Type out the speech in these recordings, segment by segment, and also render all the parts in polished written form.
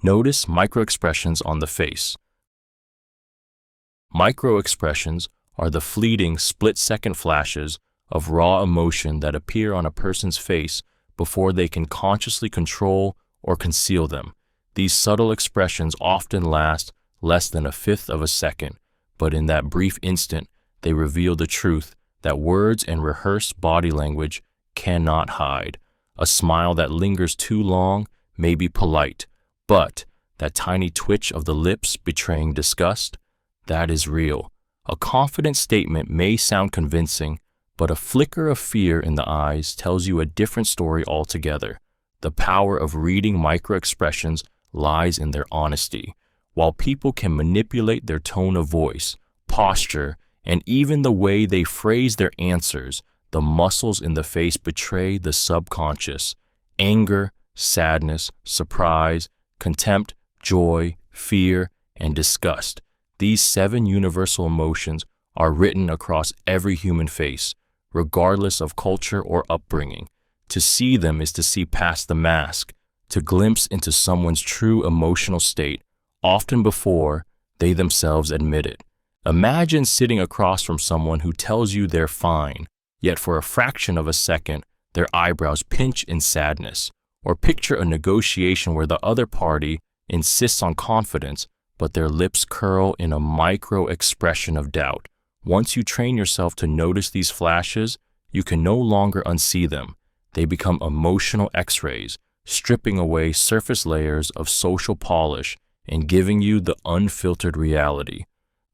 Notice microexpressions on the face. Microexpressions are the fleeting split-second flashes of raw emotion that appear on a person's face before they can consciously control or conceal them. These subtle expressions often last less than a fifth of a second, but in that brief instant, they reveal the truth that words and rehearsed body language cannot hide. A smile that lingers too long may be polite, but that tiny twitch of the lips betraying disgust, that is real. A confident statement may sound convincing, but a flicker of fear in the eyes tells you a different story altogether. The power of reading microexpressions lies in their honesty. While people can manipulate their tone of voice, posture, and even the way they phrase their answers, the muscles in the face betray the subconscious. Anger, sadness, surprise, contempt, joy, fear, and disgust. These 7 universal emotions are written across every human face, regardless of culture or upbringing. To see them is to see past the mask, to glimpse into someone's true emotional state, often before they themselves admit it. Imagine sitting across from someone who tells you they're fine, yet for a fraction of a second, their eyebrows pinch in sadness. Or picture a negotiation where the other party insists on confidence, but their lips curl in a micro-expression of doubt. Once you train yourself to notice these flashes, you can no longer unsee them. They become emotional X-rays, stripping away surface layers of social polish and giving you the unfiltered reality.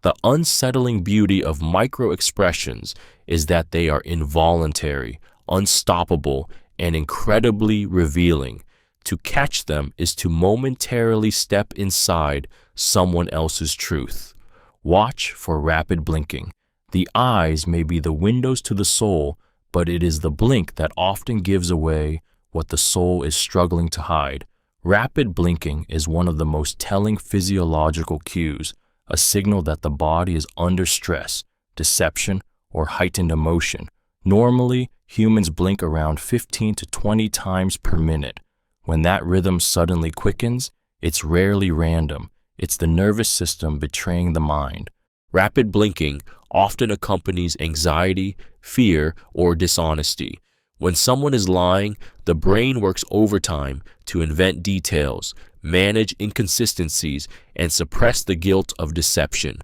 The unsettling beauty of micro-expressions is that they are involuntary, unstoppable, and incredibly revealing. To catch them is to momentarily step inside someone else's truth. Watch for rapid blinking. The eyes may be the windows to the soul, but it is the blink that often gives away what the soul is struggling to hide. Rapid blinking is one of the most telling physiological cues, a signal that the body is under stress, deception, or heightened emotion. Normally, humans blink around 15 to 20 times per minute. When that rhythm suddenly quickens, it's rarely random. It's the nervous system betraying the mind. Rapid blinking often accompanies anxiety, fear, or dishonesty. When someone is lying, the brain works overtime to invent details, manage inconsistencies, and suppress the guilt of deception.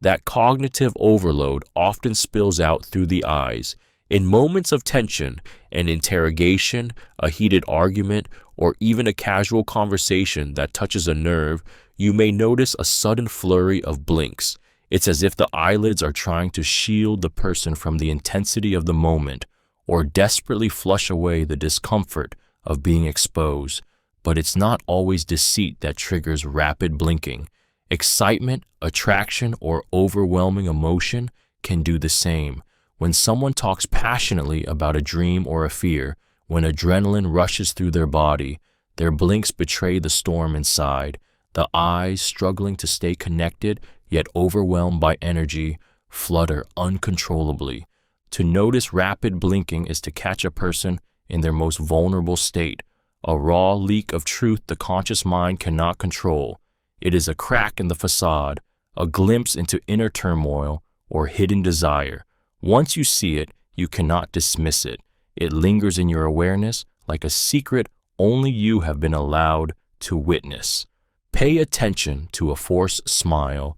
That cognitive overload often spills out through the eyes. In moments of tension, an interrogation, a heated argument, or even a casual conversation that touches a nerve, you may notice a sudden flurry of blinks. It's as if the eyelids are trying to shield the person from the intensity of the moment, or desperately flush away the discomfort of being exposed. But it's not always deceit that triggers rapid blinking. Excitement, attraction, or overwhelming emotion can do the same. When someone talks passionately about a dream or a fear, when adrenaline rushes through their body, their blinks betray the storm inside. The eyes, struggling to stay connected, yet overwhelmed by energy, flutter uncontrollably. To notice rapid blinking is to catch a person in their most vulnerable state, a raw leak of truth the conscious mind cannot control. It is a crack in the facade, a glimpse into inner turmoil or hidden desire. Once you see it, you cannot dismiss it. It lingers in your awareness like a secret only you have been allowed to witness. Pay attention to a forced smile.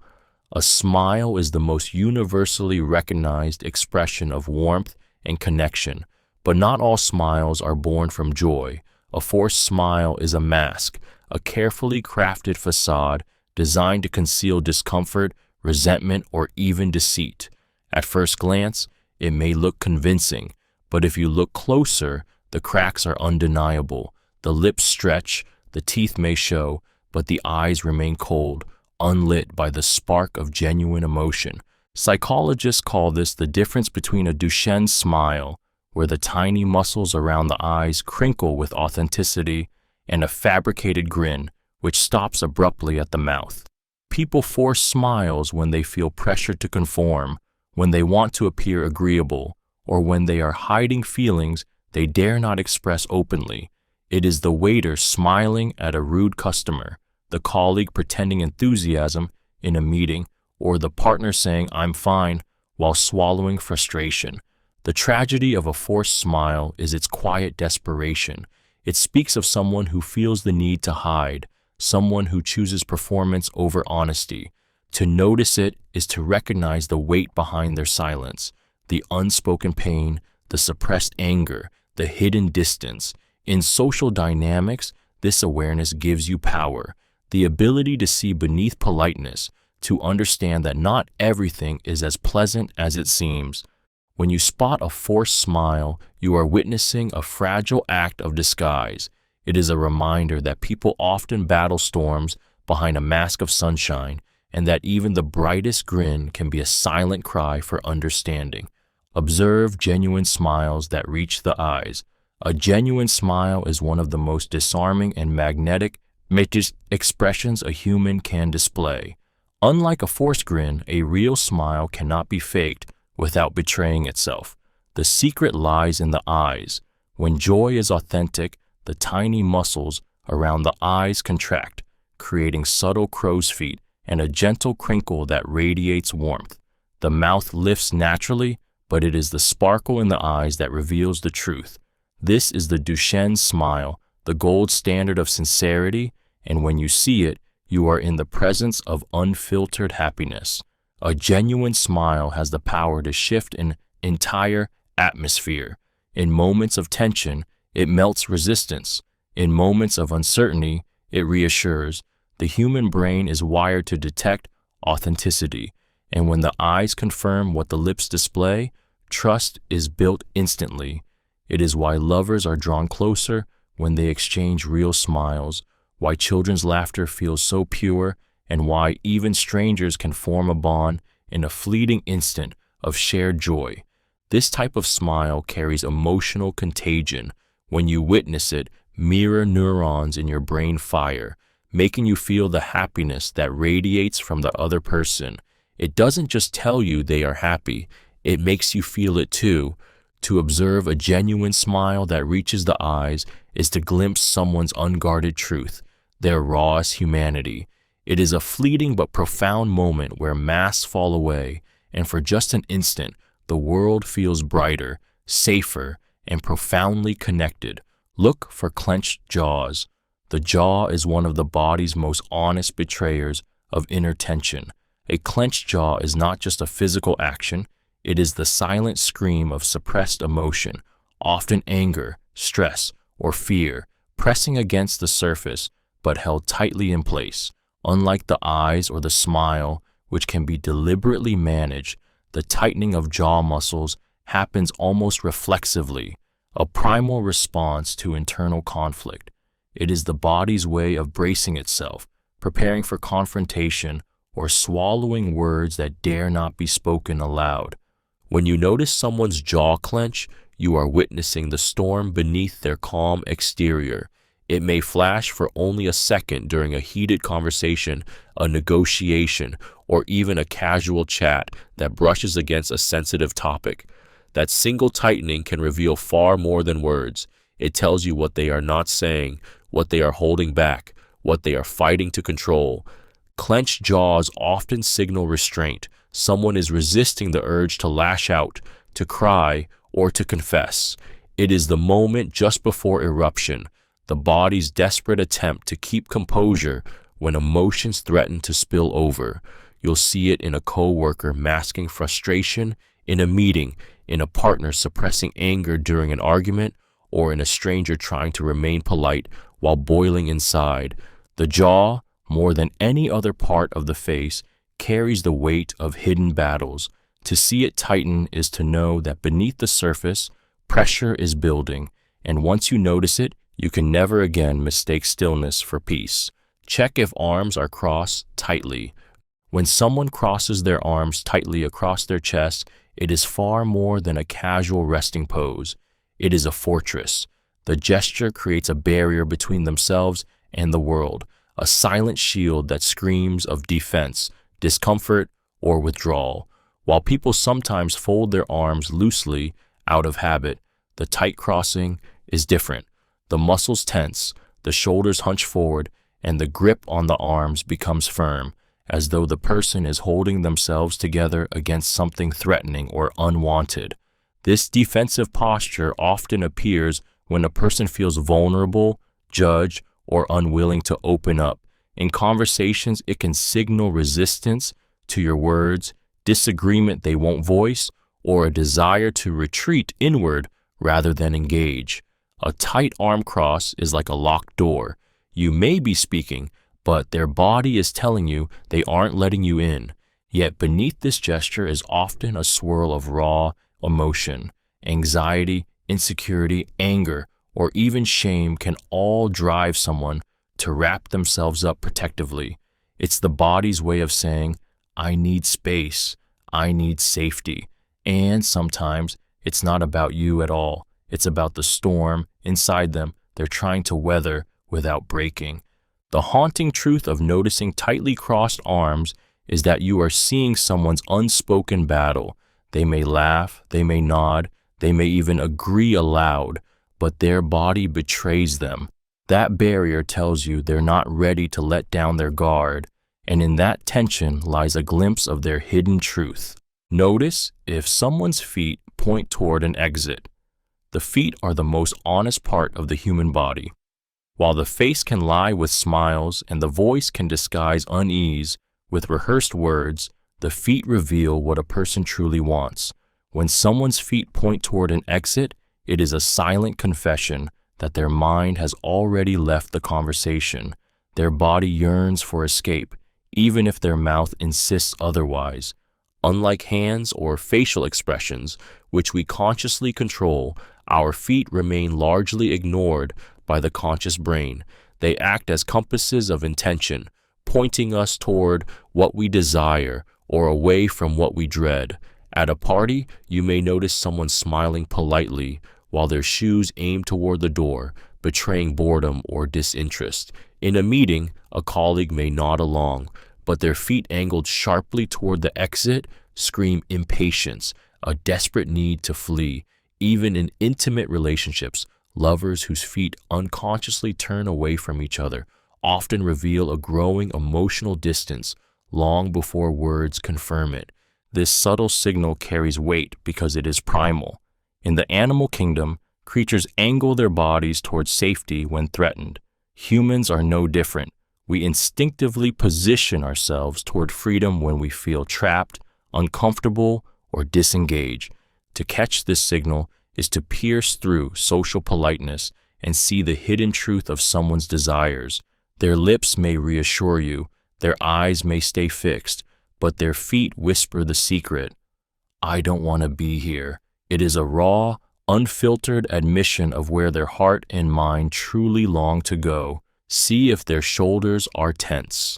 A smile is the most universally recognized expression of warmth and connection, but not all smiles are born from joy. A forced smile is a mask, a carefully crafted facade designed to conceal discomfort, resentment, or even deceit. At first glance, it may look convincing, but if you look closer, the cracks are undeniable. The lips stretch, the teeth may show, but the eyes remain cold, unlit by the spark of genuine emotion. Psychologists call this the difference between a Duchenne smile, where the tiny muscles around the eyes crinkle with authenticity, and a fabricated grin, which stops abruptly at the mouth. People force smiles when they feel pressured to conform, when they want to appear agreeable, or when they are hiding feelings they dare not express openly. It is the waiter smiling at a rude customer, the colleague pretending enthusiasm in a meeting, or the partner saying, "I'm fine," while swallowing frustration. The tragedy of a forced smile is its quiet desperation. It speaks of someone who feels the need to hide, someone who chooses performance over honesty. To notice it is to recognize the weight behind their silence, the unspoken pain, the suppressed anger, the hidden distance. In social dynamics, this awareness gives you power, the ability to see beneath politeness, to understand that not everything is as pleasant as it seems. When you spot a forced smile, you are witnessing a fragile act of disguise. It is a reminder that people often battle storms behind a mask of sunshine, and that even the brightest grin can be a silent cry for understanding. Observe genuine smiles that reach the eyes. A genuine smile is one of the most disarming and magnetic expressions a human can display. Unlike a forced grin, a real smile cannot be faked without betraying itself. The secret lies in the eyes. When joy is authentic, the tiny muscles around the eyes contract, creating subtle crow's feet and a gentle crinkle that radiates warmth. The mouth lifts naturally, but it is the sparkle in the eyes that reveals the truth. This is the Duchenne smile, the gold standard of sincerity, and when you see it, you are in the presence of unfiltered happiness. A genuine smile has the power to shift an entire atmosphere. In moments of tension, it melts resistance. In moments of uncertainty, it reassures. The human brain is wired to detect authenticity, and when the eyes confirm what the lips display, trust is built instantly. It is why lovers are drawn closer when they exchange real smiles, why children's laughter feels so pure, and why even strangers can form a bond in a fleeting instant of shared joy. This type of smile carries emotional contagion. When you witness it, mirror neurons in your brain fire, making you feel the happiness that radiates from the other person. It doesn't just tell you they are happy, it makes you feel it too. To observe a genuine smile that reaches the eyes is to glimpse someone's unguarded truth, their rawest humanity. It is a fleeting but profound moment where masks fall away, and for just an instant, the world feels brighter, safer, and profoundly connected. Look for clenched jaws. The jaw is one of the body's most honest betrayers of inner tension. A clenched jaw is not just a physical action, it is the silent scream of suppressed emotion, often anger, stress, or fear, pressing against the surface but held tightly in place. Unlike the eyes or the smile, which can be deliberately managed, the tightening of jaw muscles happens almost reflexively, a primal response to internal conflict. It is the body's way of bracing itself, preparing for confrontation, or swallowing words that dare not be spoken aloud. When you notice someone's jaw clench, you are witnessing the storm beneath their calm exterior. It may flash for only a second during a heated conversation, a negotiation, or even a casual chat that brushes against a sensitive topic. That single tightening can reveal far more than words. It tells you what they are not saying, what they are holding back, what they are fighting to control. Clenched jaws often signal restraint. Someone is resisting the urge to lash out, to cry, or to confess. It is the moment just before eruption, the body's desperate attempt to keep composure when emotions threaten to spill over. You'll see it in a coworker masking frustration in a meeting, in a partner suppressing anger during an argument, or in a stranger trying to remain polite while boiling inside. The jaw, more than any other part of the face, carries the weight of hidden battles. To see it tighten is to know that beneath the surface, pressure is building, and once you notice it, you can never again mistake stillness for peace. Check if arms are crossed tightly. When someone crosses their arms tightly across their chest, it is far more than a casual resting pose. It is a fortress. The gesture creates a barrier between themselves and the world, a silent shield that screams of defense, discomfort, or withdrawal. While people sometimes fold their arms loosely out of habit, the tight crossing is different. The muscles tense, the shoulders hunch forward, and the grip on the arms becomes firm, as though the person is holding themselves together against something threatening or unwanted. This defensive posture often appears when a person feels vulnerable, judged, or unwilling to open up. In conversations, it can signal resistance to your words, disagreement they won't voice, or a desire to retreat inward rather than engage. A tight arm cross is like a locked door. You may be speaking, but their body is telling you they aren't letting you in. Yet beneath this gesture is often a swirl of raw emotion. Anxiety, insecurity, anger, or even shame can all drive someone to wrap themselves up protectively. It's the body's way of saying, I need space, I need safety. And sometimes it's not about you at all. It's about the storm inside them they're trying to weather without breaking. The haunting truth of noticing tightly crossed arms is that you are seeing someone's unspoken battle. They may laugh, they may nod, they may even agree aloud, but their body betrays them. That barrier tells you they're not ready to let down their guard, and in that tension lies a glimpse of their hidden truth. Notice if someone's feet point toward an exit. The feet are the most honest part of the human body. While the face can lie with smiles and the voice can disguise unease with rehearsed words, the feet reveal what a person truly wants. When someone's feet point toward an exit, it is a silent confession that their mind has already left the conversation. Their body yearns for escape, even if their mouth insists otherwise. Unlike hands or facial expressions, which we consciously control, our feet remain largely ignored by the conscious brain. They act as compasses of intention, pointing us toward what we desire or away from what we dread. At a party, you may notice someone smiling politely while their shoes aim toward the door, betraying boredom or disinterest. In a meeting, a colleague may nod along, but their feet angled sharply toward the exit scream impatience, a desperate need to flee. Even in intimate relationships, lovers whose feet unconsciously turn away from each other often reveal a growing emotional distance long before words confirm it. This subtle signal carries weight because it is primal. In the animal kingdom, creatures angle their bodies towards safety when threatened. Humans are no different. We instinctively position ourselves toward freedom when we feel trapped, uncomfortable, or disengaged. To catch this signal is to pierce through social politeness and see the hidden truth of someone's desires. Their lips may reassure you, their eyes may stay fixed, but their feet whisper the secret. I don't want to be here. It is a raw, unfiltered admission of where their heart and mind truly long to go. See if their shoulders are tense.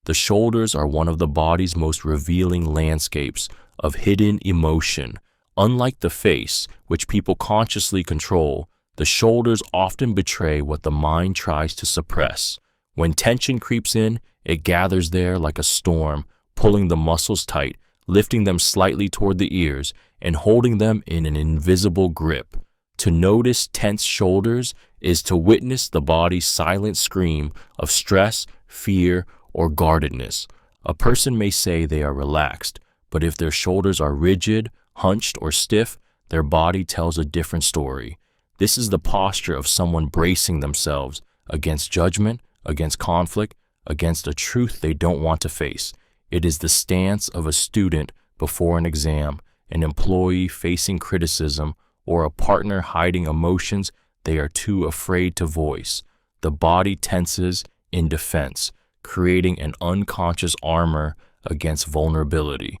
The shoulders are one of the body's most revealing landscapes of hidden emotion. Unlike the face, which people consciously control, the shoulders often betray what the mind tries to suppress. When tension creeps in, it gathers there like a storm, pulling the muscles tight, lifting them slightly toward the ears, and holding them in an invisible grip. To notice tense shoulders is to witness the body's silent scream of stress, fear, or guardedness. A person may say they are relaxed, but if their shoulders are rigid, hunched, or stiff, their body tells a different story. This is the posture of someone bracing themselves against judgment, against conflict, against a truth they don't want to face. It is the stance of a student before an exam, an employee facing criticism, or a partner hiding emotions they are too afraid to voice. The body tenses in defense, creating an unconscious armor against vulnerability.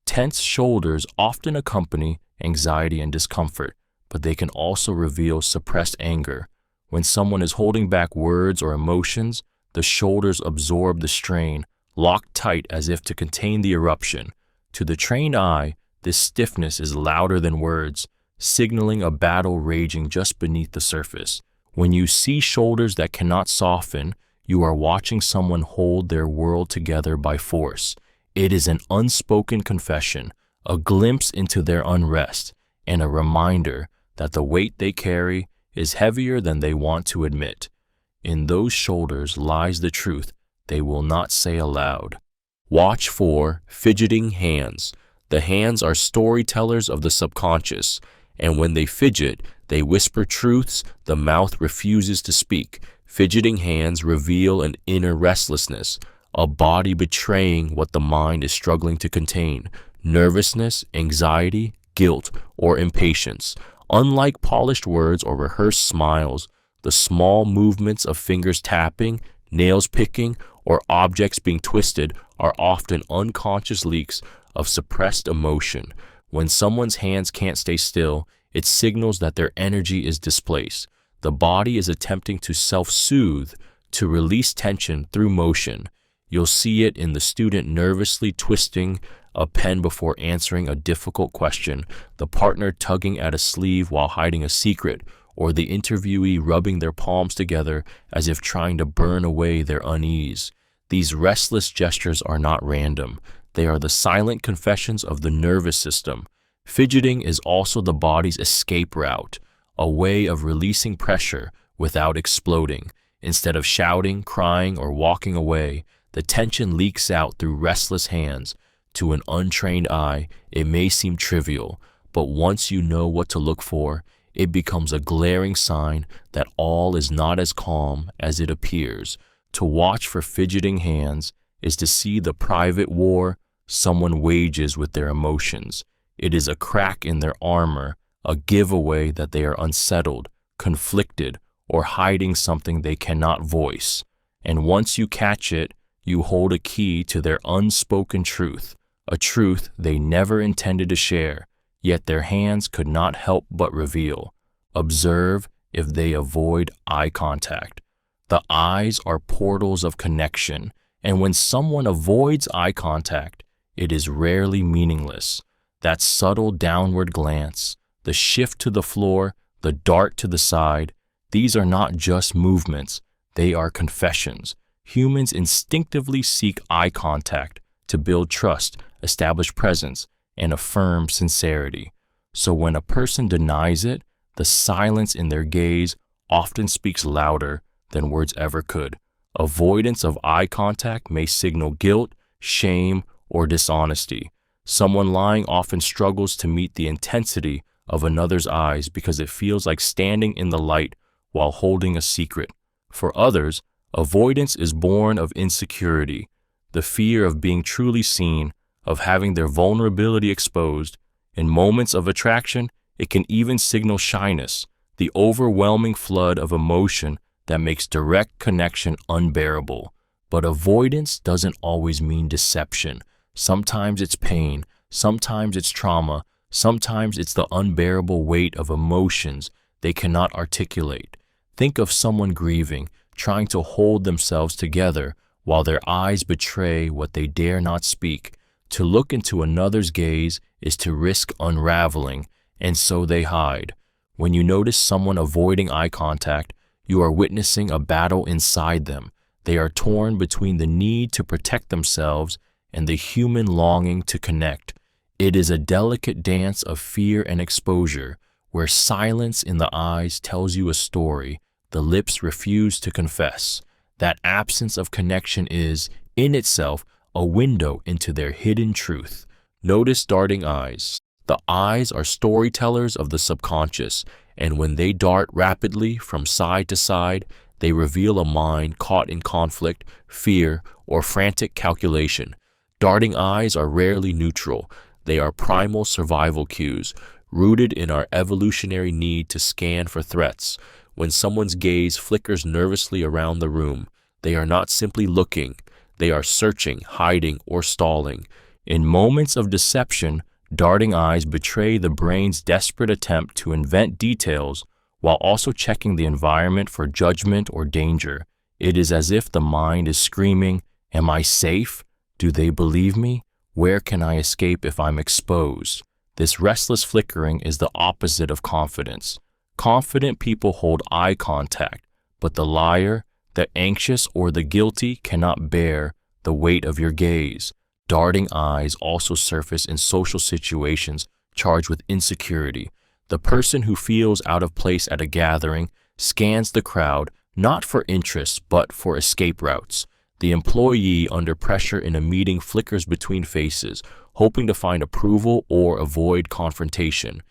Tense shoulders often accompany anxiety and discomfort, but they can also reveal suppressed anger. When someone is holding back words or emotions, the shoulders absorb the strain, locked tight as if to contain the eruption. To the trained eye, this stiffness is louder than words, signaling a battle raging just beneath the surface. When you see shoulders that cannot soften, you are watching someone hold their world together by force. It is an unspoken confession, a glimpse into their unrest, and a reminder that the weight they carry is heavier than they want to admit. In those shoulders lies the truth they will not say aloud. Watch for fidgeting hands. The hands are storytellers of the subconscious, and when they fidget, they whisper truths the mouth refuses to speak. Fidgeting hands reveal an inner restlessness, a body betraying what the mind is struggling to contain: nervousness, anxiety, guilt, or impatience. Unlike polished words or rehearsed smiles, the small movements of fingers tapping, nails picking, or objects being twisted are often unconscious leaks of suppressed emotion. When someone's hands can't stay still, it signals that their energy is displaced. The body is attempting to self-soothe, to release tension through motion. You'll see it in the student nervously twisting a pen before answering a difficult question, the partner tugging at a sleeve while hiding a secret, or the interviewee rubbing their palms together as if trying to burn away their unease. These restless gestures are not random. They are the silent confessions of the nervous system. Fidgeting is also the body's escape route, a way of releasing pressure without exploding. Instead of shouting, crying, or walking away, the tension leaks out through restless hands. To an untrained eye, it may seem trivial, but once you know what to look for, it becomes a glaring sign that all is not as calm as it appears. To watch for fidgeting hands is to see the private war someone wages with their emotions. It is a crack in their armor, a giveaway that they are unsettled, conflicted, or hiding something they cannot voice. And once you catch it, you hold a key to their unspoken truth, a truth they never intended to share, yet their hands could not help but reveal. Observe if they avoid eye contact. The eyes are portals of connection, and when someone avoids eye contact, it is rarely meaningless. That subtle downward glance, the shift to the floor, the dart to the side, these are not just movements, they are confessions. Humans instinctively seek eye contact to build trust, establish presence, and affirm sincerity. So when a person denies it, the silence in their gaze often speaks louder than words ever could. Avoidance of eye contact may signal guilt, shame, or dishonesty. Someone lying often struggles to meet the intensity of another's eyes because it feels like standing in the light while holding a secret. For others, avoidance is born of insecurity, the fear of being truly seen, of having their vulnerability exposed. In moments of attraction, it can even signal shyness, the overwhelming flood of emotion that makes direct connection unbearable. But avoidance doesn't always mean deception. Sometimes it's pain, sometimes it's trauma, sometimes it's the unbearable weight of emotions they cannot articulate. Think of someone grieving, trying to hold themselves together while their eyes betray what they dare not speak. To look into another's gaze is to risk unraveling, and so they hide. When you notice someone avoiding eye contact, you are witnessing a battle inside them. They are torn between the need to protect themselves and the human longing to connect. It is a delicate dance of fear and exposure, where silence in the eyes tells you a story the lips refuse to confess. That absence of connection is, in itself, a window into their hidden truth. Notice darting eyes. The eyes are storytellers of the subconscious, and when they dart rapidly from side to side, they reveal a mind caught in conflict, fear, or frantic calculation. Darting eyes are rarely neutral. They are primal survival cues, rooted in our evolutionary need to scan for threats. When someone's gaze flickers nervously around the room, they are not simply looking, they are searching, hiding, or stalling. In moments of deception, darting eyes betray the brain's desperate attempt to invent details while also checking the environment for judgment or danger. It is as if the mind is screaming, "Am I safe? Do they believe me? Where can I escape if I'm exposed?" This restless flickering is the opposite of confidence. Confident people hold eye contact, but the liar, the anxious, or the guilty cannot bear the weight of your gaze. Darting eyes also surface in social situations charged with insecurity. The person who feels out of place at a gathering scans the crowd, not for interest, but for escape routes. The employee under pressure in a meeting flickers between faces, hoping to find approval or avoid confrontation.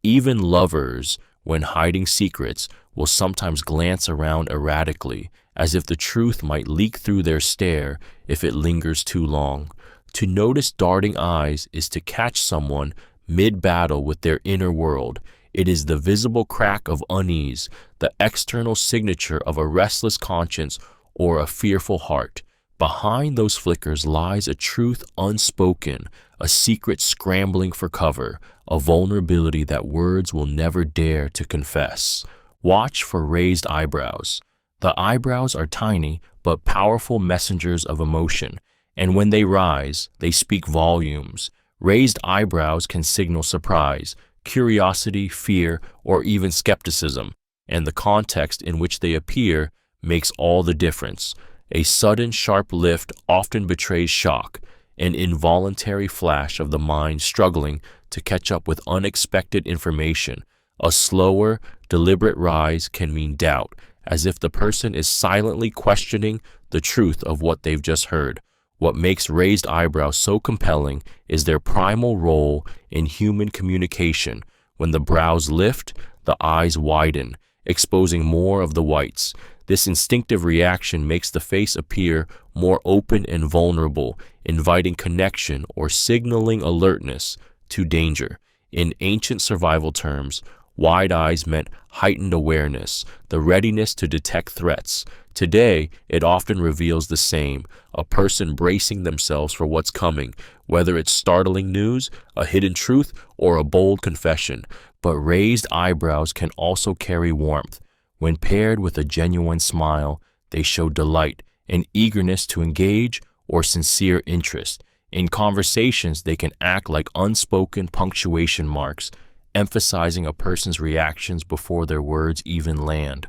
Even lovers, when hiding secrets, will sometimes glance around erratically, as if the truth might leak through their stare if it lingers too long. To notice darting eyes is to catch someone mid-battle with their inner world. It is the visible crack of unease, the external signature of a restless conscience or a fearful heart. Behind those flickers lies a truth unspoken, a secret scrambling for cover, a vulnerability that words will never dare to confess. Watch for raised eyebrows. The eyebrows are tiny but powerful messengers of emotion, and when they rise, they speak volumes. Raised eyebrows can signal surprise, curiosity, fear, or even skepticism, and the context in which they appear makes all the difference. A sudden, sharp lift often betrays shock, an involuntary flash of the mind struggling to catch up with unexpected information. A slower, deliberate rise can mean doubt, as if the person is silently questioning the truth of what they've just heard. What makes raised eyebrows so compelling is their primal role in human communication. When the brows lift, the eyes widen, exposing more of the whites. This instinctive reaction makes the face appear more open and vulnerable, inviting connection or signaling alertness to danger. In ancient survival terms, wide eyes meant heightened awareness, the readiness to detect threats. Today, it often reveals the same, a person bracing themselves for what's coming, whether it's startling news, a hidden truth, or a bold confession. But raised eyebrows can also carry warmth. When paired with a genuine smile, they show delight, an eagerness to engage, or sincere interest. In conversations, they can act like unspoken punctuation marks, emphasizing a person's reactions before their words even land.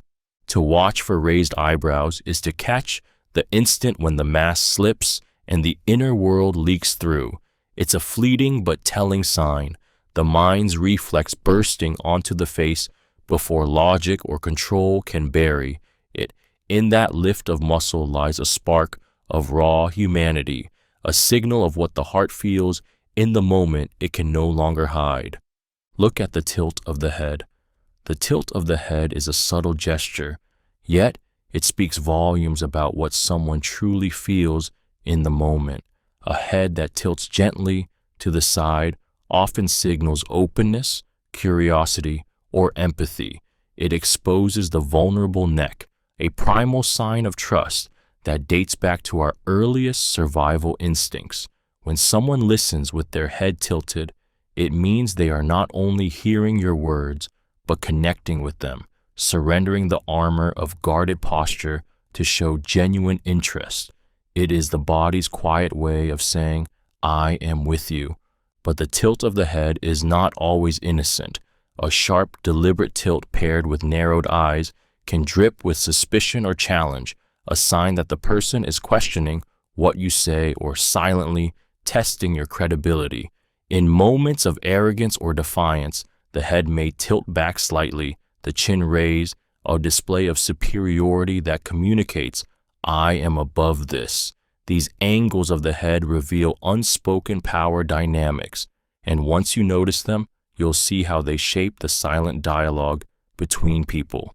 To watch for raised eyebrows is to catch the instant when the mask slips and the inner world leaks through. It's a fleeting but telling sign, the mind's reflex bursting onto the face before logic or control can bury it. In that lift of muscle lies a spark of raw humanity, a signal of what the heart feels in the moment it can no longer hide. Look at the tilt of the head. The tilt of the head is a subtle gesture, yet it speaks volumes about what someone truly feels in the moment. A head that tilts gently to the side often signals openness, curiosity, or empathy. It exposes the vulnerable neck, a primal sign of trust that dates back to our earliest survival instincts. When someone listens with their head tilted, it means they are not only hearing your words, but connecting with them, surrendering the armor of guarded posture to show genuine interest. It is the body's quiet way of saying, I am with you. But the tilt of the head is not always innocent. A sharp, deliberate tilt paired with narrowed eyes can drip with suspicion or challenge, a sign that the person is questioning what you say or silently testing your credibility. In moments of arrogance or defiance, the head may tilt back slightly, the chin raised, a display of superiority that communicates, I am above this. These angles of the head reveal unspoken power dynamics, and once you notice them, you'll see how they shape the silent dialogue between people.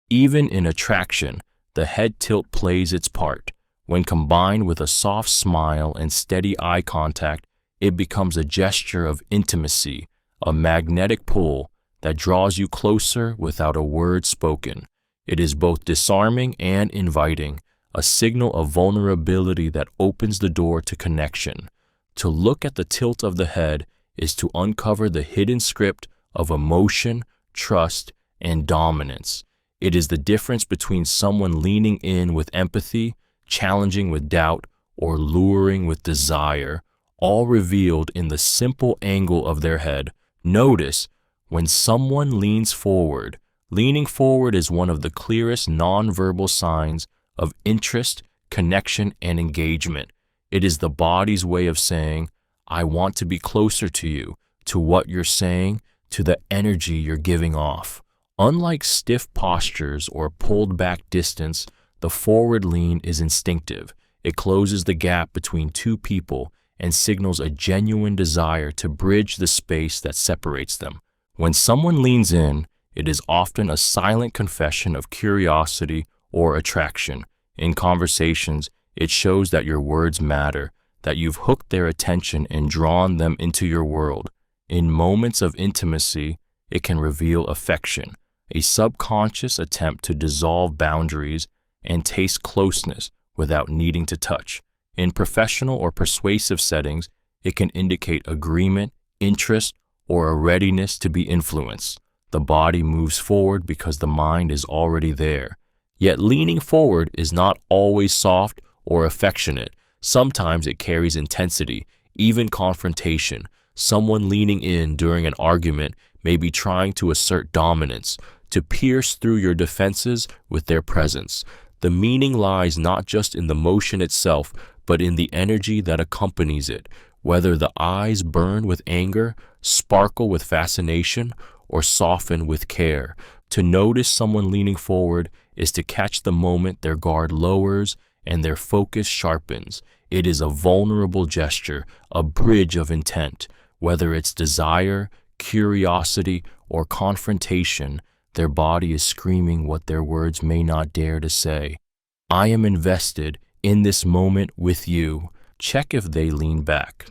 Even in attraction, the head tilt plays its part. When combined with a soft smile and steady eye contact, it becomes a gesture of intimacy, a magnetic pull that draws you closer without a word spoken. It is both disarming and inviting, a signal of vulnerability that opens the door to connection. To look at the tilt of the head is to uncover the hidden script of emotion, trust, and dominance. It is the difference between someone leaning in with empathy, challenging with doubt, or luring with desire, all revealed in the simple angle of their head. Notice, when someone leans forward, leaning forward is one of the clearest nonverbal signs of interest, connection, and engagement. It is the body's way of saying, I want to be closer to you, to what you're saying, to the energy you're giving off. Unlike stiff postures or pulled back distance, the forward lean is instinctive. It closes the gap between two people and signals a genuine desire to bridge the space that separates them. When someone leans in, it is often a silent confession of curiosity or attraction. In conversations, it shows that your words matter, that you've hooked their attention and drawn them into your world. In moments of intimacy, it can reveal affection, a subconscious attempt to dissolve boundaries and taste closeness without needing to touch. In professional or persuasive settings, it can indicate agreement, interest, or a readiness to be influenced. The body moves forward because the mind is already there. Yet leaning forward is not always soft or affectionate. Sometimes it carries intensity, even confrontation. Someone leaning in during an argument may be trying to assert dominance, to pierce through your defenses with their presence. The meaning lies not just in the motion itself, but in the energy that accompanies it, whether the eyes burn with anger, sparkle with fascination, or soften with care. To notice someone leaning forward is to catch the moment their guard lowers and their focus sharpens. It is a vulnerable gesture, a bridge of intent. Whether it's desire, curiosity, or confrontation, their body is screaming what their words may not dare to say. I am invested in this moment with you. Check if they lean back.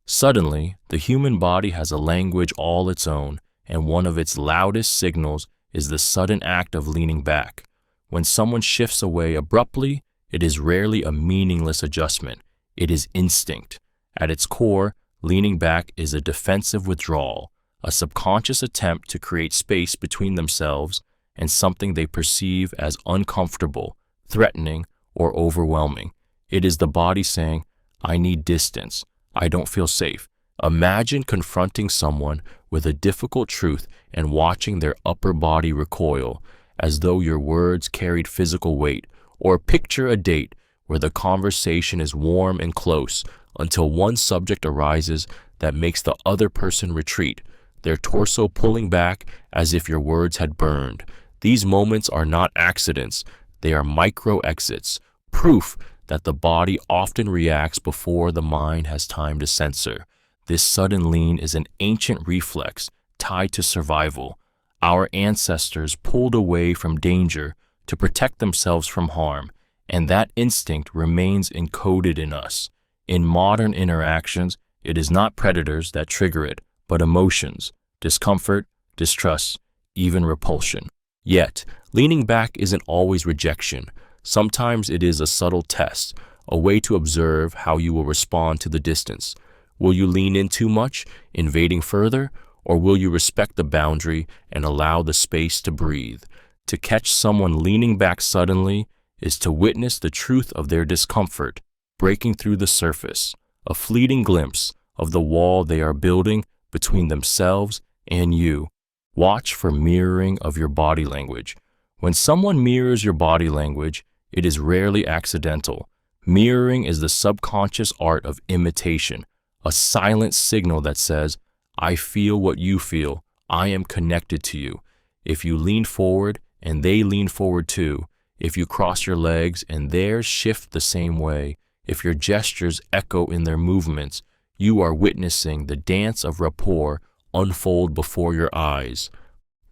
Suddenly, the human body has a language all its own, and one of its loudest signals is the sudden act of leaning back. When someone shifts away abruptly, it is rarely a meaningless adjustment. It is instinct. At its core, leaning back is a defensive withdrawal, a subconscious attempt to create space between themselves and something they perceive as uncomfortable, threatening, or overwhelming. It is the body saying, I need distance. I don't feel safe. Imagine confronting someone with a difficult truth and watching their upper body recoil, as though your words carried physical weight. Or picture a date where the conversation is warm and close until one subject arises that makes the other person retreat, their torso pulling back as if your words had burned. These moments are not accidents. They are micro exits, proof that the body often reacts before the mind has time to censor. This sudden lean is an ancient reflex tied to survival. Our ancestors pulled away from danger to protect themselves from harm, and that instinct remains encoded in us. In modern interactions, it is not predators that trigger it, but emotions, discomfort, distrust, even repulsion. Yet, leaning back isn't always rejection. Sometimes it is a subtle test, a way to observe how you will respond to the distance. Will you lean in too much, invading further, or will you respect the boundary and allow the space to breathe? To catch someone leaning back suddenly is to witness the truth of their discomfort breaking through the surface, a fleeting glimpse of the wall they are building between themselves and you. Watch for mirroring of your body language. When someone mirrors your body language, it is rarely accidental. Mirroring is the subconscious art of imitation, a silent signal that says, I feel what you feel, I am connected to you. If you lean forward and they lean forward too, if you cross your legs and theirs shift the same way, if your gestures echo in their movements, you are witnessing the dance of rapport unfold before your eyes.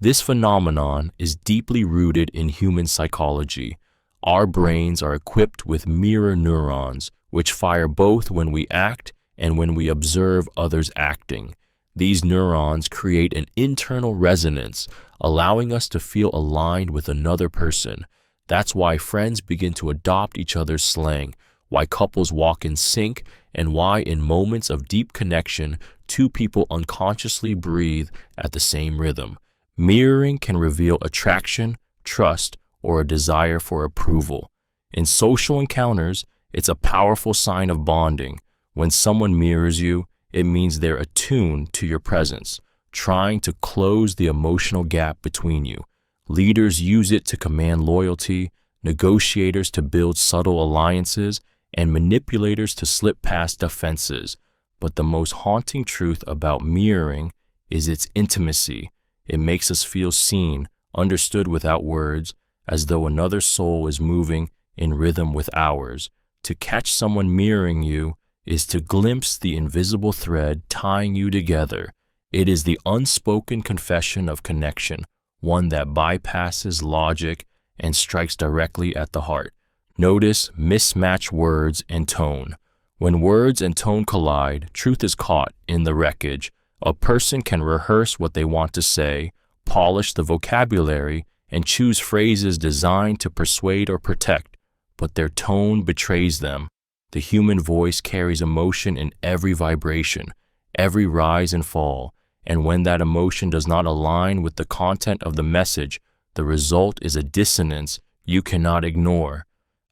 This phenomenon is deeply rooted in human psychology. Our brains are equipped with mirror neurons, which fire both when we act and when we observe others acting. These neurons create an internal resonance, allowing us to feel aligned with another person. That's why friends begin to adopt each other's slang, why couples walk in sync, and why in moments of deep connection, two people unconsciously breathe at the same rhythm. Mirroring can reveal attraction, trust, or a desire for approval. In social encounters, it's a powerful sign of bonding. When someone mirrors you, it means they're attuned to your presence, trying to close the emotional gap between you. Leaders use it to command loyalty, negotiators to build subtle alliances, and manipulators to slip past defenses. But the most haunting truth about mirroring is its intimacy. It makes us feel seen, understood without words, as though another soul is moving in rhythm with ours. To catch someone mirroring you is to glimpse the invisible thread tying you together. It is the unspoken confession of connection, one that bypasses logic and strikes directly at the heart. Notice mismatched words and tone. When words and tone collide, truth is caught in the wreckage. A person can rehearse what they want to say, polish the vocabulary, and choose phrases designed to persuade or protect, but their tone betrays them. The human voice carries emotion in every vibration, every rise and fall, and when that emotion does not align with the content of the message, the result is a dissonance you cannot ignore.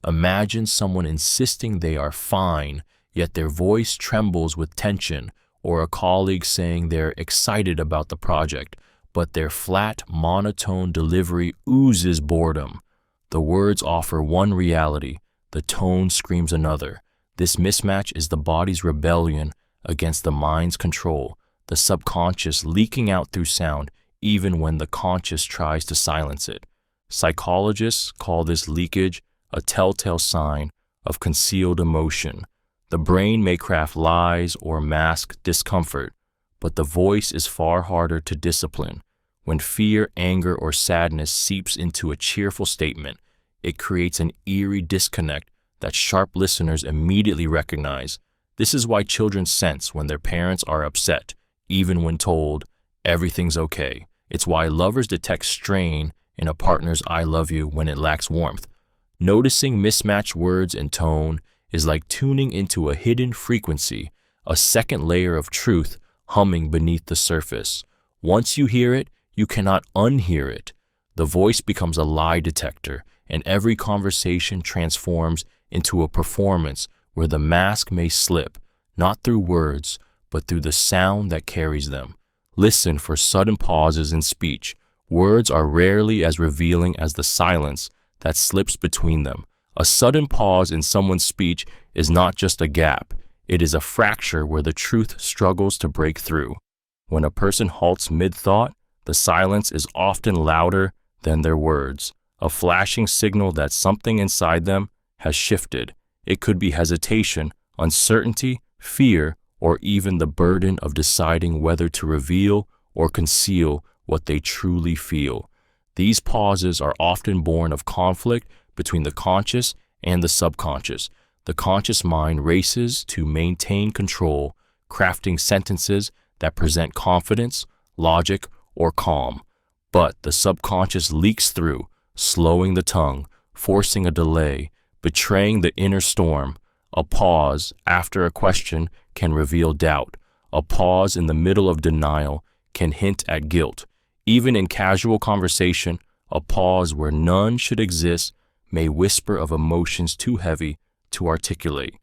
Imagine someone insisting they are fine, yet their voice trembles with tension, or a colleague saying they're excited about the project, but their flat, monotone delivery oozes boredom. The words offer one reality, the tone screams another. This mismatch is the body's rebellion against the mind's control, the subconscious leaking out through sound even when the conscious tries to silence it. Psychologists call this leakage a telltale sign of concealed emotion. The brain may craft lies or mask discomfort, but the voice is far harder to discipline. When fear, anger, or sadness seeps into a cheerful statement, it creates an eerie disconnect that sharp listeners immediately recognize. This is why children sense when their parents are upset, even when told, everything's okay. It's why lovers detect strain in a partner's I love you when it lacks warmth. Noticing mismatched words and tone is like tuning into a hidden frequency, a second layer of truth humming beneath the surface. Once you hear it, you cannot unhear it. The voice becomes a lie detector, and every conversation transforms into a performance where the mask may slip, not through words, but through the sound that carries them. Listen for sudden pauses in speech. Words are rarely as revealing as the silence that slips between them. A sudden pause in someone's speech is not just a gap, it is a fracture where the truth struggles to break through. When a person halts mid-thought, the silence is often louder than their words, a flashing signal that something inside them has shifted. It could be hesitation, uncertainty, fear, or even the burden of deciding whether to reveal or conceal what they truly feel. These pauses are often born of conflict between the conscious and the subconscious. The conscious mind races to maintain control, crafting sentences that present confidence, logic, or calm. But the subconscious leaks through, slowing the tongue, forcing a delay, betraying the inner storm. A pause after a question can reveal doubt. A pause in the middle of denial can hint at guilt. Even in casual conversation, a pause where none should exist may whisper of emotions too heavy to articulate.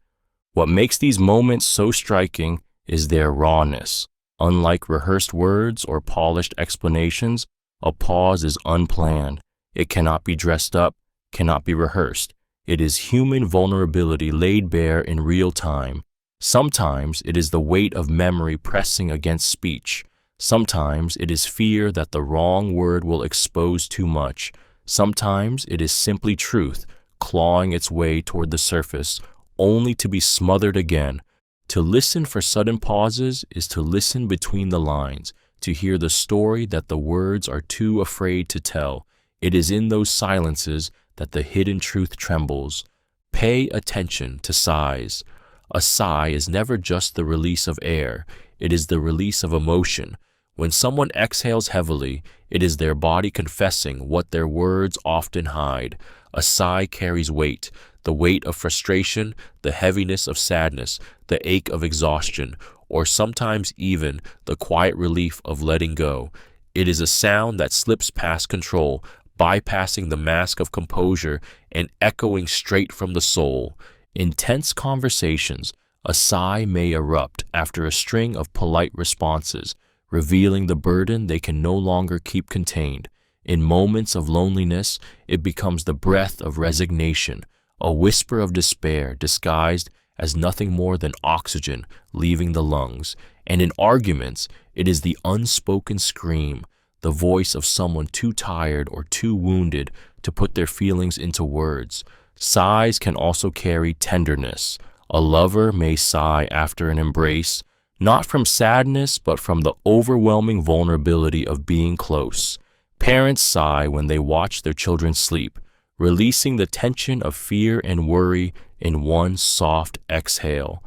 What makes these moments so striking is their rawness. Unlike rehearsed words or polished explanations, a pause is unplanned. It cannot be dressed up, cannot be rehearsed. It is human vulnerability laid bare in real time. Sometimes it is the weight of memory pressing against speech. Sometimes it is fear that the wrong word will expose too much. Sometimes it is simply truth, clawing its way toward the surface, only to be smothered again. To listen for sudden pauses is to listen between the lines, to hear the story that the words are too afraid to tell. It is in those silences that the hidden truth trembles. Pay attention to sighs. A sigh is never just the release of air, it is the release of emotion. When someone exhales heavily, it is their body confessing what their words often hide. A sigh carries weight, the weight of frustration, the heaviness of sadness, the ache of exhaustion, or sometimes even the quiet relief of letting go. It is a sound that slips past control, bypassing the mask of composure and echoing straight from the soul. In tense conversations, a sigh may erupt after a string of polite responses, revealing the burden they can no longer keep contained. In moments of loneliness, it becomes the breath of resignation, a whisper of despair disguised as nothing more than oxygen leaving the lungs. And in arguments, it is the unspoken scream, the voice of someone too tired or too wounded to put their feelings into words. Sighs can also carry tenderness. A lover may sigh after an embrace, not from sadness, but from the overwhelming vulnerability of being close. Parents sigh when they watch their children sleep, releasing the tension of fear and worry in one soft exhale.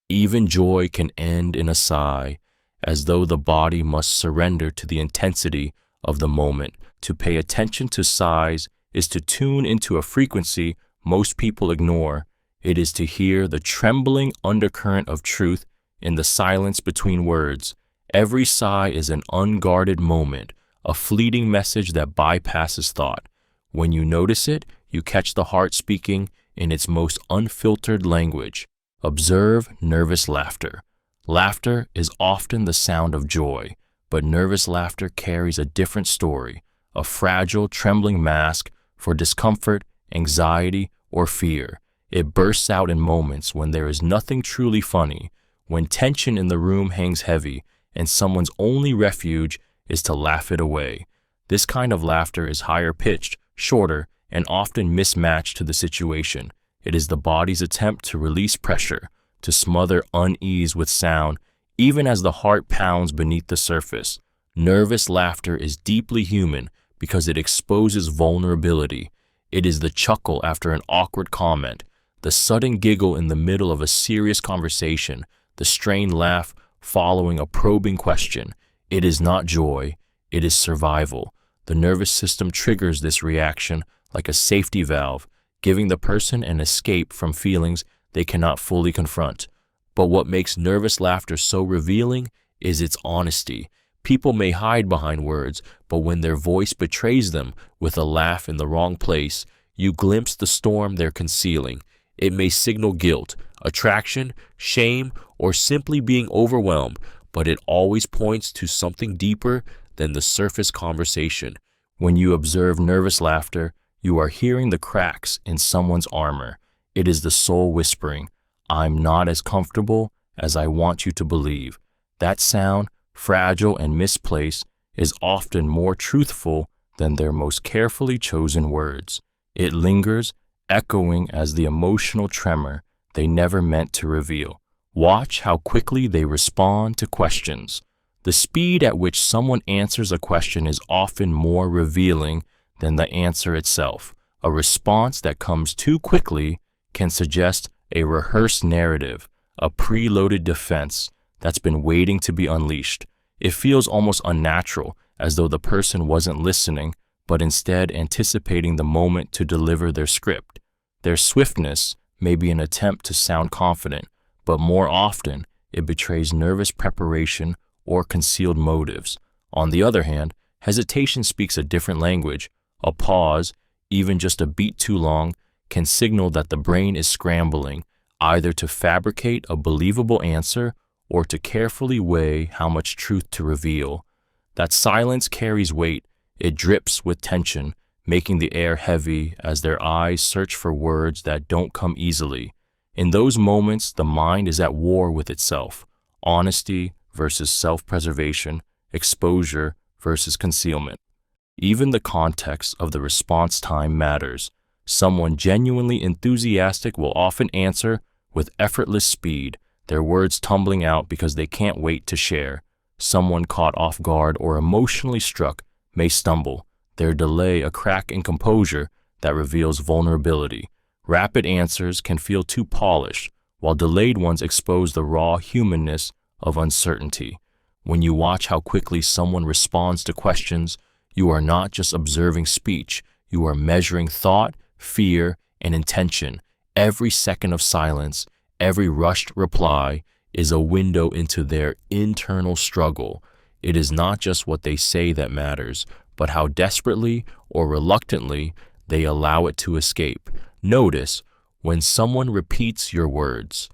Even joy can end in a sigh, as though the body must surrender to the intensity of the moment. To pay attention to sighs is to tune into a frequency most people ignore. It is to hear the trembling undercurrent of truth in the silence between words. Every sigh is an unguarded moment, a fleeting message that bypasses thought. When you notice it, you catch the heart speaking in its most unfiltered language. Observe nervous laughter. Laughter is often the sound of joy, but nervous laughter carries a different story, a fragile, trembling mask for discomfort, anxiety, or fear. It bursts out in moments when there is nothing truly funny, when tension in the room hangs heavy, and someone's only refuge is to laugh it away. This kind of laughter is higher pitched, shorter, and often mismatched to the situation. It is the body's attempt to release pressure, to smother unease with sound, even as the heart pounds beneath the surface. Nervous laughter is deeply human because it exposes vulnerability. It is the chuckle after an awkward comment, the sudden giggle in the middle of a serious conversation, the strained laugh following a probing question. It is not joy, it is survival. The nervous system triggers this reaction like a safety valve, giving the person an escape from feelings they cannot fully confront. But what makes nervous laughter so revealing is its honesty. People may hide behind words, but when their voice betrays them with a laugh in the wrong place, you glimpse the storm they're concealing. It may signal guilt, attraction, shame, or simply being overwhelmed, but it always points to something deeper than the surface conversation. When you observe nervous laughter, you are hearing the cracks in someone's armor. It is the soul whispering, "I'm not as comfortable as I want you to believe." That sound, fragile and misplaced, is often more truthful than their most carefully chosen words. It lingers, echoing as the emotional tremor they never meant to reveal. Watch how quickly they respond to questions. The speed at which someone answers a question is often more revealing than the answer itself. A response that comes too quickly can suggest a rehearsed narrative, a preloaded defense that's been waiting to be unleashed. It feels almost unnatural, as though the person wasn't listening, but instead anticipating the moment to deliver their script. Their swiftness may be an attempt to sound confident, but more often it betrays nervous preparation or concealed motives. On the other hand, hesitation speaks a different language. A pause, even just a beat too long, can signal that the brain is scrambling, either to fabricate a believable answer or to carefully weigh how much truth to reveal. That silence carries weight. It drips with tension, making the air heavy as their eyes search for words that don't come easily. In those moments, the mind is at war with itself. Honesty versus self-preservation, exposure versus concealment. Even the context of the response time matters. Someone genuinely enthusiastic will often answer with effortless speed, their words tumbling out because they can't wait to share. Someone caught off guard or emotionally struck may stumble, their delay a crack in composure that reveals vulnerability. Rapid answers can feel too polished, while delayed ones expose the raw humanness of uncertainty. When you watch how quickly someone responds to questions, you are not just observing speech, you are measuring thought, fear, and intention. Every second of silence, every rushed reply is a window into their internal struggle. It is not just what they say that matters, but how desperately or reluctantly they allow it to escape. Notice when someone repeats your words.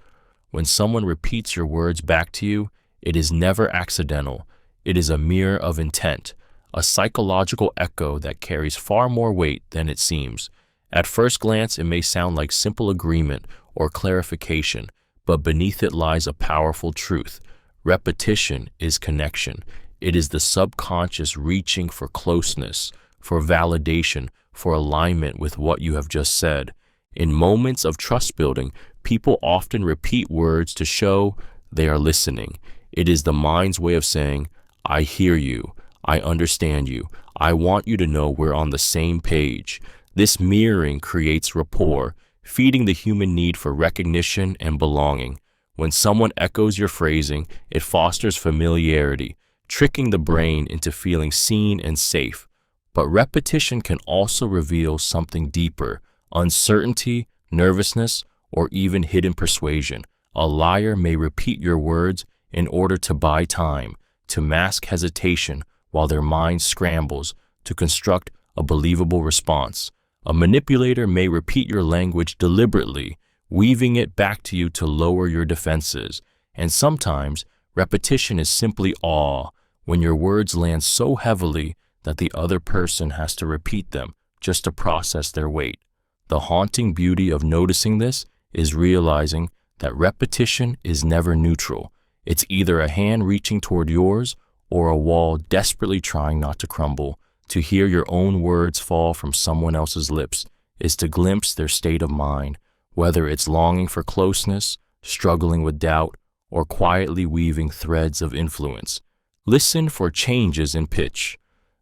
When someone repeats your words back to you, it is never accidental. It is a mirror of intent, a psychological echo that carries far more weight than it seems. At first glance, it may sound like simple agreement or clarification, but beneath it lies a powerful truth. Repetition is connection. It is the subconscious reaching for closeness, for validation, for alignment with what you have just said. In moments of trust building, people often repeat words to show they are listening. It is the mind's way of saying, I hear you, I understand you, I want you to know we're on the same page. This mirroring creates rapport, feeding the human need for recognition and belonging. When someone echoes your phrasing, it fosters familiarity, tricking the brain into feeling seen and safe. But repetition can also reveal something deeper: uncertainty, nervousness, or even hidden persuasion. A liar may repeat your words in order to buy time, to mask hesitation while their mind scrambles to construct a believable response. A manipulator may repeat your language deliberately, weaving it back to you to lower your defenses. And sometimes, repetition is simply awe, when your words land so heavily that the other person has to repeat them just to process their weight. The haunting beauty of noticing this is realizing that repetition is never neutral. It's either a hand reaching toward yours or a wall desperately trying not to crumble. To hear your own words fall from someone else's lips is to glimpse their state of mind, whether it's longing for closeness, struggling with doubt, or quietly weaving threads of influence. Listen for changes in pitch.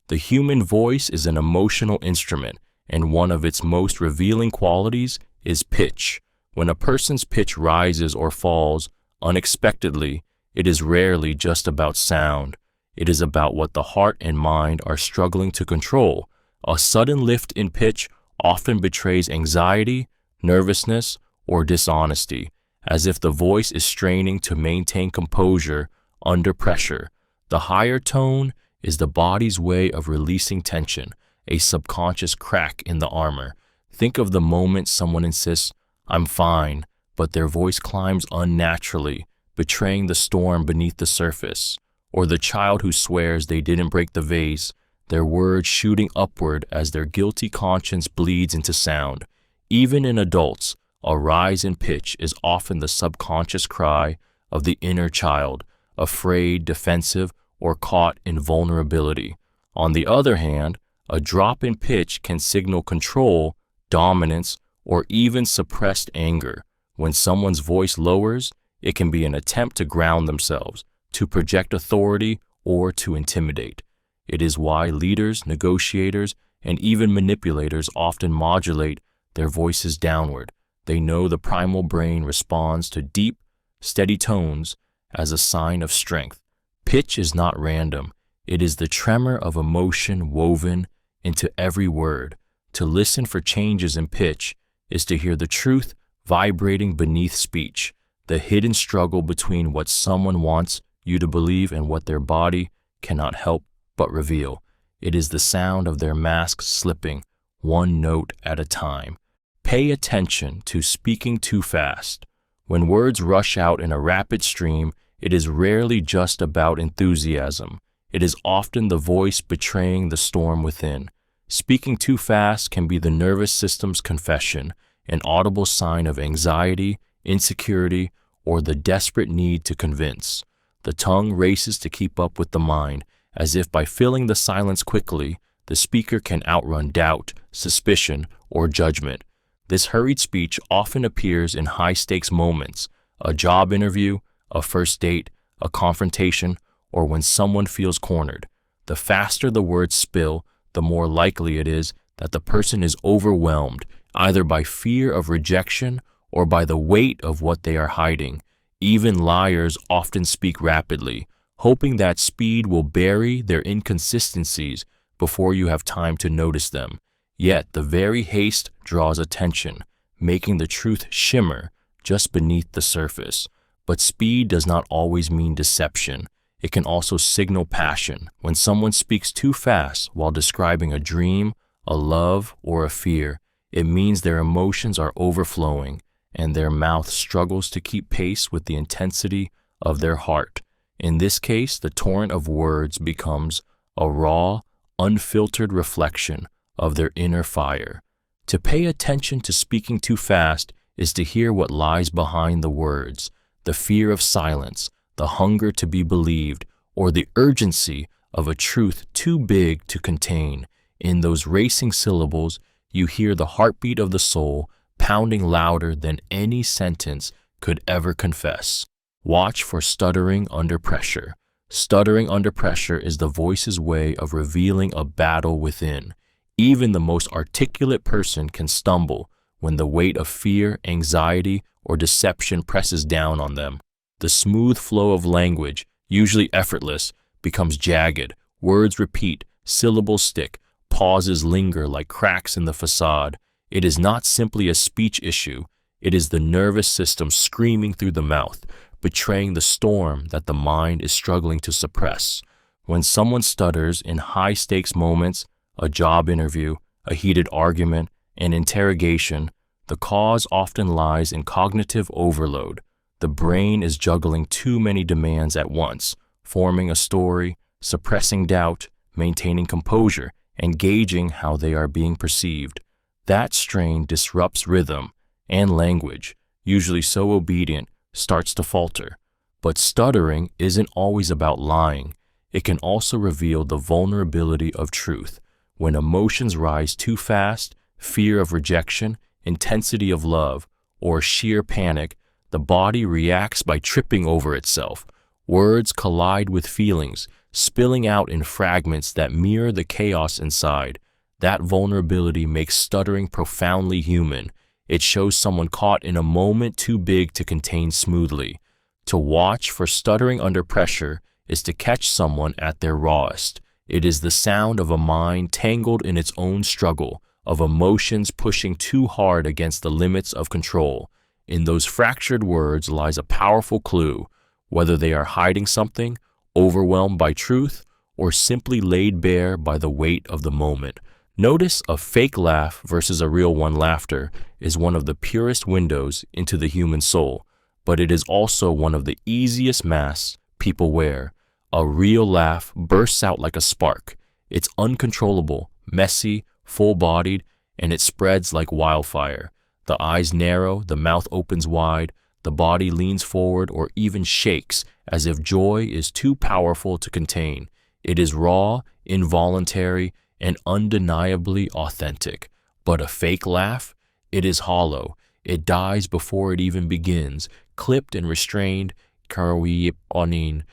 The human voice is an emotional instrument, and one of its most revealing qualities is pitch. When a person's pitch rises or falls unexpectedly, it is rarely just about sound. It is about what the heart and mind are struggling to control. A sudden lift in pitch often betrays anxiety, nervousness, or dishonesty, as if the voice is straining to maintain composure under pressure. The higher tone is the body's way of releasing tension, a subconscious crack in the armor. Think of the moment someone insists, I'm fine, but their voice climbs unnaturally, betraying the storm beneath the surface. Or the child who swears they didn't break the vase, their words shooting upward as their guilty conscience bleeds into sound. Even in adults, a rise in pitch is often the subconscious cry of the inner child, afraid, defensive, or caught in vulnerability. On the other hand, a drop in pitch can signal control, dominance, or even suppressed anger. When someone's voice lowers, it can be an attempt to ground themselves, to project authority, or to intimidate. It is why leaders, negotiators, and even manipulators often modulate their voices downward. They know the primal brain responds to deep, steady tones as a sign of strength. Pitch is not random. It is the tremor of emotion woven into every word. To listen for changes in pitch is to hear the truth vibrating beneath speech, the hidden struggle between what someone wants you to believe and what their body cannot help but reveal. It is the sound of their mask slipping, one note at a time. Pay attention to speaking too fast. When words rush out in a rapid stream, it is rarely just about enthusiasm. It is often the voice betraying the storm within. Speaking too fast can be the nervous system's confession, an audible sign of anxiety, insecurity, or the desperate need to convince. The tongue races to keep up with the mind, as if by filling the silence quickly, the speaker can outrun doubt, suspicion, or judgment. This hurried speech often appears in high-stakes moments: a job interview, a first date, a confrontation, or when someone feels cornered. The faster the words spill, the more likely it is that the person is overwhelmed, either by fear of rejection or by the weight of what they are hiding. Even liars often speak rapidly, hoping that speed will bury their inconsistencies before you have time to notice them. Yet the very haste draws attention, making the truth shimmer just beneath the surface. But speed does not always mean deception. It can also signal passion. When someone speaks too fast while describing a dream, a love, or a fear, it means their emotions are overflowing, and their mouth struggles to keep pace with the intensity of their heart. In this case, the torrent of words becomes a raw, unfiltered reflection of their inner fire. To pay attention to speaking too fast is to hear what lies behind the words: the fear of silence, the hunger to be believed, or the urgency of a truth too big to contain. In those racing syllables, you hear the heartbeat of the soul pounding louder than any sentence could ever confess. Watch for stuttering under pressure. Stuttering under pressure is the voice's way of revealing a battle within. Even the most articulate person can stumble when the weight of fear, anxiety, or deception presses down on them. The smooth flow of language, usually effortless, becomes jagged. Words repeat, syllables stick, pauses linger like cracks in the facade. It is not simply a speech issue, it is the nervous system screaming through the mouth, betraying the storm that the mind is struggling to suppress. When someone stutters in high-stakes moments, a job interview, a heated argument, an interrogation, the cause often lies in cognitive overload. The brain is juggling too many demands at once, forming a story, suppressing doubt, maintaining composure, and gauging how they are being perceived. That strain disrupts rhythm, and language, usually so obedient, starts to falter. But stuttering isn't always about lying. It can also reveal the vulnerability of truth. When emotions rise too fast, fear of rejection, intensity of love, or sheer panic, the body reacts by tripping over itself. Words collide with feelings, spilling out in fragments that mirror the chaos inside. That vulnerability makes stuttering profoundly human. It shows someone caught in a moment too big to contain smoothly. To watch for stuttering under pressure is to catch someone at their rawest. It is the sound of a mind tangled in its own struggle, of emotions pushing too hard against the limits of control. In those fractured words lies a powerful clue, whether they are hiding something, overwhelmed by truth, or simply laid bare by the weight of the moment. Notice a fake laugh versus a real one. Laughter is one of the purest windows into the human soul, but it is also one of the easiest masks people wear. A real laugh bursts out like a spark. It's uncontrollable, messy, full-bodied, and it spreads like wildfire. The eyes narrow, the mouth opens wide, the body leans forward or even shakes as if joy is too powerful to contain. It is raw, involuntary, and undeniably authentic. But a fake laugh? It is hollow. It dies before it even begins, clipped and restrained, carrying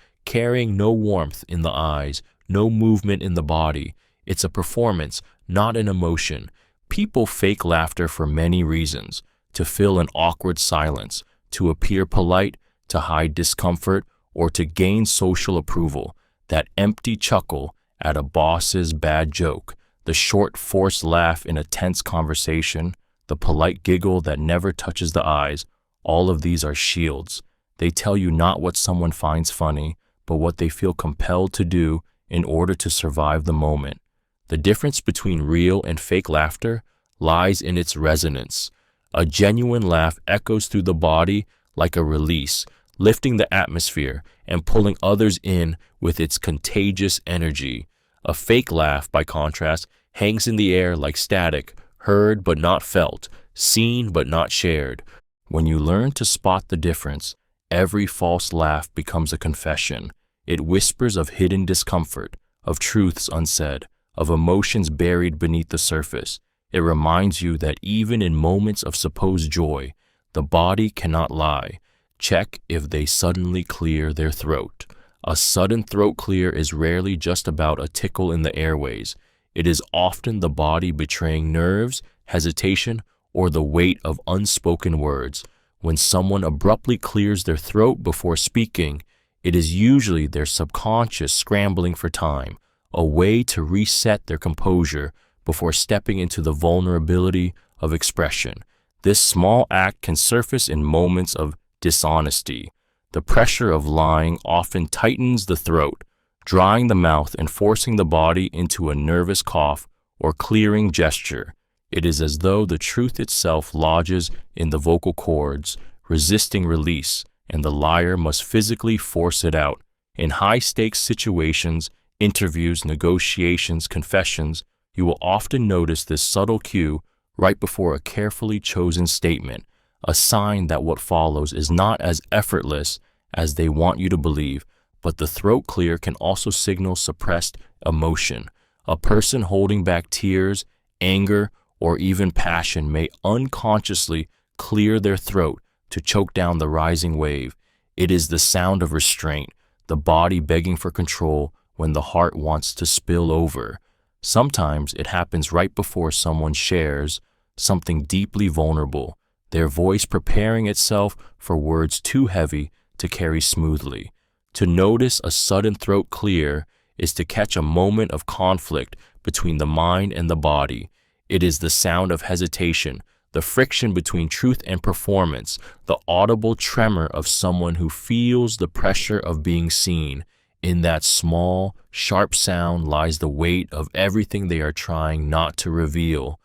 no warmth in the eyes, no movement in the body. It's a performance, not an emotion. People fake laughter for many reasons: to fill an awkward silence, to appear polite, to hide discomfort, or to gain social approval. That empty chuckle at a boss's bad joke, the short forced laugh in a tense conversation, the polite giggle that never touches the eyes, all of these are shields. They tell you not what someone finds funny, but what they feel compelled to do in order to survive the moment. The difference between real and fake laughter lies in its resonance. A genuine laugh echoes through the body like a release, lifting the atmosphere and pulling others in with its contagious energy. A fake laugh, by contrast, hangs in the air like static, heard but not felt, seen but not shared. When you learn to spot the difference, every false laugh becomes a confession. It whispers of hidden discomfort, of truths unsaid, of emotions buried beneath the surface. It reminds you that even in moments of supposed joy, the body cannot lie. Check if they suddenly clear their throat. A sudden throat clear is rarely just about a tickle in the airways. It is often the body betraying nerves, hesitation, or the weight of unspoken words. When someone abruptly clears their throat before speaking, it is usually their subconscious scrambling for time, a way to reset their composure before stepping into the vulnerability of expression. This small act can surface in moments of dishonesty. The pressure of lying often tightens the throat, drying the mouth and forcing the body into a nervous cough or clearing gesture. It is as though the truth itself lodges in the vocal cords, resisting release, and the liar must physically force it out. In high-stakes situations, interviews, negotiations, confessions, you will often notice this subtle cue right before a carefully chosen statement, a sign that what follows is not as effortless as they want you to believe, but the throat clear can also signal suppressed emotion. A person holding back tears, anger, or even passion may unconsciously clear their throat to choke down the rising wave. It is the sound of restraint, the body begging for control when the heart wants to spill over. Sometimes it happens right before someone shares something deeply vulnerable, their voice preparing itself for words too heavy to carry smoothly. To notice a sudden throat clear is to catch a moment of conflict between the mind and the body. It is the sound of hesitation, the friction between truth and performance, the audible tremor of someone who feels the pressure of being seen. In that small, sharp sound lies the weight of everything they are trying not to reveal.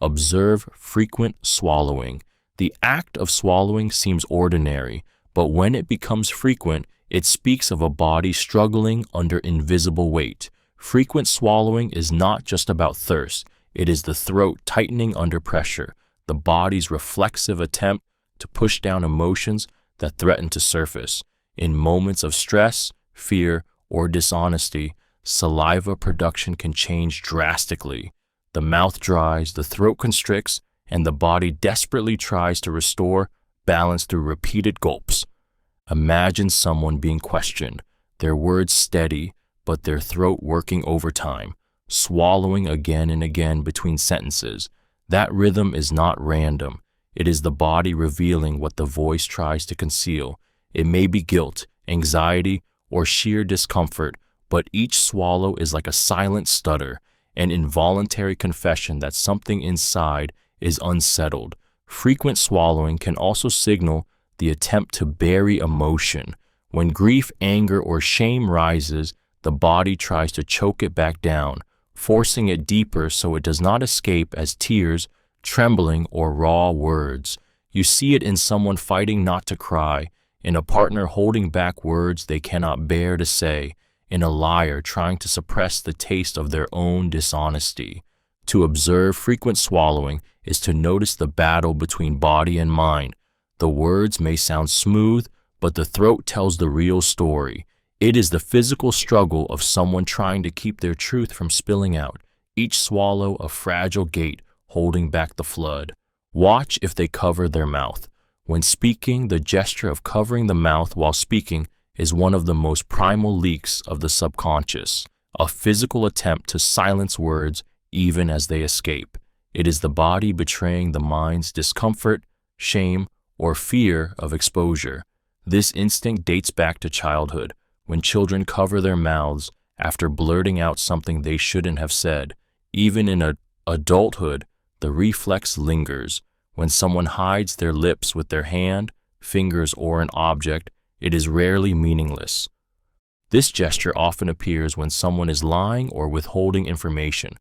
Observe frequent swallowing. The act of swallowing seems ordinary, but when it becomes frequent, it speaks of a body struggling under invisible weight. Frequent swallowing is not just about thirst, it is the throat tightening under pressure, the body's reflexive attempt to push down emotions that threaten to surface. In moments of stress, fear, or dishonesty, saliva production can change drastically. The mouth dries, the throat constricts, and the body desperately tries to restore balance through repeated gulps. Imagine someone being questioned, their words steady, but their throat working overtime, swallowing again and again between sentences. That rhythm is not random. It is the body revealing what the voice tries to conceal. It may be guilt, anxiety, or sheer discomfort, but each swallow is like a silent stutter, an involuntary confession that something inside is unsettled. Frequent swallowing can also signal the attempt to bury emotion. When grief, anger, or shame rises, the body tries to choke it back down, forcing it deeper so it does not escape as tears, trembling, or raw words. You see it in someone fighting not to cry, in a partner holding back words they cannot bear to say, in a liar trying to suppress the taste of their own dishonesty. To observe frequent swallowing is to notice the battle between body and mind. The words may sound smooth, but the throat tells the real story. It is the physical struggle of someone trying to keep their truth from spilling out, each swallow a fragile gate holding back the flood. Watch if they cover their mouth. When speaking, the gesture of covering the mouth while speaking is one of the most primal leaks of the subconscious, a physical attempt to silence words even as they escape. It is the body betraying the mind's discomfort, shame, or fear of exposure. This instinct dates back to childhood, when children cover their mouths after blurting out something they shouldn't have said. Even in adulthood, the reflex lingers. When someone hides their lips with their hand, fingers, or an object, it is rarely meaningless. This gesture often appears when someone is lying or withholding information.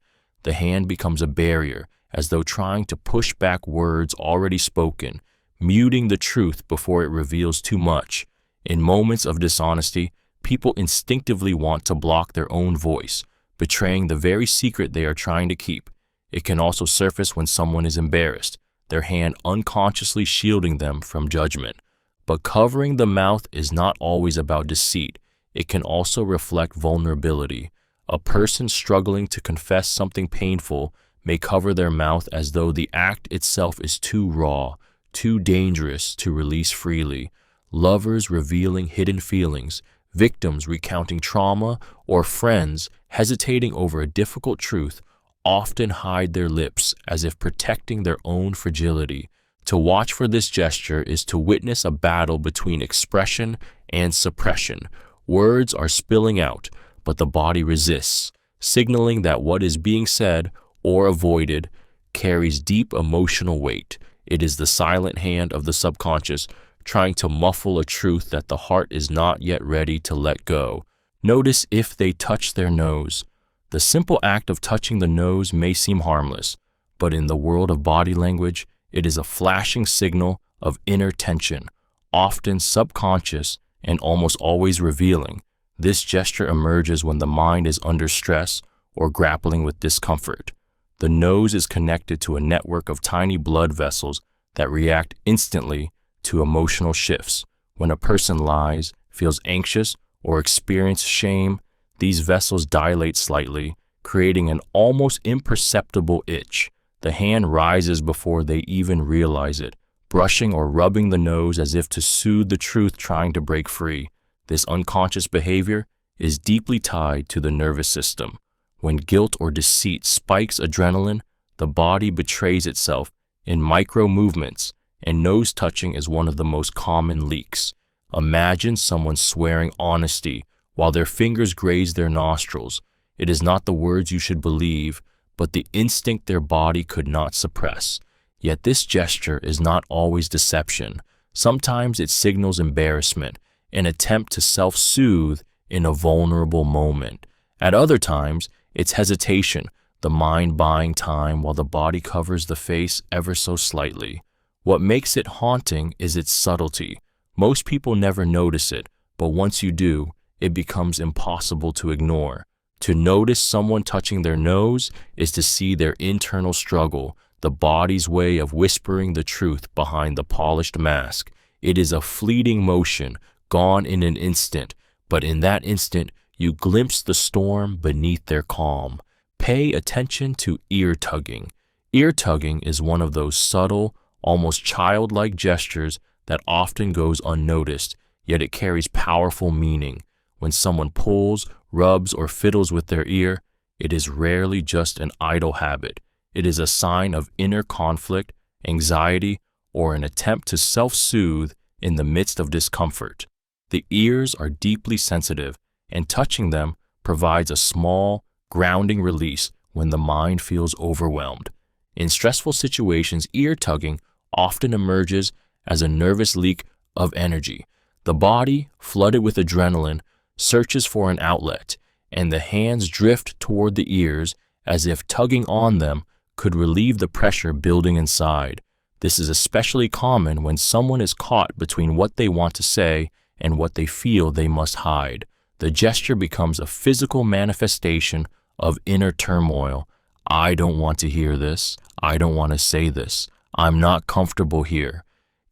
The hand becomes a barrier, as though trying to push back words already spoken, muting the truth before it reveals too much. In moments of dishonesty, people instinctively want to block their own voice, betraying the very secret they are trying to keep. It can also surface when someone is embarrassed, their hand unconsciously shielding them from judgment. But covering the mouth is not always about deceit. It can also reflect vulnerability. A person struggling to confess something painful may cover their mouth as though the act itself is too raw, too dangerous to release freely. Lovers revealing hidden feelings, victims recounting trauma, or friends hesitating over a difficult truth often hide their lips as if protecting their own fragility. To watch for this gesture is to witness a battle between expression and suppression. Words are spilling out, but the body resists, signaling that what is being said or avoided carries deep emotional weight. It is the silent hand of the subconscious trying to muffle a truth that the heart is not yet ready to let go. Notice if they touch their nose. The simple act of touching the nose may seem harmless, but in the world of body language, it is a flashing signal of inner tension, often subconscious and almost always revealing. This gesture emerges when the mind is under stress or grappling with discomfort. The nose is connected to a network of tiny blood vessels that react instantly to emotional shifts. When a person lies, feels anxious, or experience shame, these vessels dilate slightly, creating an almost imperceptible itch. The hand rises before they even realize it, brushing or rubbing the nose as if to soothe the truth trying to break free. This unconscious behavior is deeply tied to the nervous system. When guilt or deceit spikes adrenaline, the body betrays itself in micro movements, and nose touching is one of the most common leaks. Imagine someone swearing honesty while their fingers graze their nostrils. It is not the words you should believe, but the instinct their body could not suppress. Yet this gesture is not always deception. Sometimes it signals embarrassment, an attempt to self-soothe in a vulnerable moment. At other times, it's hesitation, the mind buying time while the body covers the face ever so slightly. What makes it haunting is its subtlety. Most people never notice it, but once you do, it becomes impossible to ignore. To notice someone touching their nose is to see their internal struggle, the body's way of whispering the truth behind the polished mask. It is a fleeting motion, gone in an instant, but in that instant, you glimpse the storm beneath their calm. Pay attention to ear tugging. Ear tugging is one of those subtle, almost childlike gestures that often goes unnoticed, yet it carries powerful meaning. When someone pulls, rubs, or fiddles with their ear, it is rarely just an idle habit. It is a sign of inner conflict, anxiety, or an attempt to self-soothe in the midst of discomfort. The ears are deeply sensitive, and touching them provides a small, grounding release when the mind feels overwhelmed. In stressful situations, ear tugging often emerges as a nervous leak of energy. The body, flooded with adrenaline, searches for an outlet, and the hands drift toward the ears as if tugging on them could relieve the pressure building inside. This is especially common when someone is caught between what they want to say and what they feel they must hide. The gesture becomes a physical manifestation of inner turmoil. I don't want to hear this. I don't want to say this. I'm not comfortable here.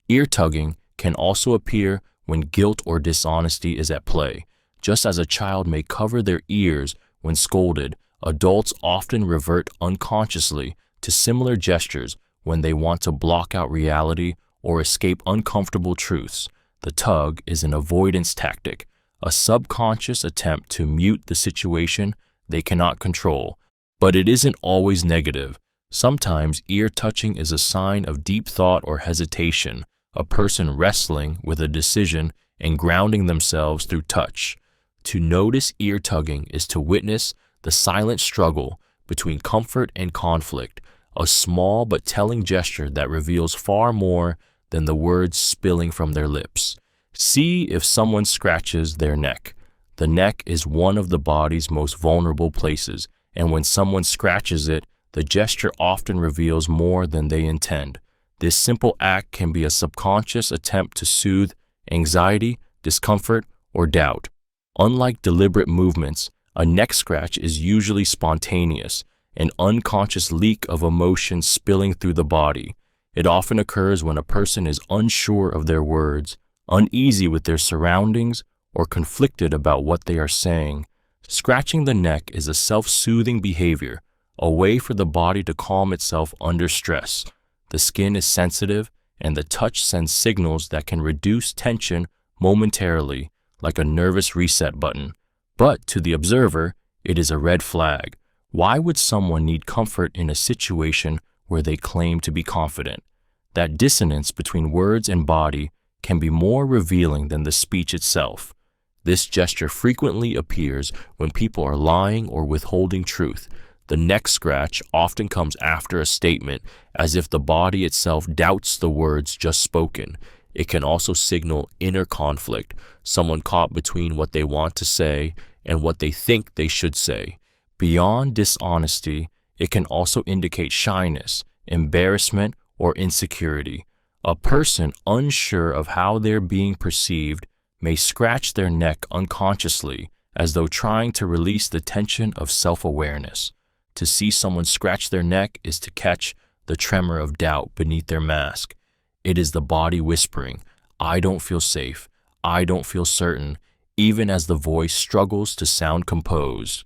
Ear tugging can also appear when guilt or dishonesty is at play. Just as a child may cover their ears when scolded, adults often revert unconsciously to similar gestures when they want to block out reality or escape uncomfortable truths. The tug is an avoidance tactic, a subconscious attempt to mute the situation they cannot control. But it isn't always negative. Sometimes ear touching is a sign of deep thought or hesitation, a person wrestling with a decision and grounding themselves through touch. To notice ear tugging is to witness the silent struggle between comfort and conflict, a small but telling gesture that reveals far more than the words spilling from their lips. See if someone scratches their neck. The neck is one of the body's most vulnerable places, and when someone scratches it, the gesture often reveals more than they intend. This simple act can be a subconscious attempt to soothe anxiety, discomfort, or doubt. Unlike deliberate movements, a neck scratch is usually spontaneous, an unconscious leak of emotion spilling through the body. It often occurs when a person is unsure of their words, uneasy with their surroundings, or conflicted about what they are saying. Scratching the neck is a self-soothing behavior, a way for the body to calm itself under stress. The skin is sensitive, and the touch sends signals that can reduce tension momentarily, like a nervous reset button. But to the observer, it is a red flag. Why would someone need comfort in a situation where they claim to be confident? That dissonance between words and body can be more revealing than the speech itself. This gesture frequently appears when people are lying or withholding truth. The neck scratch often comes after a statement, as if the body itself doubts the words just spoken. It can also signal inner conflict, someone caught between what they want to say and what they think they should say. Beyond dishonesty, it can also indicate shyness, embarrassment, or insecurity. A person unsure of how they're being perceived may scratch their neck unconsciously, as though trying to release the tension of self-awareness. To see someone scratch their neck is to catch the tremor of doubt beneath their mask. It is the body whispering, I don't feel safe, I don't feel certain. even as the voice struggles to sound composed.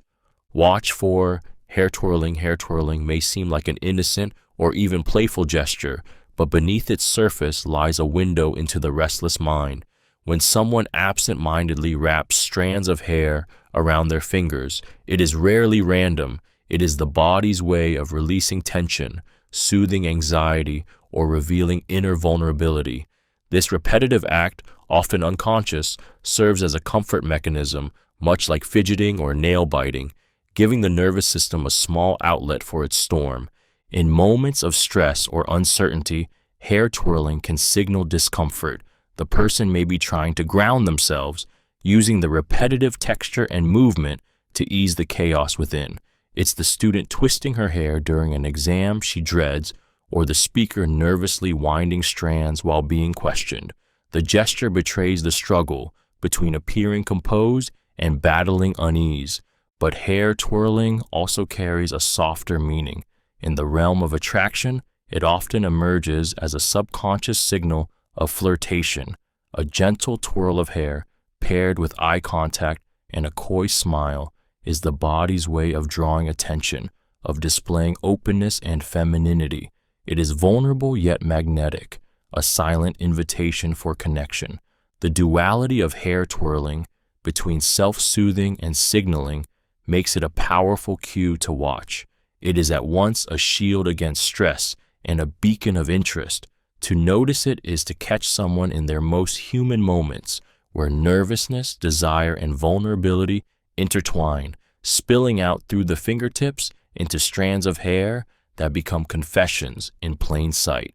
Watch for hair twirling. Hair twirling may seem like an innocent or even playful gesture, but beneath its surface lies a window into the restless mind. When someone absent-mindedly wraps strands of hair around their fingers, it is rarely random. It is the body's way of releasing tension, soothing anxiety, or revealing inner vulnerability. This repetitive act, often unconscious, serves as a comfort mechanism, much like fidgeting or nail biting, giving the nervous system a small outlet for its storm. In moments of stress or uncertainty, hair twirling can signal discomfort. The person may be trying to ground themselves, using the repetitive texture and movement to ease the chaos within. It's the student twisting her hair during an exam she dreads, or the speaker nervously winding strands while being questioned. The gesture betrays the struggle between appearing composed and battling unease. But hair twirling also carries a softer meaning. In the realm of attraction, it often emerges as a subconscious signal of flirtation. A gentle twirl of hair, paired with eye contact and a coy smile, is the body's way of drawing attention, of displaying openness and femininity. It is vulnerable yet magnetic, a silent invitation for connection. The duality of hair twirling, between self-soothing and signaling, makes it a powerful cue to watch. It is at once a shield against stress and a beacon of interest. To notice it is to catch someone in their most human moments, where nervousness, desire, and vulnerability intertwine, spilling out through the fingertips into strands of hair that become confessions in plain sight.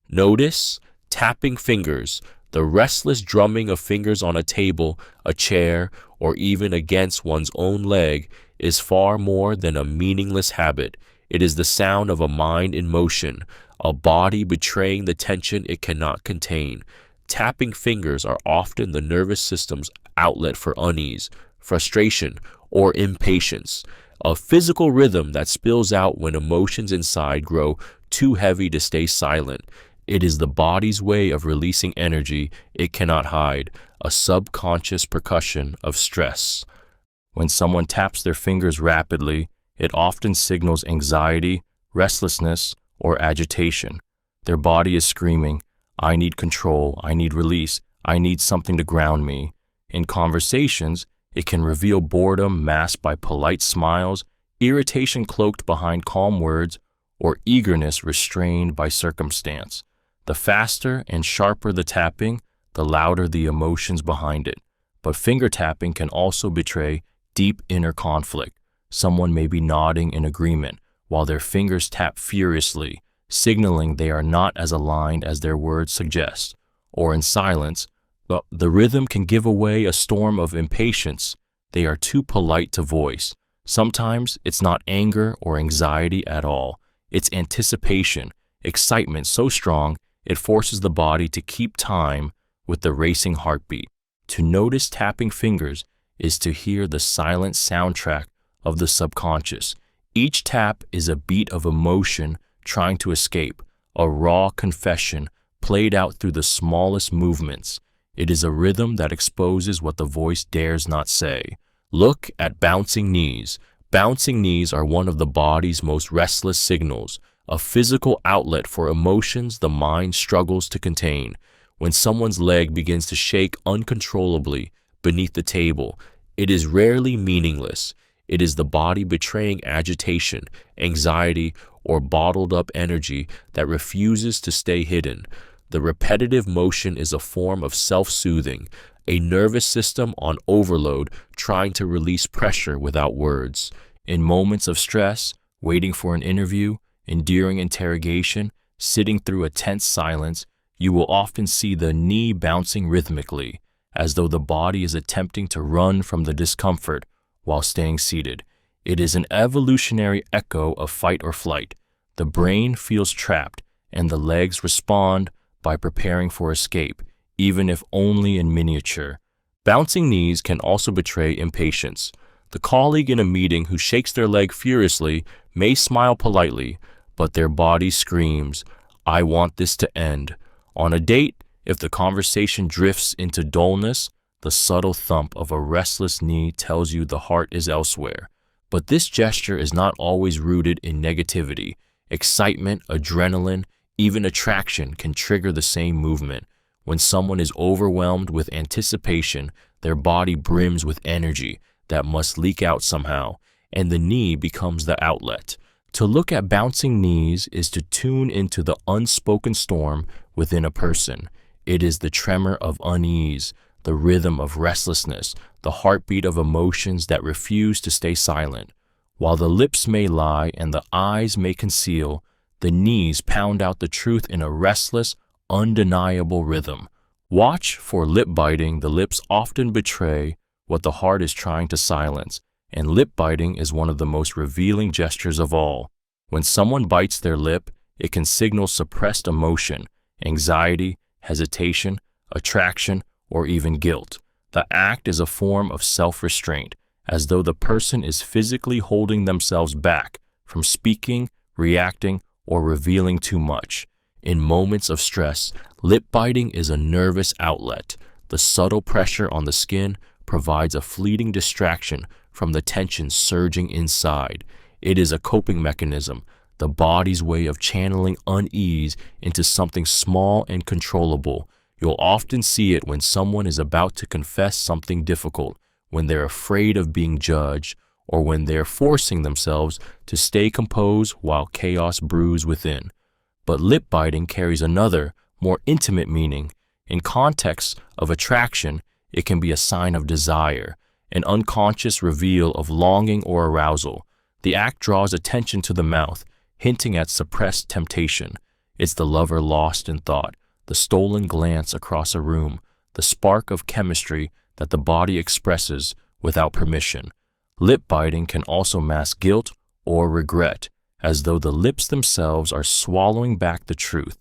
Notice tapping fingers, the restless drumming of fingers on a table, a chair, or even against one's own leg is far more than a meaningless habit. It is the sound of a mind in motion, a body betraying the tension it cannot contain. Tapping fingers are often the nervous system's outlet for unease, frustration, or impatience, a physical rhythm that spills out when emotions inside grow too heavy to stay silent. It is the body's way of releasing energy it cannot hide, a subconscious percussion of stress. When someone taps their fingers rapidly, it often signals anxiety, restlessness, or agitation. Their body is screaming, "I need control, I need release, I need something to ground me." In conversations, it can reveal boredom masked by polite smiles, irritation cloaked behind calm words, or eagerness restrained by circumstance. The faster and sharper the tapping, the louder the emotions behind it. But finger tapping can also betray deep inner conflict. Someone may be nodding in agreement while their fingers tap furiously, signaling they are not as aligned as their words suggest. Or in silence, the rhythm can give away a storm of impatience they are too polite to voice. Sometimes it's not anger or anxiety at all. It's anticipation, excitement so strong it forces the body to keep time with the racing heartbeat. To notice tapping fingers is to hear the silent soundtrack of the subconscious. Each tap is a beat of emotion trying to escape, a raw confession played out through the smallest movements. It is a rhythm that exposes what the voice dares not say. Look at bouncing knees. Bouncing knees are one of the body's most restless signals, a physical outlet for emotions the mind struggles to contain. When someone's leg begins to shake uncontrollably beneath the table, it is rarely meaningless. It is the body betraying agitation, anxiety, or bottled up energy that refuses to stay hidden. The repetitive motion is a form of self-soothing, a nervous system on overload trying to release pressure without words. In moments of stress, waiting for an interview, enduring interrogation, sitting through a tense silence, you will often see the knee bouncing rhythmically, as though the body is attempting to run from the discomfort while staying seated. It is an evolutionary echo of fight or flight. The brain feels trapped, and the legs respond by preparing for escape, even if only in miniature. Bouncing knees can also betray impatience. The colleague in a meeting who shakes their leg furiously may smile politely, but their body screams, "I want this to end." On a date, if the conversation drifts into dullness, The subtle thump of a restless knee tells you the heart is elsewhere. But this gesture is not always rooted in negativity. Excitement, adrenaline, even attraction can trigger the same movement. When someone is overwhelmed with anticipation, their body brims with energy that must leak out somehow, and the knee becomes the outlet. To look at bouncing knees is to tune into the unspoken storm within a person. It is the tremor of unease, the rhythm of restlessness, the heartbeat of emotions that refuse to stay silent. While the lips may lie and the eyes may conceal, the knees pound out the truth in a restless, undeniable rhythm. Watch for lip biting. The lips often betray what the heart is trying to silence, and lip biting is one of the most revealing gestures of all. When someone bites their lip, it can signal suppressed emotion, anxiety, hesitation, attraction, or even guilt. The act is a form of self-restraint, as though the person is physically holding themselves back from speaking, reacting, or revealing too much. In moments of stress, lip biting is a nervous outlet. The subtle pressure on the skin provides a fleeting distraction from the tension surging inside. It is a coping mechanism, the body's way of channeling unease into something small and controllable. You'll often see it when someone is about to confess something difficult, when they're afraid of being judged, or when they're forcing themselves to stay composed while chaos brews within. But lip biting carries another, more intimate meaning. In context of attraction, it can be a sign of desire, an unconscious reveal of longing or arousal. The act draws attention to the mouth, hinting at suppressed temptation. It's the lover lost in thought, the stolen glance across a room, the spark of chemistry that the body expresses without permission. Lip biting can also mask guilt or regret, as though the lips themselves are swallowing back the truth.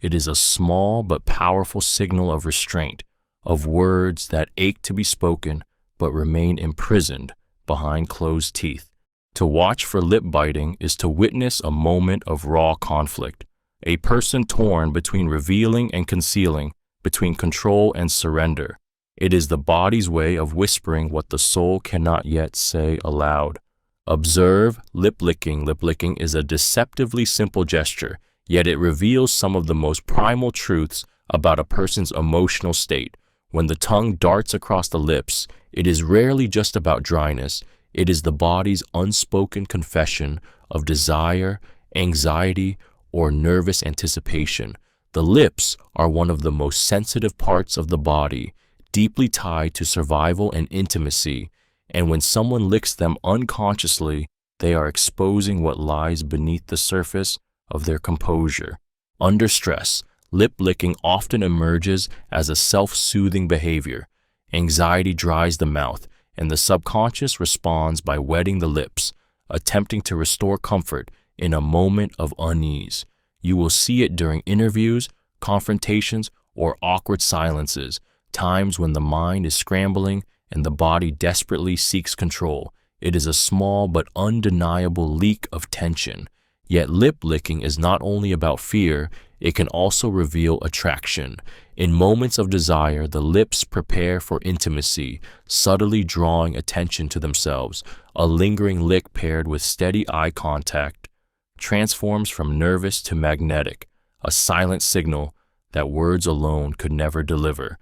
It is a small but powerful signal of restraint, of words that ache to be spoken but remain imprisoned behind closed teeth. To watch for lip biting is to witness a moment of raw conflict, a person torn between revealing and concealing, between control and surrender. It is the body's way of whispering what the soul cannot yet say aloud. Observe lip licking. Lip licking is a deceptively simple gesture, yet it reveals some of the most primal truths about a person's emotional state. When the tongue darts across the lips, it is rarely just about dryness. It is the body's unspoken confession of desire, anxiety, or nervous anticipation. The lips are one of the most sensitive parts of the body, deeply tied to survival and intimacy, and when someone licks them unconsciously, they are exposing what lies beneath the surface of their composure. Under stress, lip licking often emerges as a self-soothing behavior. Anxiety dries the mouth, and the subconscious responds by wetting the lips, attempting to restore comfort in a moment of unease. You will see it during interviews, confrontations, or awkward silences, times when the mind is scrambling and the body desperately seeks control. It is a small but undeniable leak of tension. Yet lip licking is not only about fear, it can also reveal attraction. In moments of desire, the lips prepare for intimacy, subtly drawing attention to themselves. A lingering lick paired with steady eye contact transforms from nervous to magnetic, a silent signal that words alone could never deliver.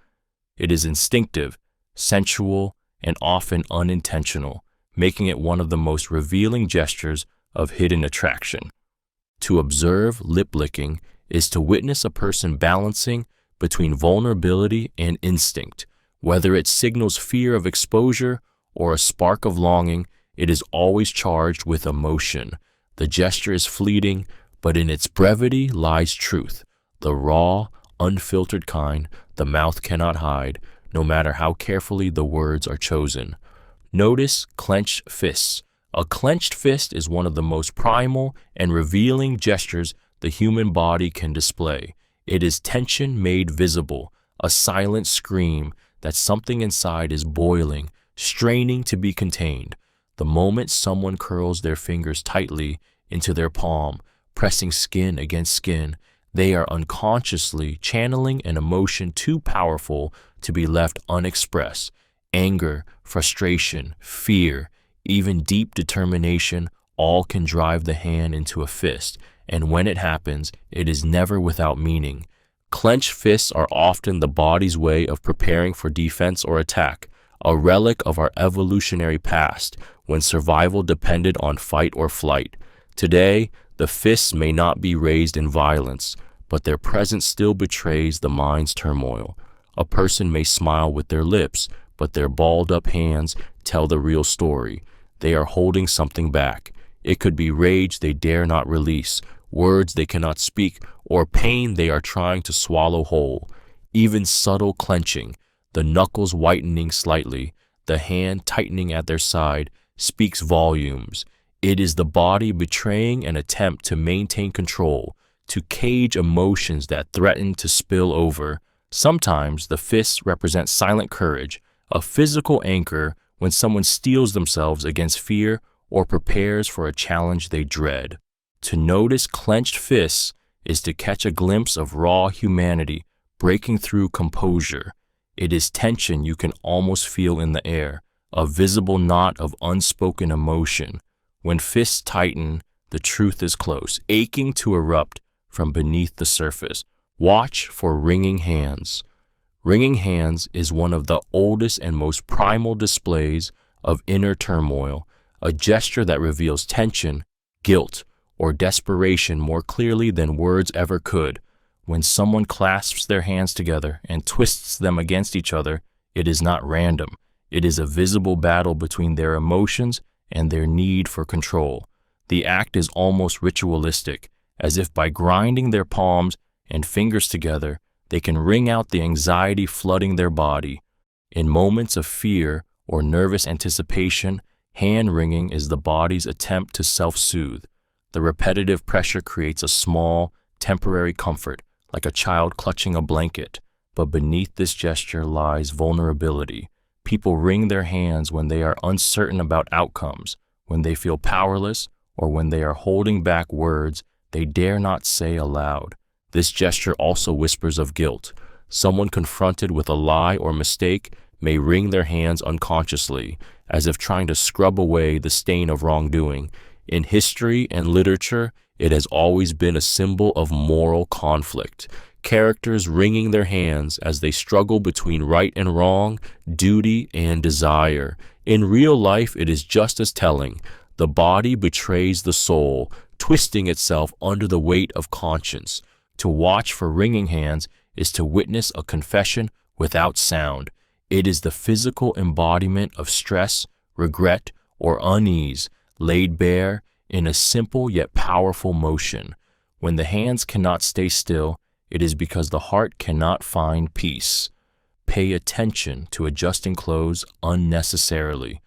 It is instinctive, sensual, and often unintentional, making it one of the most revealing gestures of hidden attraction. To observe lip licking is to witness a person balancing between vulnerability and instinct. Whether it signals fear of exposure or a spark of longing, it is always charged with emotion. The gesture is fleeting, but in its brevity lies truth, the raw, unfiltered kind the mouth cannot hide, no matter how carefully the words are chosen. Notice clenched fists. A clenched fist is one of the most primal and revealing gestures the human body can display. It is tension made visible, a silent scream that something inside is boiling, straining to be contained. The moment someone curls their fingers tightly into their palm, pressing skin against skin, they are unconsciously channeling an emotion too powerful to be left unexpressed. Anger, frustration, fear, even deep determination all can drive the hand into a fist, and when it happens, it is never without meaning. Clenched fists are often the body's way of preparing for defense or attack, a relic of our evolutionary past when survival depended on fight or flight. Today, the fists may not be raised in violence, but their presence still betrays the mind's turmoil. A person may smile with their lips, but their balled-up hands tell the real story. They are holding something back. It could be rage they dare not release, words they cannot speak, or pain they are trying to swallow whole. Even subtle clenching, the knuckles whitening slightly, the hand tightening at their side, speaks volumes. It is the body betraying an attempt to maintain control, to cage emotions that threaten to spill over. Sometimes the fists represent silent courage, a physical anchor when someone steels themselves against fear or prepares for a challenge they dread. To notice clenched fists is to catch a glimpse of raw humanity breaking through composure. It is tension you can almost feel in the air, a visible knot of unspoken emotion. When fists tighten, the truth is close, aching to erupt from beneath the surface. Watch for wringing hands. Wringing hands is one of the oldest and most primal displays of inner turmoil, a gesture that reveals tension, guilt, or desperation more clearly than words ever could. When someone clasps their hands together and twists them against each other, it is not random. It is a visible battle between their emotions and their need for control. The act is almost ritualistic, as if by grinding their palms and fingers together, they can wring out the anxiety flooding their body. In moments of fear or nervous anticipation, hand-wringing is the body's attempt to self-soothe. The repetitive pressure creates a small, temporary comfort, like a child clutching a blanket. But beneath this gesture lies vulnerability. People wring their hands when they are uncertain about outcomes, when they feel powerless, or when they are holding back words they dare not say aloud. This gesture also whispers of guilt. Someone confronted with a lie or mistake may wring their hands unconsciously, as if trying to scrub away the stain of wrongdoing. In history and literature, it has always been a symbol of moral conflict. Characters wringing their hands as they struggle between right and wrong, duty and desire. In real life, it is just as telling. The body betrays the soul, twisting itself under the weight of conscience. To watch for wringing hands is to witness a confession without sound. It is the physical embodiment of stress, regret, or unease, laid bare in a simple yet powerful motion. When the hands cannot stay still, it is because the heart cannot find peace. Pay attention to adjusting clothes unnecessarily.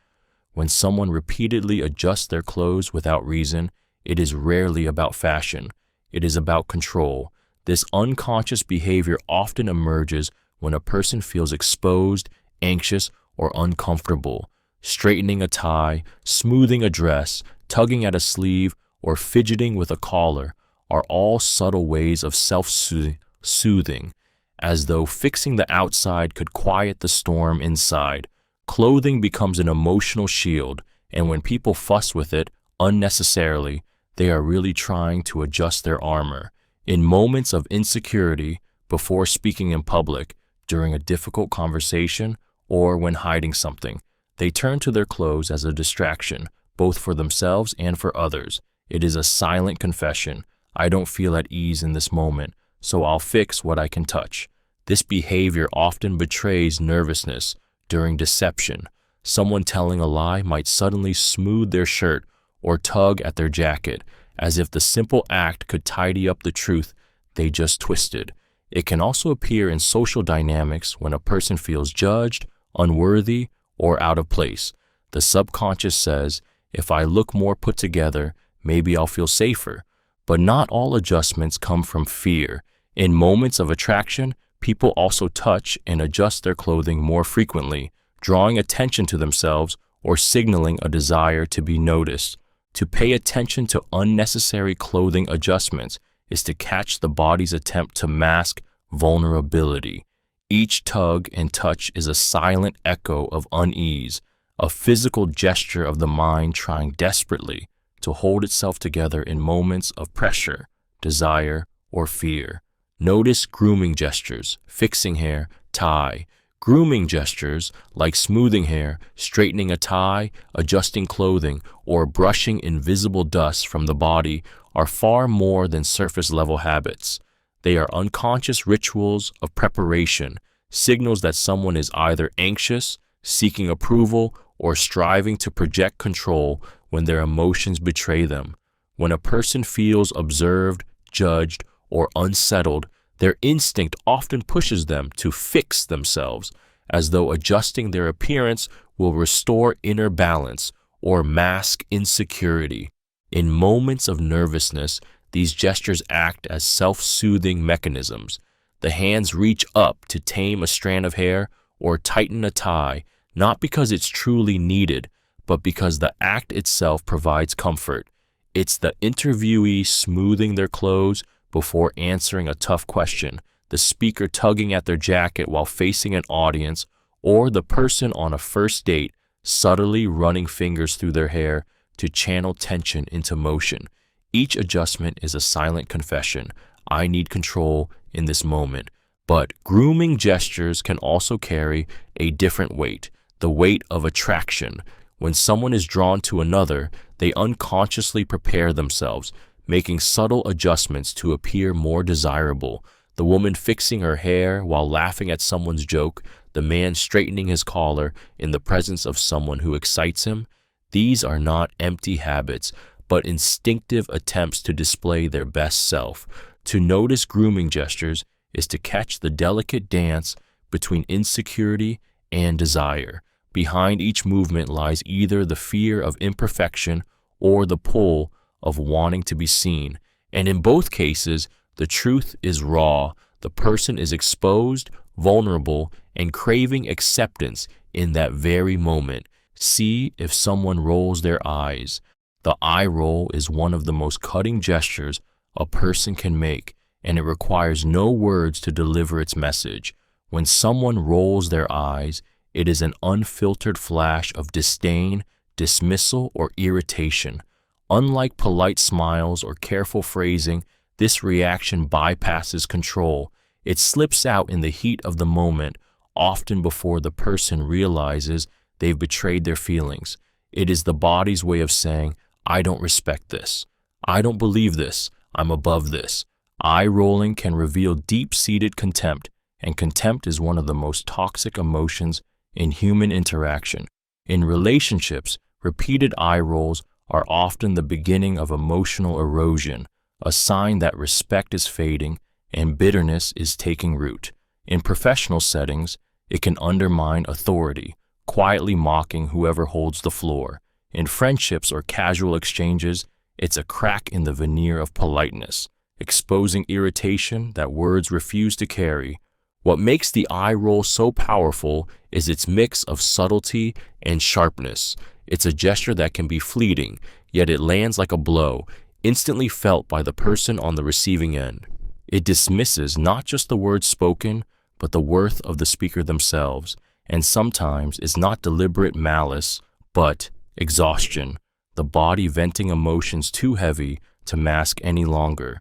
When someone repeatedly adjusts their clothes without reason, it is rarely about fashion. It is about control. This unconscious behavior often emerges when a person feels exposed, anxious, or uncomfortable. Straightening a tie, smoothing a dress, tugging at a sleeve, or fidgeting with a collar are all subtle ways of self-soothing, as though fixing the outside could quiet the storm inside. Clothing becomes an emotional shield, and when people fuss with it unnecessarily, they are really trying to adjust their armor. In moments of insecurity, before speaking in public, during a difficult conversation, or when hiding something, they turn to their clothes as a distraction, both for themselves and for others. It is a silent confession. I don't feel at ease in this moment, so I'll fix what I can touch. This behavior often betrays nervousness. During deception, someone telling a lie might suddenly smooth their shirt or tug at their jacket, as if the simple act could tidy up the truth they just twisted. It can also appear in social dynamics when a person feels judged, unworthy, or out of place. The subconscious says, if I look more put together, maybe I'll feel safer. But not all adjustments come from fear. In moments of attraction, people also touch and adjust their clothing more frequently, drawing attention to themselves or signaling a desire to be noticed. To pay attention to unnecessary clothing adjustments is to catch the body's attempt to mask vulnerability. Each tug and touch is a silent echo of unease, a physical gesture of the mind trying desperately to hold itself together in moments of pressure, desire, or fear. Notice grooming gestures, fixing hair, tie. Grooming gestures like smoothing hair, straightening a tie, adjusting clothing, or brushing invisible dust from the body are far more than surface-level habits. They are unconscious rituals of preparation, signals that someone is either anxious, seeking approval, or striving to project control when their emotions betray them. When a person feels observed, judged, or unsettled, their instinct often pushes them to fix themselves, as though adjusting their appearance will restore inner balance or mask insecurity. In moments of nervousness, these gestures act as self-soothing mechanisms. The hands reach up to tame a strand of hair or tighten a tie, not because it's truly needed, but because the act itself provides comfort. It's the interviewee smoothing their clothes before answering a tough question, the speaker tugging at their jacket while facing an audience, or the person on a first date subtly running fingers through their hair to channel tension into motion. Each adjustment is a silent confession. I need control in this moment. But grooming gestures can also carry a different weight, the weight of attraction. When someone is drawn to another, they unconsciously prepare themselves, making subtle adjustments to appear more desirable. The woman fixing her hair while laughing at someone's joke, the man straightening his collar in the presence of someone who excites him. These are not empty habits, but instinctive attempts to display their best self. To notice grooming gestures is to catch the delicate dance between insecurity and desire. Behind each movement lies either the fear of imperfection or the pull of wanting to be seen. And in both cases, the truth is raw. The person is exposed, vulnerable, and craving acceptance in that very moment. See if someone rolls their eyes. The eye roll is one of the most cutting gestures a person can make, and it requires no words to deliver its message. When someone rolls their eyes, it is an unfiltered flash of disdain, dismissal, or irritation. Unlike polite smiles or careful phrasing, this reaction bypasses control. It slips out in the heat of the moment, often before the person realizes they've betrayed their feelings. It is the body's way of saying, I don't respect this. I don't believe this. I'm above this. Eye rolling can reveal deep-seated contempt, and contempt is one of the most toxic emotions in human interaction. In relationships, repeated eye rolls are often the beginning of emotional erosion, a sign that respect is fading and bitterness is taking root. In professional settings, it can undermine authority, quietly mocking whoever holds the floor. In friendships or casual exchanges, it's a crack in the veneer of politeness, exposing irritation that words refuse to carry. What makes the eye roll so powerful is its mix of subtlety and sharpness. It's a gesture that can be fleeting, yet it lands like a blow, instantly felt by the person on the receiving end. It dismisses not just the words spoken, but the worth of the speaker themselves, and sometimes it's not deliberate malice, but exhaustion, the body venting emotions too heavy to mask any longer.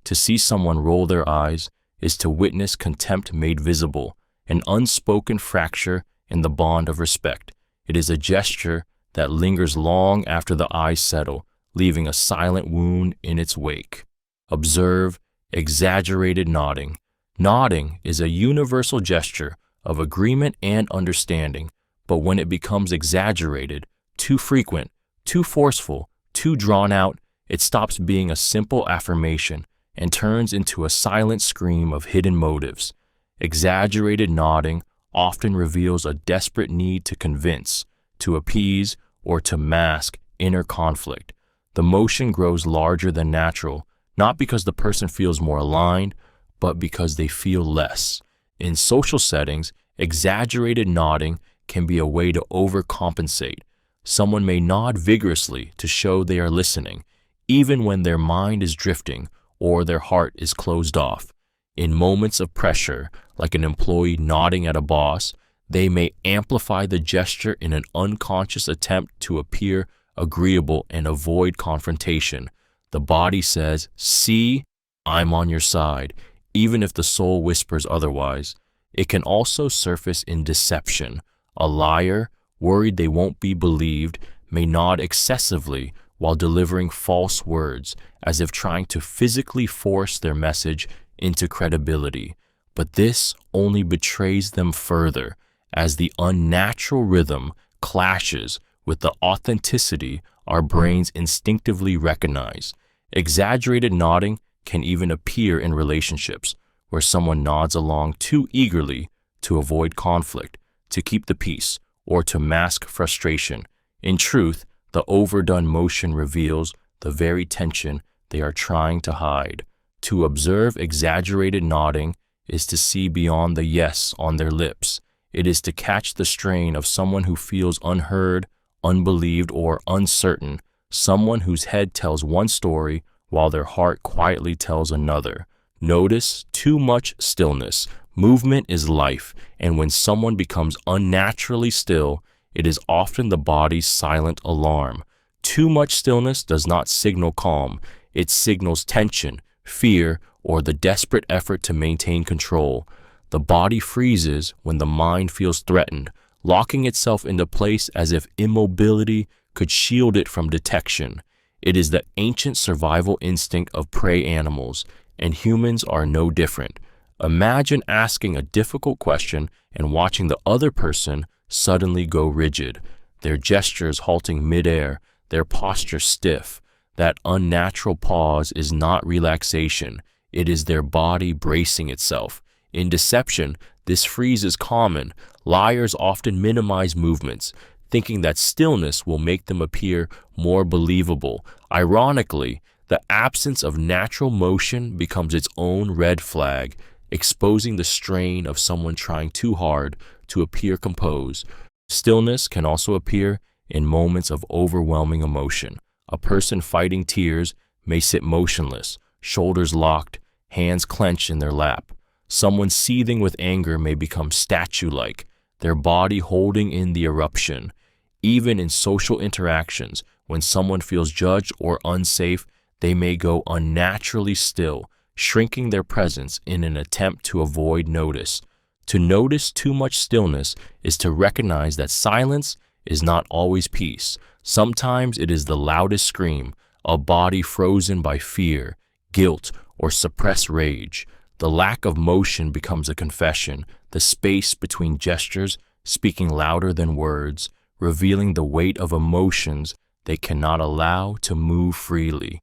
To see someone roll their eyes is to witness contempt made visible, an unspoken fracture in the bond of respect. It is a gesture that lingers long after the eyes settle, leaving a silent wound in its wake. Observe exaggerated nodding. Nodding is a universal gesture of agreement and understanding, but when it becomes exaggerated, too frequent, too forceful, too drawn out, it stops being a simple affirmation and turns into a silent scream of hidden motives. Exaggerated nodding often reveals a desperate need to convince, to appease, or to mask inner conflict. The motion grows larger than natural, not because the person feels more aligned, but because they feel less. In social settings, exaggerated nodding can be a way to overcompensate. Someone may nod vigorously to show they are listening, even when their mind is drifting or their heart is closed off. In moments of pressure, like an employee nodding at a boss, they may amplify the gesture in an unconscious attempt to appear agreeable and avoid confrontation. The body says, "See, I'm on your side," even if the soul whispers otherwise. It can also surface in deception. A liar, worried they won't be believed, may nod excessively while delivering false words, as if trying to physically force their message into credibility. But this only betrays them further, as the unnatural rhythm clashes with the authenticity our brains instinctively recognize. Exaggerated nodding can even appear in relationships, where someone nods along too eagerly to avoid conflict, to keep the peace, or to mask frustration. In truth, the overdone motion reveals the very tension they are trying to hide. To observe exaggerated nodding is to see beyond the yes on their lips. It is to catch the strain of someone who feels unheard, unbelieved, or uncertain, someone whose head tells one story while their heart quietly tells another. Notice too much stillness. Movement is life, and when someone becomes unnaturally still, it is often the body's silent alarm. Too much stillness does not signal calm. It signals tension, fear, or the desperate effort to maintain control. The body freezes when the mind feels threatened, locking itself into place as if immobility could shield it from detection. It is the ancient survival instinct of prey animals, and humans are no different. Imagine asking a difficult question and watching the other person suddenly go rigid, their gestures halting midair, their posture stiff. That unnatural pause is not relaxation, it is their body bracing itself. In deception, this freeze is common. Liars often minimize movements, thinking that stillness will make them appear more believable. Ironically, the absence of natural motion becomes its own red flag, exposing the strain of someone trying too hard to appear composed. Stillness can also appear in moments of overwhelming emotion. A person fighting tears may sit motionless, shoulders locked, hands clenched in their lap. Someone seething with anger may become statue-like, their body holding in the eruption. Even in social interactions, when someone feels judged or unsafe, they may go unnaturally still, shrinking their presence in an attempt to avoid notice. To notice too much stillness is to recognize that silence is not always peace. Sometimes it is the loudest scream, a body frozen by fear, guilt, or suppressed rage. The lack of motion becomes a confession, the space between gestures speaking louder than words, revealing the weight of emotions they cannot allow to move freely.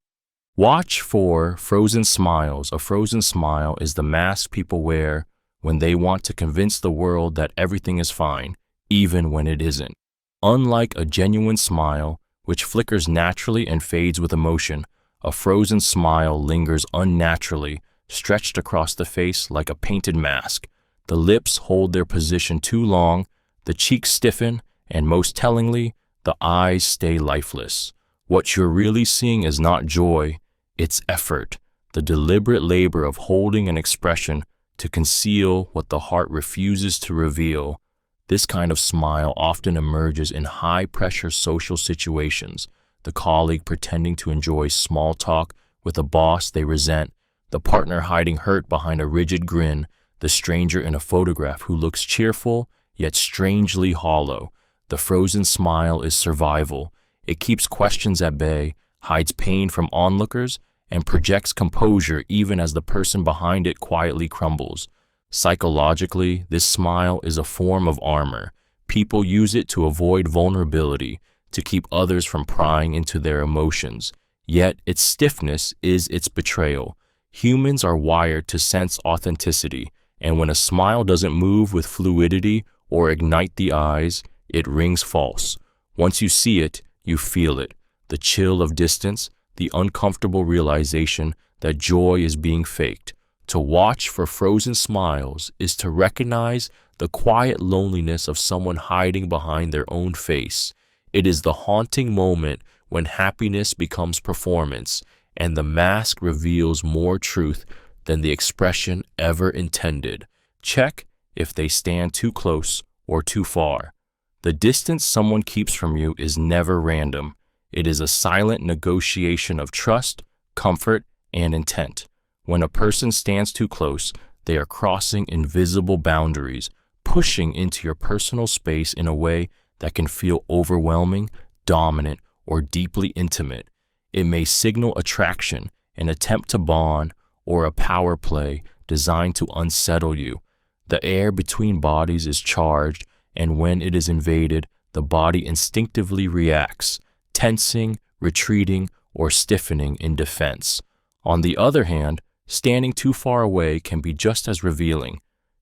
Watch for frozen smiles. A frozen smile is the mask people wear when they want to convince the world that everything is fine, even when it isn't. Unlike a genuine smile, which flickers naturally and fades with emotion, a frozen smile lingers unnaturally, stretched across the face like a painted mask. The lips hold their position too long, the cheeks stiffen, and most tellingly, the eyes stay lifeless. What you're really seeing is not joy, it's effort, the deliberate labor of holding an expression to conceal what the heart refuses to reveal. This kind of smile often emerges in high-pressure social situations, the colleague pretending to enjoy small talk with a boss they resent, the partner hiding hurt behind a rigid grin, the stranger in a photograph who looks cheerful yet strangely hollow. The frozen smile is survival. It keeps questions at bay, hides pain from onlookers, and projects composure even as the person behind it quietly crumbles. Psychologically, this smile is a form of armor. People use it to avoid vulnerability, to keep others from prying into their emotions. Yet its stiffness is its betrayal. Humans are wired to sense authenticity, and when a smile doesn't move with fluidity or ignite the eyes, it rings false. Once you see it, you feel it. The chill of distance, the uncomfortable realization that joy is being faked. To watch for frozen smiles is to recognize the quiet loneliness of someone hiding behind their own face. It is the haunting moment when happiness becomes performance and the mask reveals more truth than the expression ever intended. Check if they stand too close or too far. The distance someone keeps from you is never random. It is a silent negotiation of trust, comfort, and intent. When a person stands too close, they are crossing invisible boundaries, pushing into your personal space in a way that can feel overwhelming, dominant, or deeply intimate. It may signal attraction, an attempt to bond, or a power play designed to unsettle you. The air between bodies is charged, and when it is invaded, the body instinctively reacts, tensing, retreating, or stiffening in defense. On the other hand, standing too far away can be just as revealing.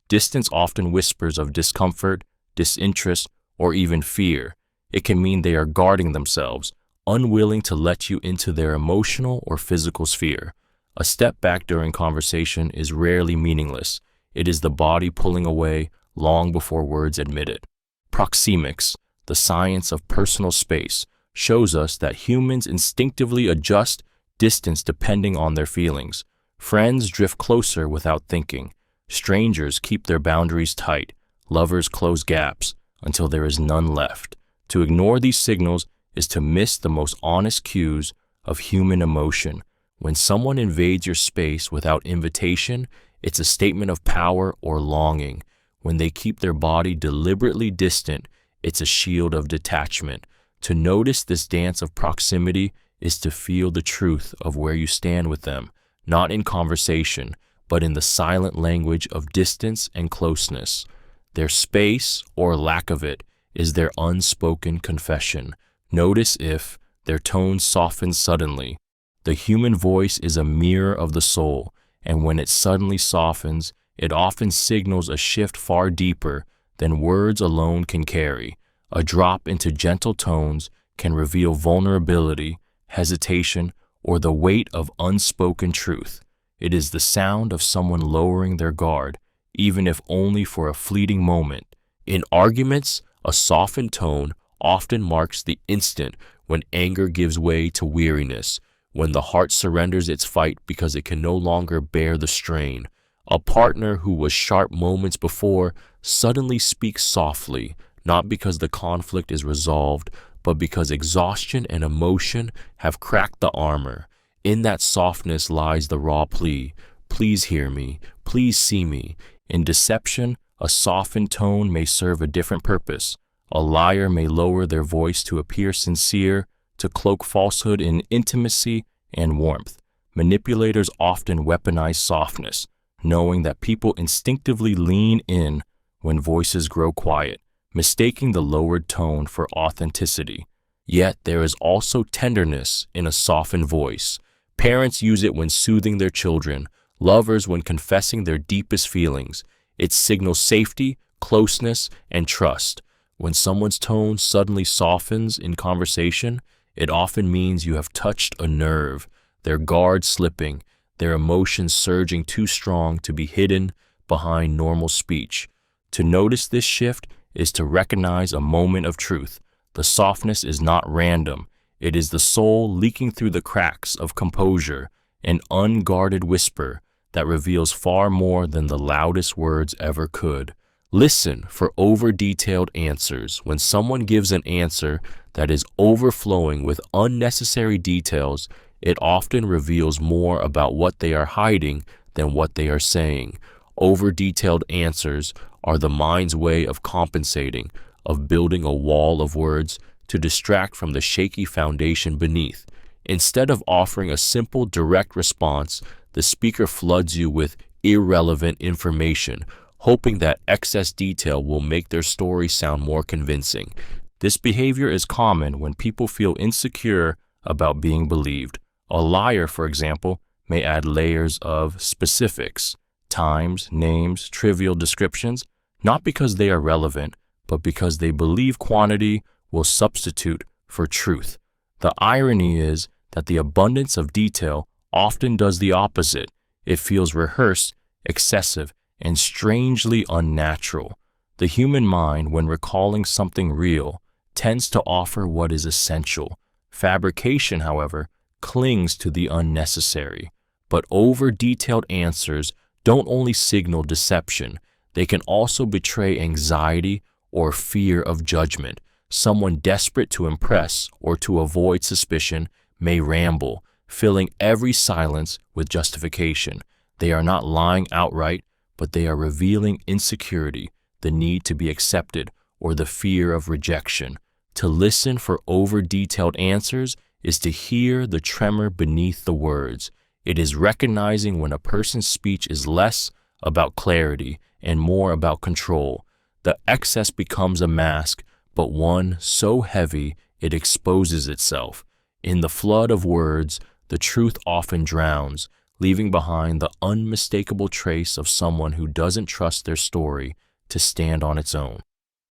Distance often whispers of discomfort, disinterest, or even fear. It can mean they are guarding themselves, unwilling to let you into their emotional or physical sphere. A step back during conversation is rarely meaningless. It is the body pulling away long before words admit it. Proxemics, the science of personal space, shows us that humans instinctively adjust distance depending on their feelings. Friends drift closer without thinking. Strangers keep their boundaries tight. Lovers close gaps until there is none left. To ignore these signals is to miss the most honest cues of human emotion. When someone invades your space without invitation, it's a statement of power or longing. When they keep their body deliberately distant, it's a shield of detachment. To notice this dance of proximity is to feel the truth of where you stand with them, not in conversation, but in the silent language of distance and closeness. Their space, or lack of it, is their unspoken confession. Notice if their tone softens suddenly. The human voice is a mirror of the soul, and when it suddenly softens, it often signals a shift far deeper than words alone can carry. A drop into gentle tones can reveal vulnerability, hesitation, or the weight of unspoken truth. It is the sound of someone lowering their guard, even if only for a fleeting moment. In arguments, a softened tone often marks the instant when anger gives way to weariness, when the heart surrenders its fight because it can no longer bear the strain. A partner who was sharp moments before suddenly speaks softly, not because the conflict is resolved, but because exhaustion and emotion have cracked the armor. In that softness lies the raw plea, "Please hear me, please see me." In deception, a softened tone may serve a different purpose. A liar may lower their voice to appear sincere, to cloak falsehood in intimacy and warmth. Manipulators often weaponize softness, knowing that people instinctively lean in when voices grow quiet, mistaking the lowered tone for authenticity. Yet there is also tenderness in a softened voice. Parents use it when soothing their children, lovers when confessing their deepest feelings. It signals safety, closeness, and trust. When someone's tone suddenly softens in conversation, it often means you have touched a nerve, their guard slipping, their emotions surging too strong to be hidden behind normal speech. To notice this shift is to recognize a moment of truth. The softness is not random. It is the soul leaking through the cracks of composure, an unguarded whisper that reveals far more than the loudest words ever could. Listen for over-detailed answers. When someone gives an answer that is overflowing with unnecessary details, it often reveals more about what they are hiding than what they are saying. Over-detailed answers are the mind's way of compensating, of building a wall of words to distract from the shaky foundation beneath. Instead of offering a simple, direct response, the speaker floods you with irrelevant information, hoping that excess detail will make their story sound more convincing. This behavior is common when people feel insecure about being believed. A liar, for example, may add layers of specifics, times, names, trivial descriptions, not because they are relevant, but because they believe quantity will substitute for truth. The irony is that the abundance of detail often does the opposite. It feels rehearsed, excessive, and strangely unnatural. The human mind, when recalling something real, tends to offer what is essential. Fabrication, however, clings to the unnecessary. But over-detailed answers don't only signal deception, they can also betray anxiety or fear of judgment. Someone desperate to impress or to avoid suspicion may ramble, filling every silence with justification. They are not lying outright, but they are revealing insecurity, the need to be accepted, or the fear of rejection. To listen for over-detailed answers is to hear the tremor beneath the words. It is recognizing when a person's speech is less about clarity and more about control. The excess becomes a mask, but one so heavy it exposes itself. In the flood of words, the truth often drowns, leaving behind the unmistakable trace of someone who doesn't trust their story to stand on its own.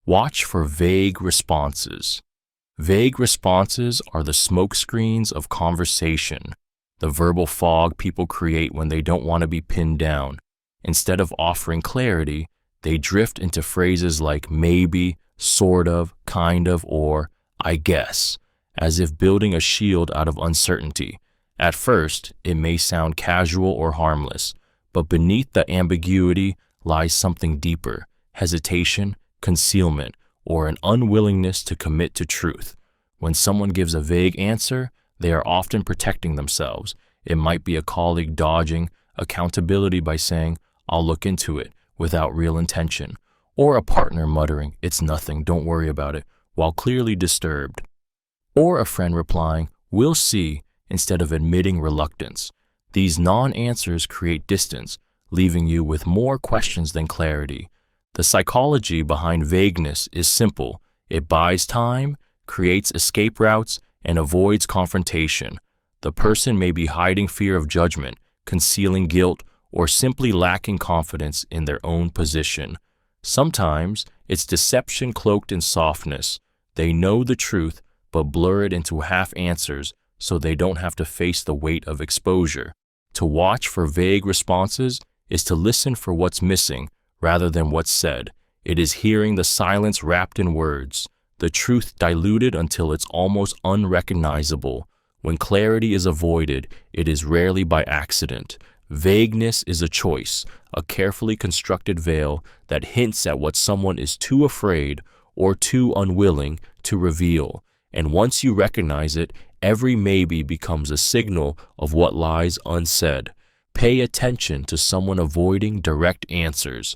Watch for vague responses. Vague responses are the smokescreens of conversation, the verbal fog people create when they don't want to be pinned down. Instead of offering clarity, they drift into phrases like maybe, sort of, kind of, or I guess, as if building a shield out of uncertainty. At first, it may sound casual or harmless, but beneath the ambiguity lies something deeper: hesitation, concealment, or an unwillingness to commit to truth. When someone gives a vague answer, they are often protecting themselves. It might be a colleague dodging accountability by saying, "I'll look into it," without real intention, or a partner muttering, "It's nothing, don't worry about it," while clearly disturbed, or a friend replying, "We'll see," instead of admitting reluctance. These non-answers create distance, leaving you with more questions than clarity. The psychology behind vagueness is simple. It buys time, creates escape routes, and avoids confrontation. The person may be hiding fear of judgment, concealing guilt, or simply lacking confidence in their own position. Sometimes it's deception cloaked in softness. They know the truth, but blur it into half answers so they don't have to face the weight of exposure. To watch for vague responses is to listen for what's missing rather than what's said. It is hearing the silence wrapped in words, the truth diluted until it's almost unrecognizable. When clarity is avoided, it is rarely by accident. Vagueness is a choice, a carefully constructed veil that hints at what someone is too afraid or too unwilling to reveal. And once you recognize it, every maybe becomes a signal of what lies unsaid. Pay attention to someone avoiding direct answers.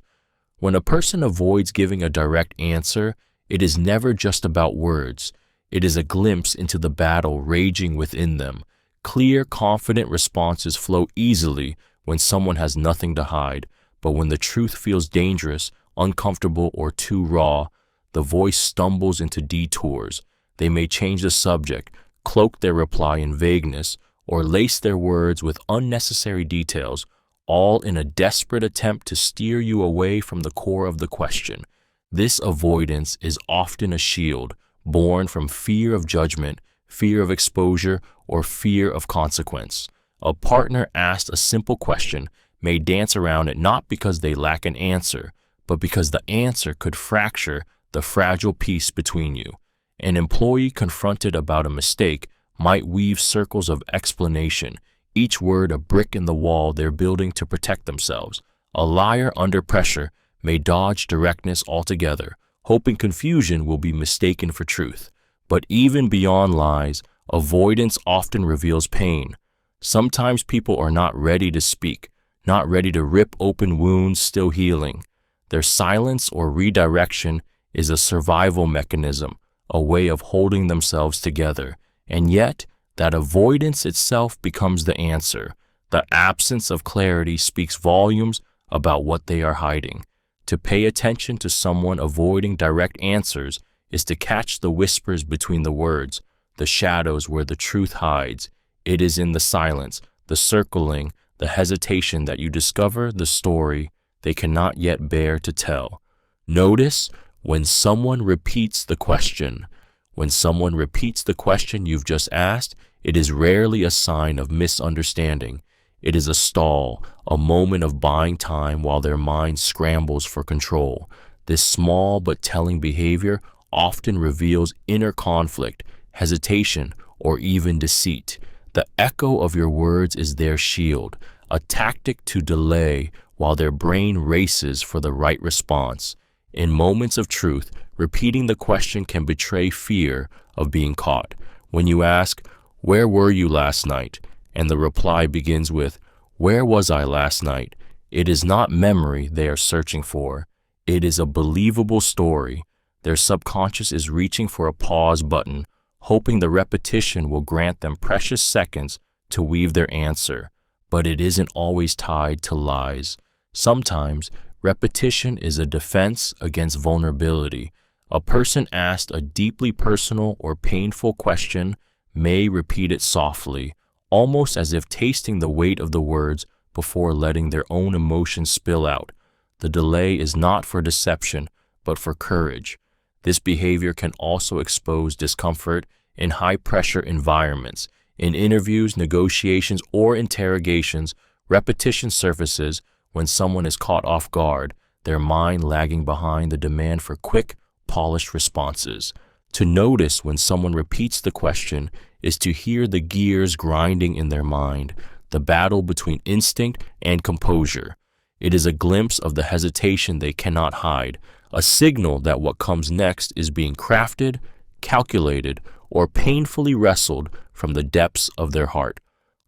When a person avoids giving a direct answer, it is never just about words. It is a glimpse into the battle raging within them. Clear, confident responses flow easily when someone has nothing to hide, but when the truth feels dangerous, uncomfortable, or too raw, the voice stumbles into detours. They may change the subject, cloak their reply in vagueness, or lace their words with unnecessary details, all in a desperate attempt to steer you away from the core of the question. This avoidance is often a shield, born from fear of judgment, fear of exposure, or fear of consequence. A partner asked a simple question may dance around it not because they lack an answer, but because the answer could fracture the fragile peace between you. An employee confronted about a mistake might weave circles of explanation, each word a brick in the wall they're building to protect themselves. A liar under pressure may dodge directness altogether, hoping confusion will be mistaken for truth. But even beyond lies, avoidance often reveals pain. Sometimes people are not ready to speak, not ready to rip open wounds still healing. Their silence or redirection is a survival mechanism, a way of holding themselves together. And yet, that avoidance itself becomes the answer. The absence of clarity speaks volumes about what they are hiding. To pay attention to someone avoiding direct answers is to catch the whispers between the words, the shadows where the truth hides. It is in the silence, the circling, the hesitation that you discover the story they cannot yet bear to tell. Notice when someone repeats the question. When someone repeats the question you've just asked, it is rarely a sign of misunderstanding. It is a stall, a moment of buying time while their mind scrambles for control. This small but telling behavior often reveals inner conflict, hesitation, or even deceit. The The echo of your words is their shield, a tactic to delay while their brain races for the right response. In moments of truth, repeating the question can betray fear of being caught. When you ask, "Where were you last night?" and the reply begins with, "Where was I last night?" it is not memory they are searching for. It is a believable story. Their subconscious is reaching for a pause button, hoping the repetition will grant them precious seconds to weave their answer. But it isn't always tied to lies. Sometimes, repetition is a defense against vulnerability. A person asked a deeply personal or painful question may repeat it softly, almost as if tasting the weight of the words before letting their own emotions spill out. The delay is not for deception, but for courage. This behavior can also expose discomfort in high-pressure environments. In interviews, negotiations, or interrogations, repetition surfaces when someone is caught off guard, their mind lagging behind the demand for quick, polished responses. To notice when someone repeats the question is to hear the gears grinding in their mind, the battle between instinct and composure. It is a glimpse of the hesitation they cannot hide, a signal that what comes next is being crafted, calculated, or painfully wrestled from the depths of their heart.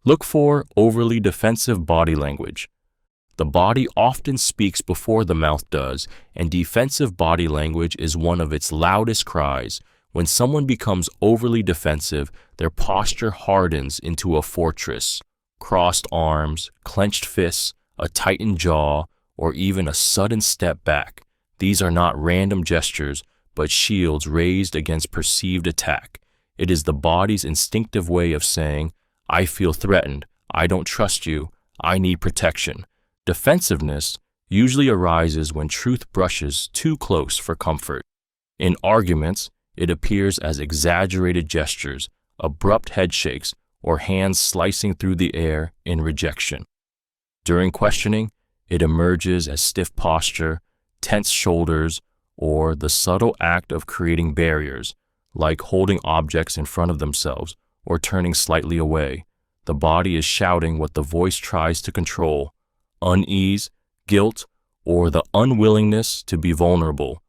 Look for overly defensive body language. The body often speaks before the mouth does, and defensive body language is one of its loudest cries. When someone becomes overly defensive, their posture hardens into a fortress. Crossed arms, clenched fists, a tightened jaw, or even a sudden step back. These are not random gestures, but shields raised against perceived attack. It is the body's instinctive way of saying, "I feel threatened, I don't trust you, I need protection." Defensiveness usually arises when truth brushes too close for comfort. In arguments, it appears as exaggerated gestures, abrupt headshakes, or hands slicing through the air in rejection. During questioning, it emerges as stiff posture, tense shoulders, or the subtle act of creating barriers, like holding objects in front of themselves or turning slightly away. The body is shouting what the voice tries to control: unease, guilt, or the unwillingness to be vulnerable.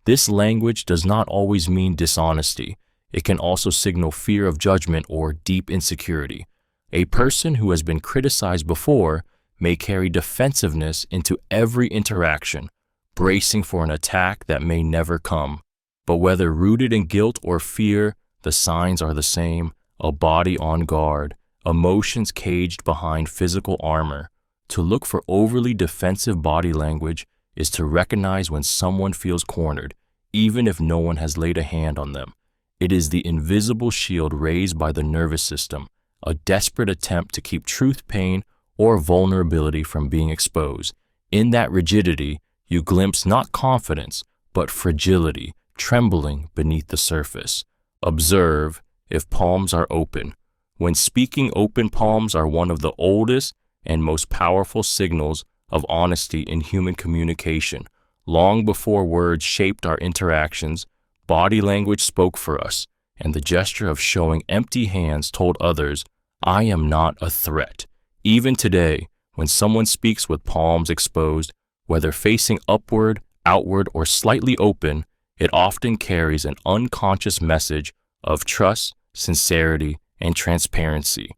This language does not always mean dishonesty. It can also signal fear of judgment or deep insecurity. A person who has been criticized before may carry defensiveness into every interaction, bracing for an attack that may never come. But whether rooted in guilt or fear, the signs are the same: a body on guard, emotions caged behind physical armor. To look for overly defensive body language is to recognize when someone feels cornered, even if no one has laid a hand on them. It is the invisible shield raised by the nervous system, a desperate attempt to keep truth, pain, or vulnerability from being exposed. In that rigidity, you glimpse not confidence, but fragility, trembling beneath the surface. Observe if palms are open. When speaking, open palms are one of the oldest and most powerful signals of honesty in human communication. Long before words shaped our interactions, body language spoke for us, and the gesture of showing empty hands told others, "I am not a threat." Even today, when someone speaks with palms exposed, whether facing upward, outward, or slightly open, it often carries an unconscious message of trust, sincerity, and transparency.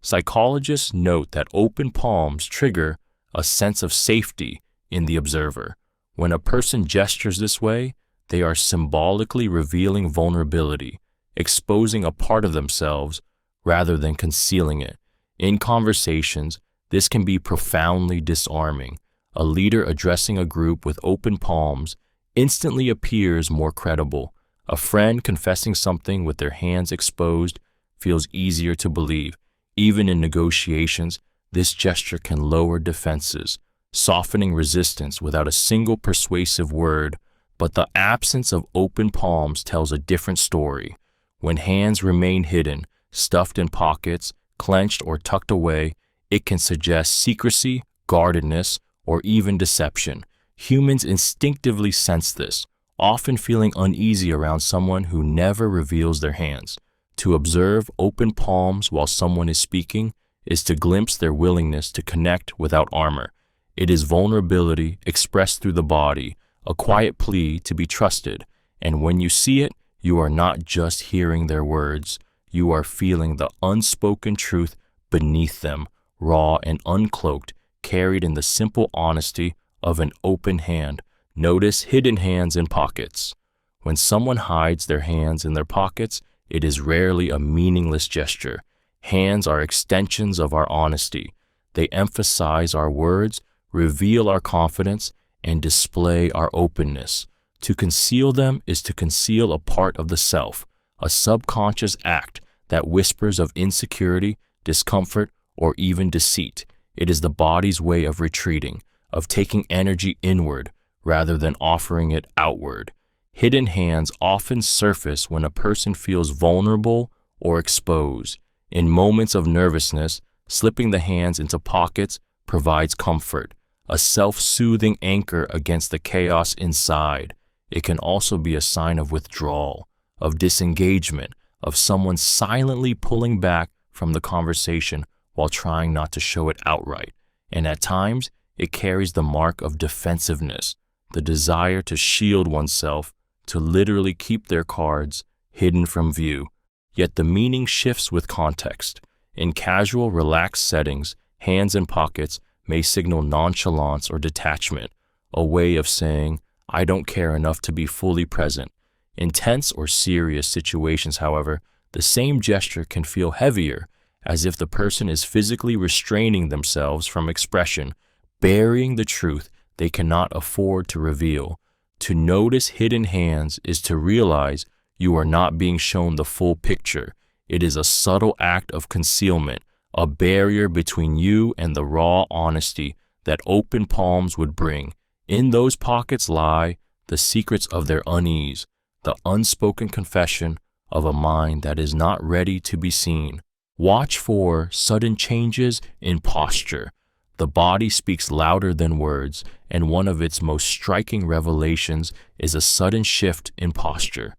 Psychologists note that open palms trigger a sense of safety in the observer. When a person gestures this way, they are symbolically revealing vulnerability, exposing a part of themselves rather than concealing it. In conversations, this can be profoundly disarming. A leader addressing a group with open palms instantly appears more credible. A friend confessing something with their hands exposed feels easier to believe. Even in negotiations, this gesture can lower defenses, softening resistance without a single persuasive word. But the absence of open palms tells a different story. When hands remain hidden, stuffed in pockets, clenched or tucked away, it can suggest secrecy, guardedness, or even deception. Humans instinctively sense this, often feeling uneasy around someone who never reveals their hands. To observe open palms while someone is speaking is to glimpse their willingness to connect without armor. It is vulnerability expressed through the body, a quiet plea to be trusted. And when you see it, you are not just hearing their words, you are feeling the unspoken truth beneath them, raw and uncloaked, carried in the simple honesty of an open hand. Notice hidden hands in pockets. When someone hides their hands in their pockets, it is rarely a meaningless gesture. Hands are extensions of our honesty. They emphasize our words, reveal our confidence, and display our openness. To conceal them is to conceal a part of the self, a subconscious act that whispers of insecurity, discomfort, or even deceit. It is the body's way of retreating, of taking energy inward rather than offering it outward. Hidden hands often surface when a person feels vulnerable or exposed. In moments of nervousness, slipping the hands into pockets provides comfort, a self-soothing anchor against the chaos inside. It can also be a sign of withdrawal, of disengagement, of someone silently pulling back from the conversation while trying not to show it outright. And at times, it carries the mark of defensiveness, the desire to shield oneself, to literally keep their cards hidden from view. Yet the meaning shifts with context. In casual, relaxed settings, hands in pockets may signal nonchalance or detachment, a way of saying, I don't care enough to be fully present. In tense or serious situations, however, the same gesture can feel heavier, as if the person is physically restraining themselves from expression, burying the truth they cannot afford to reveal. To notice hidden hands is to realize you are not being shown the full picture. It is a subtle act of concealment, a barrier between you and the raw honesty that open palms would bring. In those pockets lie the secrets of their unease, the unspoken confession of a mind that is not ready to be seen. Watch for sudden changes in posture. The body speaks louder than words, and one of its most striking revelations is a sudden shift in posture.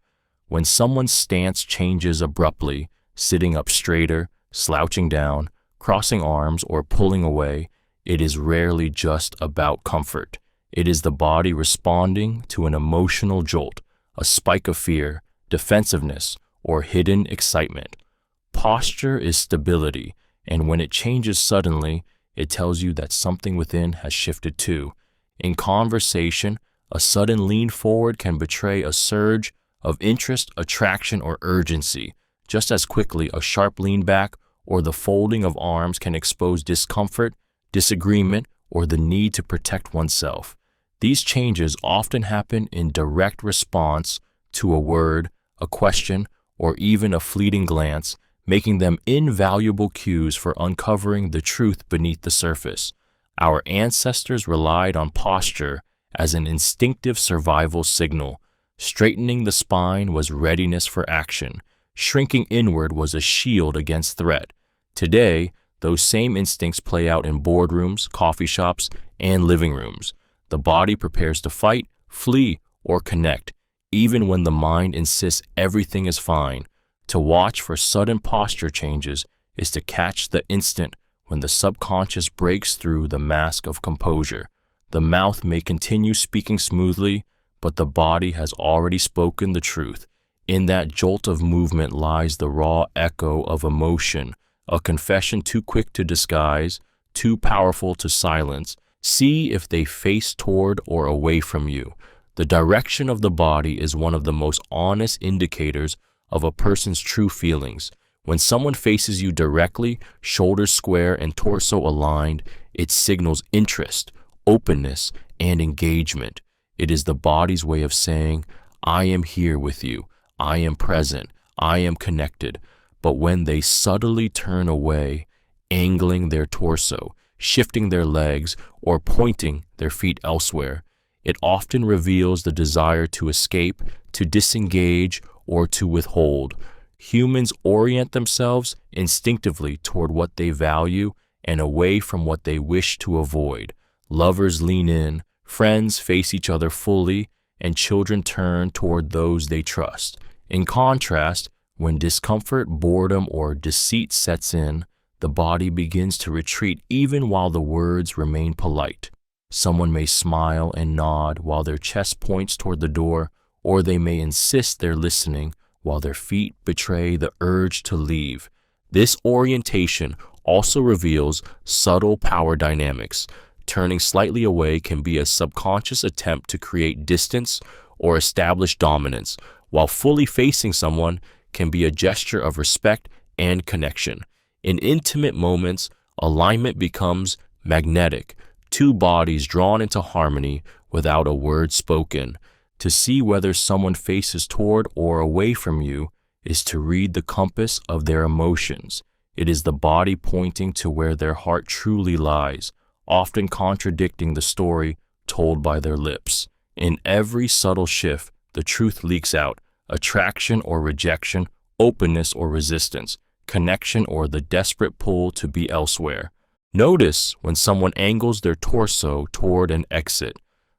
When someone's stance changes abruptly, sitting up straighter, slouching down, crossing arms, or pulling away, it is rarely just about comfort. It is the body responding to an emotional jolt, a spike of fear, defensiveness, or hidden excitement. Posture is stability, and when it changes suddenly, it tells you that something within has shifted too. In conversation, a sudden lean forward can betray a surge of interest, attraction, or urgency. Just as quickly, a sharp lean back or the folding of arms can expose discomfort, disagreement, or the need to protect oneself. These changes often happen in direct response to a word, a question, or even a fleeting glance, making them invaluable cues for uncovering the truth beneath the surface. Our ancestors relied on posture as an instinctive survival signal. Straightening the spine was readiness for action. Shrinking inward was a shield against threat. Today, those same instincts play out in boardrooms, coffee shops, and living rooms. The body prepares to fight, flee, or connect, even when the mind insists everything is fine. To watch for sudden posture changes is to catch the instant when the subconscious breaks through the mask of composure. The mouth may continue speaking smoothly, but the body has already spoken the truth. In that jolt of movement lies the raw echo of emotion, a confession too quick to disguise, too powerful to silence. See if they face toward or away from you. The direction of the body is one of the most honest indicators of a person's true feelings. When someone faces you directly, shoulders square and torso aligned, it signals interest, openness, and engagement. It is the body's way of saying, I am here with you, I am present, I am connected. But when they subtly turn away, angling their torso, shifting their legs, or pointing their feet elsewhere, it often reveals the desire to escape, to disengage, or to withhold. Humans orient themselves instinctively toward what they value and away from what they wish to avoid. Lovers lean in, friends face each other fully, and children turn toward those they trust. In contrast, When discomfort, boredom, or deceit sets in, the body begins to retreat even while the words remain polite. Someone may smile and nod while their chest points toward the door, or they may insist they're listening while their feet betray the urge to leave. This orientation also reveals subtle power dynamics. Turning slightly away can be a subconscious attempt to create distance or establish dominance, while fully facing someone can be a gesture of respect and connection. In intimate moments, alignment becomes magnetic, two bodies drawn into harmony without a word spoken. To see whether someone faces toward or away from you is to read the compass of their emotions. It is the body pointing to where their heart truly lies, often contradicting the story told by their lips. In every subtle shift, the truth leaks out: attraction or rejection, openness or resistance, connection or the desperate pull to be elsewhere. Notice when someone angles their torso toward an exit.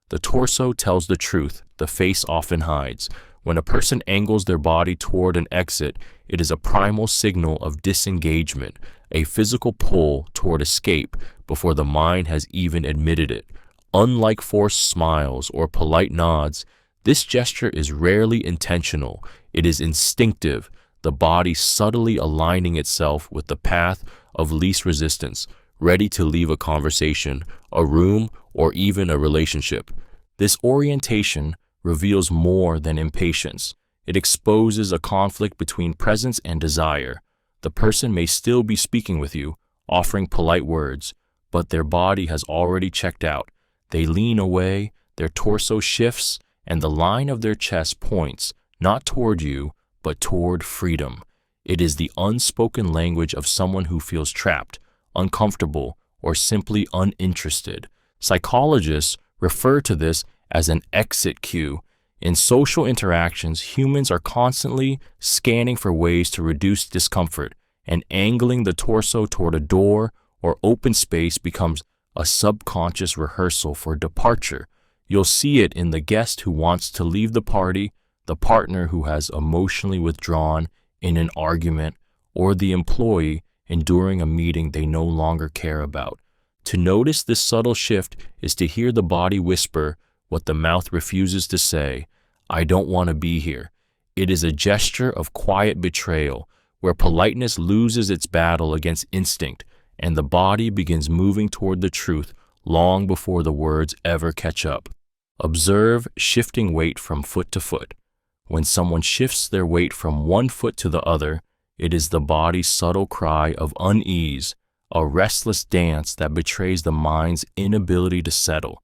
The torso tells the truth, the face often hides. When a person angles their body toward an exit, it is a primal signal of disengagement, a physical pull toward escape before the mind has even admitted it. Unlike forced smiles or polite nods, this gesture is rarely intentional. It is instinctive, the body subtly aligning itself with the path of least resistance, ready to leave a conversation, a room, or even a relationship. This orientation reveals more than impatience. It exposes a conflict between presence and desire. The person may still be speaking with you, offering polite words, but their body has already checked out. They lean away, their torso shifts, and the line of their chest points not toward you, but toward freedom. It is the unspoken language of someone who feels trapped, uncomfortable, or simply uninterested. Psychologists refer to this as an exit cue. In social interactions, humans are constantly scanning for ways to reduce discomfort, and angling the torso toward a door or open space becomes a subconscious rehearsal for departure. You'll see it in the guest who wants to leave the party, the partner who has emotionally withdrawn in an argument, or the employee enduring a meeting they no longer care about. To notice this subtle shift is to hear the body whisper what the mouth refuses to say: "I don't want to be here." It is a gesture of quiet betrayal, where politeness loses its battle against instinct, and the body begins moving toward the truth long before the words ever catch up. Observe shifting weight from foot to foot. When someone shifts their weight from one foot to the other, it is the body's subtle cry of unease, a restless dance that betrays the mind's inability to settle.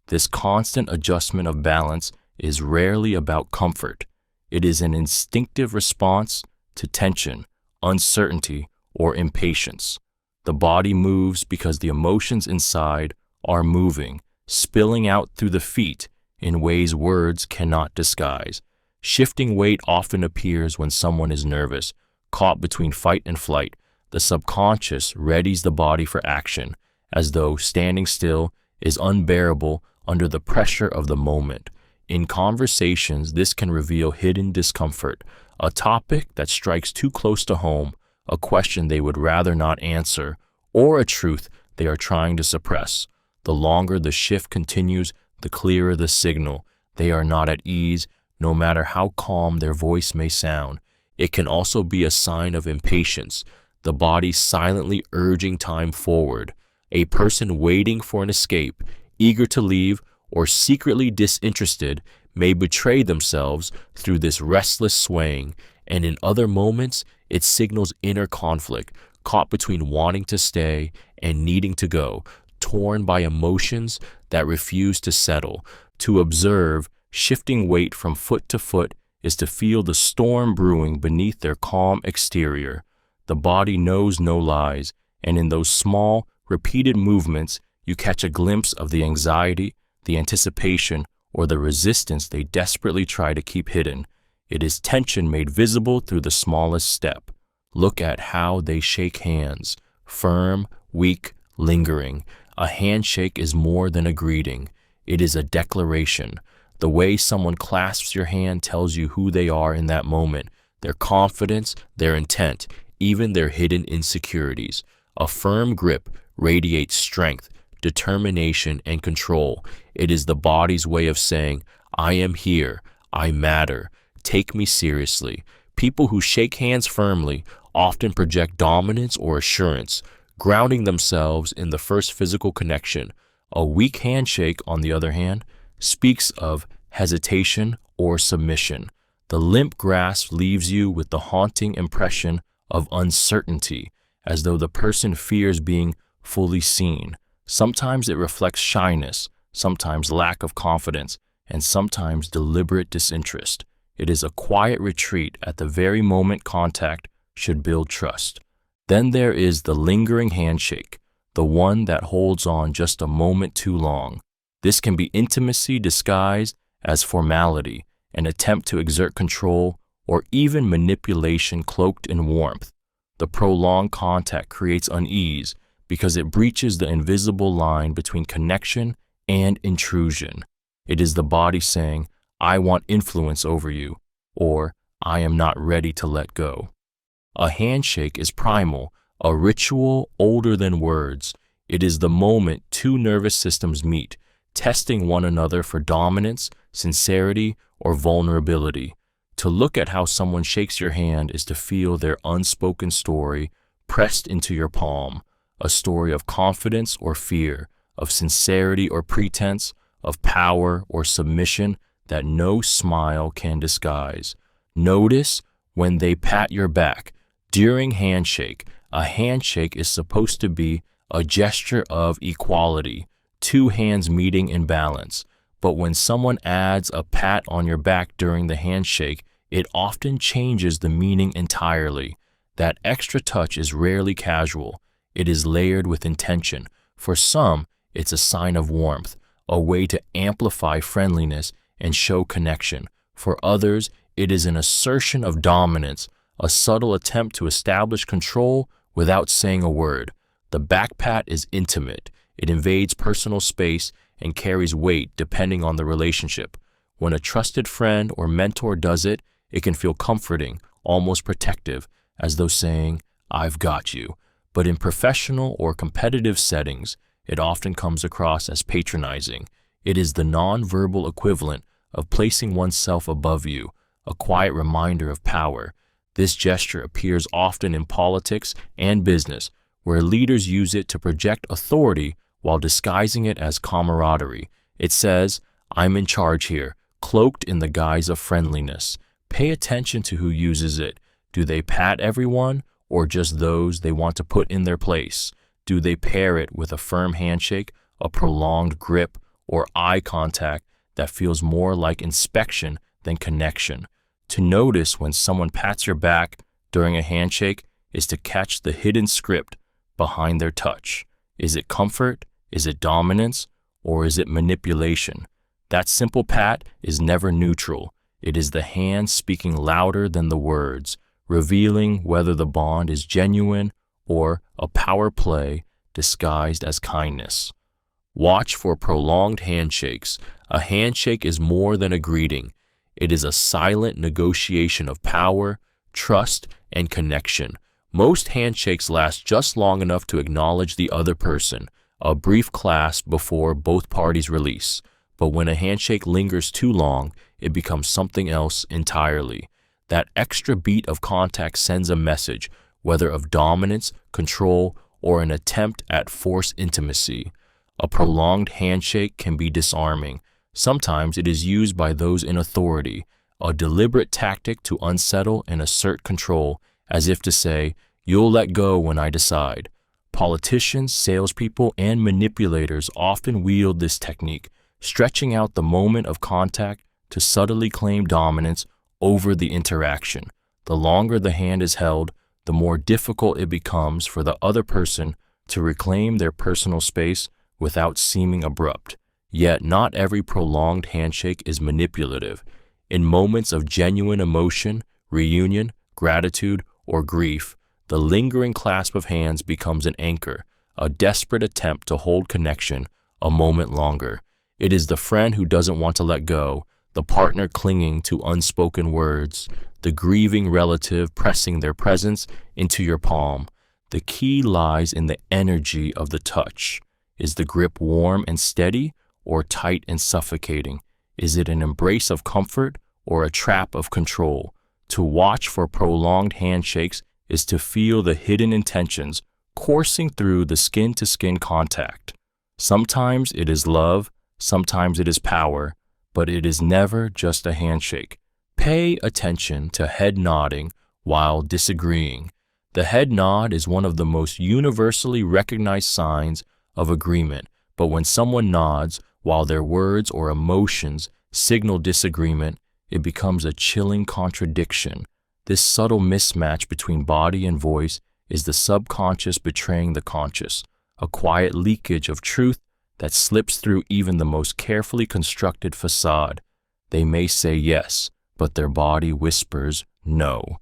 This constant adjustment of balance is rarely about comfort. It is an instinctive response to tension, uncertainty, or impatience. The body moves because the emotions inside are moving, spilling out through the feet in ways words cannot disguise. Shifting weight often appears when someone is nervous, caught between fight and flight. The subconscious readies the body for action, as though standing still is unbearable under the pressure of the moment. In conversations, this can reveal hidden discomfort, a topic that strikes too close to home, a question they would rather not answer, or a truth they are trying to suppress. The longer the shift continues, the clearer the signal. They are not at ease, no matter how calm their voice may sound. It can also be a sign of impatience, the body silently urging time forward. A person waiting for an escape, eager to leave, or secretly disinterested may betray themselves through this restless swaying, and in other moments, it signals inner conflict, caught between wanting to stay and needing to go, torn by emotions that refuse to settle. To observe shifting weight from foot to foot is to feel the storm brewing beneath their calm exterior. The body knows no lies, and in those small, repeated movements, you catch a glimpse of the anxiety, the anticipation, or the resistance they desperately try to keep hidden. It is tension made visible through the smallest step. Look at how they shake hands, firm, weak, lingering. A handshake is more than a greeting. It is a declaration. The way someone clasps your hand tells you who they are in that moment. their confidence, their intent, even their hidden insecurities. A firm grip radiates strength, determination, and control. It is the body's way of saying, I am here, I matter, take me seriously. People who shake hands firmly often project dominance or assurance, grounding themselves in the first physical connection. A weak handshake, on the other hand, speaks of hesitation or submission. The limp grasp leaves you with the haunting impression of uncertainty, as though the person fears being fully seen. Sometimes it reflects shyness, sometimes lack of confidence, and sometimes deliberate disinterest. It is a quiet retreat at the very moment contact should build trust. Then there is the lingering handshake, the one that holds on just a moment too long. This can be intimacy disguised as formality, an attempt to exert control, or even manipulation cloaked in warmth. The prolonged contact creates unease because it breaches the invisible line between connection and intrusion. It is the body saying, I want influence over you, or I am not ready to let go. A handshake is primal, a ritual older than words. It is the moment two nervous systems meet, testing one another for dominance, sincerity, or vulnerability. To look at how someone shakes your hand is to feel their unspoken story pressed into your palm, a story of confidence or fear, of sincerity or pretense, of power or submission that no smile can disguise. Notice when they pat your back. During handshake, a handshake is supposed to be a gesture of equality, two hands meeting in balance. But when someone adds a pat on your back during the handshake, it often changes the meaning entirely. That extra touch is rarely casual. It is layered with intention. For some, it's a sign of warmth, a way to amplify friendliness and show connection. For others, it is an assertion of dominance, a subtle attempt to establish control without saying a word. The back pat is intimate. It invades personal space and carries weight depending on the relationship. When a trusted friend or mentor does it, it can feel comforting, almost protective, as though saying, I've got you. But in professional or competitive settings, it often comes across as patronizing. It is the nonverbal equivalent of placing oneself above you, a quiet reminder of power. This gesture appears often in politics and business, where leaders use it to project authority while disguising it as camaraderie. It says, I'm in charge here, cloaked in the guise of friendliness. Pay attention to who uses it. Do they pat everyone, or just those they want to put in their place? Do they pair it with a firm handshake, a prolonged grip, or eye contact that feels more like inspection than connection? To notice when someone pats your back during a handshake is to catch the hidden script behind their touch. Is it comfort? Is it dominance? Or is it manipulation? That simple pat is never neutral. It is the hand speaking louder than the words, revealing whether the bond is genuine or a power play disguised as kindness. Watch for prolonged handshakes. A handshake is more than a greeting. It is a silent negotiation of power, trust, and connection. Most handshakes last just long enough to acknowledge the other person, a brief clasp before both parties release. But when a handshake lingers too long, it becomes something else entirely. That extra beat of contact sends a message, whether of dominance, control, or an attempt at forced intimacy. A prolonged handshake can be disarming. Sometimes it is used by those in authority, a deliberate tactic to unsettle and assert control, as if to say, you'll let go when I decide. Politicians, salespeople, and manipulators often wield this technique, stretching out the moment of contact to subtly claim dominance over the interaction. The longer the hand is held, the more difficult it becomes for the other person to reclaim their personal space without seeming abrupt. Yet not every prolonged handshake is manipulative. In moments of genuine emotion, reunion, gratitude, or grief, the lingering clasp of hands becomes an anchor, a desperate attempt to hold connection a moment longer. It is the friend who doesn't want to let go, the partner clinging to unspoken words, the grieving relative pressing their presence into your palm. The key lies in the energy of the touch. Is the grip warm and steady or tight and suffocating? Is it an embrace of comfort or a trap of control? To watch for prolonged handshakes is to feel the hidden intentions coursing through the skin-to-skin contact. Sometimes it is love, sometimes it is power, but it is never just a handshake. Pay attention to head nodding while disagreeing. The head nod is one of the most universally recognized signs of agreement, but when someone nods while their words or emotions signal disagreement, it becomes a chilling contradiction. This subtle mismatch between body and voice is the subconscious betraying the conscious, a quiet leakage of truth that slips through even the most carefully constructed facade. They may say yes, but their body whispers no.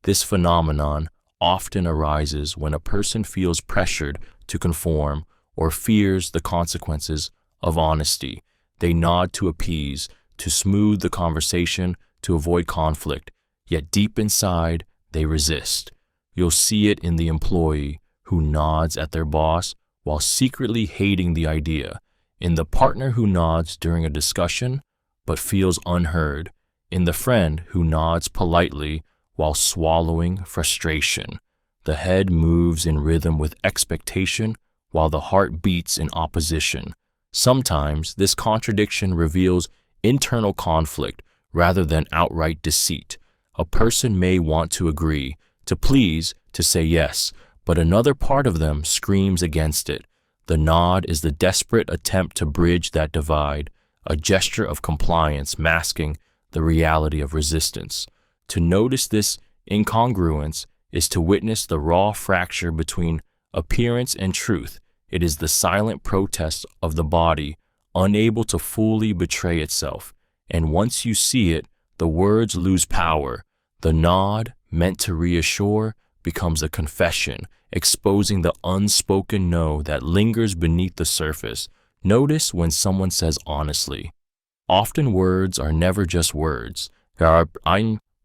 This phenomenon often arises when a person feels pressured to conform or fears the consequences of honesty. They nod to appease, to smooth the conversation, to avoid conflict, yet deep inside, they resist. You'll see it in the employee who nods at their boss while secretly hating the idea, in the partner who nods during a discussion but feels unheard, in the friend who nods politely while swallowing frustration. The head moves in rhythm with expectation while the heart beats in opposition. Sometimes this contradiction reveals internal conflict rather than outright deceit. A person may want to agree, to please, to say yes, but another part of them screams against it. The nod is the desperate attempt to bridge that divide, a gesture of compliance masking the reality of resistance. To notice this incongruence is to witness the raw fracture between appearance and truth. It is the silent protest of the body, unable to fully betray itself. And once you see it, the words lose power. The nod, meant to reassure, becomes a confession, exposing the unspoken no that lingers beneath the surface. Notice when someone says honestly. Often words are never just words. They are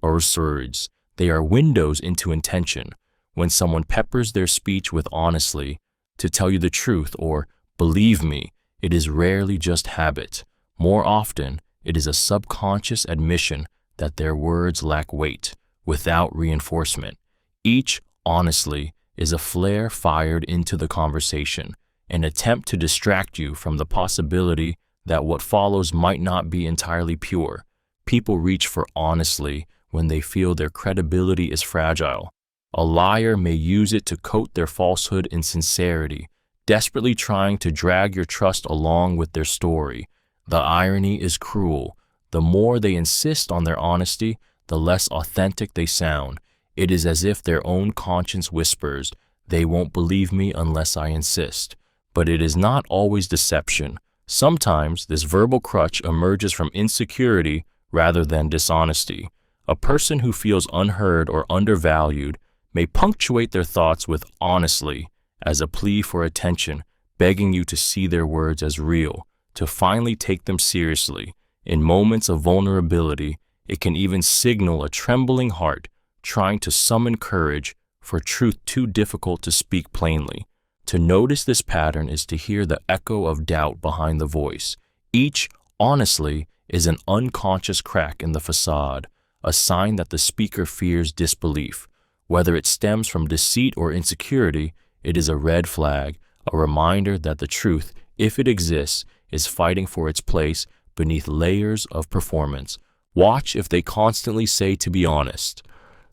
words. They are windows into intention. When someone peppers their speech with honestly, to tell you the truth or believe me, it is rarely just habit. More often, it is a subconscious admission that their words lack weight without reinforcement. Each honestly is a flare fired into the conversation, an attempt to distract you from the possibility that what follows might not be entirely pure. People reach for honestly when they feel their credibility is fragile. A liar may use it to coat their falsehood in sincerity, desperately trying to drag your trust along with their story. The irony is cruel. The more they insist on their honesty, the less authentic they sound. It is as if their own conscience whispers, "They won't believe me unless I insist." But it is not always deception. Sometimes this verbal crutch emerges from insecurity rather than dishonesty. A person who feels unheard or undervalued may punctuate their thoughts with honestly as a plea for attention, begging you to see their words as real, to finally take them seriously. In moments of vulnerability, it can even signal a trembling heart trying to summon courage for truth too difficult to speak plainly. To notice this pattern is to hear the echo of doubt behind the voice. Each honestly is an unconscious crack in the facade, a sign that the speaker fears disbelief. Whether it stems from deceit or insecurity, it is a red flag, a reminder that the truth, if it exists, is fighting for its place beneath layers of performance. Watch if they constantly say to be honest.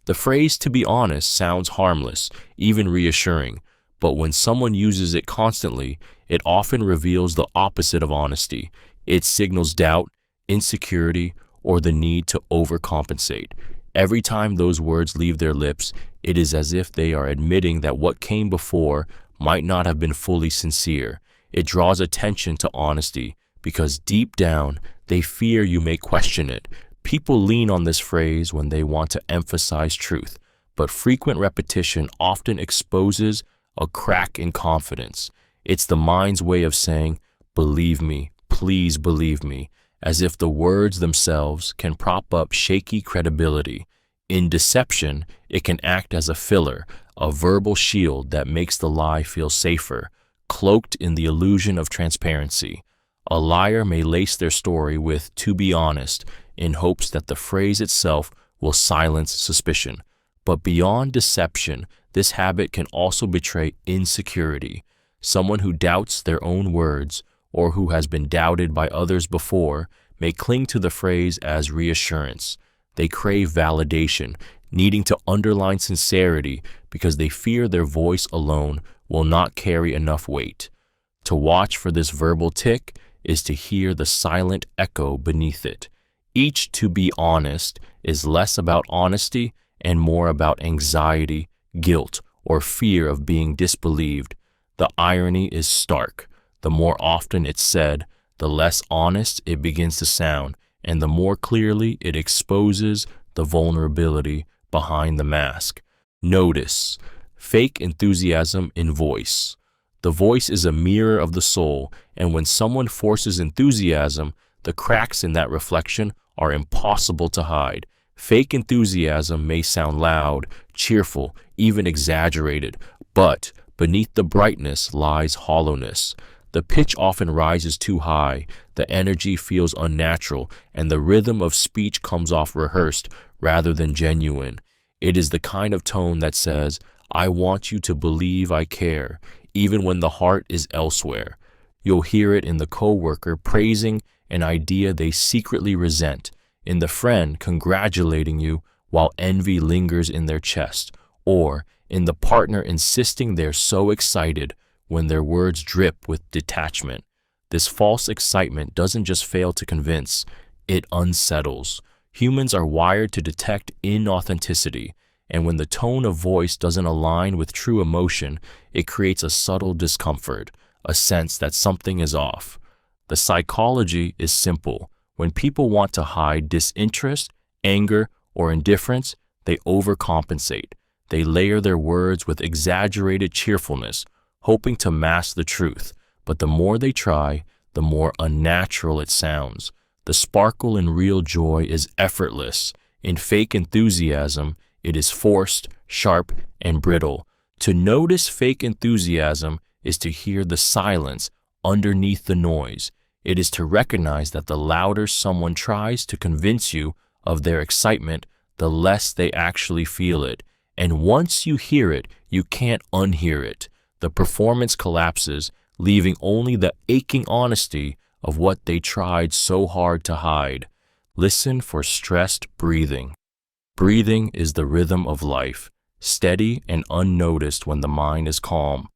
The phrase to be honest sounds harmless, even reassuring, but when someone uses it constantly, it often reveals the opposite of honesty. It signals doubt, insecurity, or the need to overcompensate. Every time those words leave their lips, it is as if they are admitting that what came before might not have been fully sincere. It draws attention to honesty because deep down, they fear you may question it. People lean on this phrase when they want to emphasize truth, but frequent repetition often exposes a crack in confidence. It's the mind's way of saying, "Believe me, please believe me," as if the words themselves can prop up shaky credibility. In deception, it can act as a filler, a verbal shield that makes the lie feel safer, cloaked in the illusion of transparency. A liar may lace their story with "to be honest" in hopes that the phrase itself will silence suspicion. But beyond deception, this habit can also betray insecurity. Someone who doubts their own words, or who has been doubted by others before, may cling to the phrase as reassurance. They crave validation, needing to underline sincerity because they fear their voice alone will not carry enough weight. To watch for this verbal tick is to hear the silent echo beneath it. Each "to be honest" is less about honesty and more about anxiety, guilt, or fear of being disbelieved. The irony is stark. The more often it's said, the less honest it begins to sound, and the more clearly it exposes the vulnerability behind the mask. Notice fake enthusiasm in voice. The voice is a mirror of the soul, and when someone forces enthusiasm, the cracks in that reflection are impossible to hide. Fake enthusiasm may sound loud, cheerful, even exaggerated, but beneath the brightness lies hollowness. The pitch often rises too high, the energy feels unnatural, and the rhythm of speech comes off rehearsed rather than genuine. It is the kind of tone that says, "I want you to believe I care," even when the heart is elsewhere. You'll hear it in the coworker praising an idea they secretly resent, in the friend congratulating you while envy lingers in their chest, or in the partner insisting they're so excited when their words drip with detachment. This false excitement doesn't just fail to convince, it unsettles. Humans are wired to detect inauthenticity, and when the tone of voice doesn't align with true emotion, it creates a subtle discomfort, a sense that something is off. The psychology is simple. When people want to hide disinterest, anger, or indifference, they overcompensate. They layer their words with exaggerated cheerfulness, hoping to mask the truth. But the more they try, the more unnatural it sounds. The sparkle in real joy is effortless. In fake enthusiasm, it is forced, sharp, and brittle. To notice fake enthusiasm is to hear the silence underneath the noise. It is to recognize that the louder someone tries to convince you of their excitement, the less they actually feel it. And once you hear it, you can't unhear it. The performance collapses, leaving only the aching honesty of what they tried so hard to hide. Listen for stressed breathing. Breathing is the rhythm of life, steady and unnoticed when the mind is calm.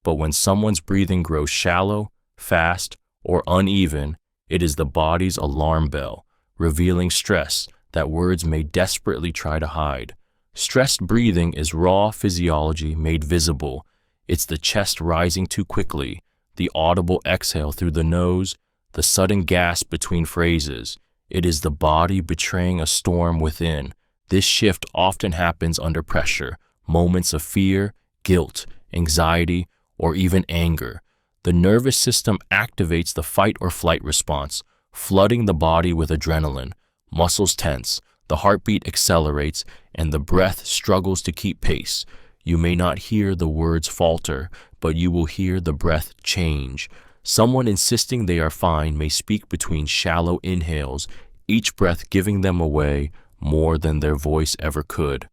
But when someone's breathing grows shallow, fast, or uneven, it is the body's alarm bell, revealing stress that words may desperately try to hide. Stressed breathing is raw physiology made visible. It's the chest rising too quickly, the audible exhale through the nose, the sudden gasp between phrases. It is the body betraying a storm within. This shift often happens under pressure, moments of fear, guilt, anxiety, or even anger. The nervous system activates the fight or flight response, flooding the body with adrenaline. Muscles tense, the heartbeat accelerates, and the breath struggles to keep pace. You may not hear the words falter, but you will hear the breath change. Someone insisting they are fine may speak between shallow inhales, each breath giving them away more than their voice ever could.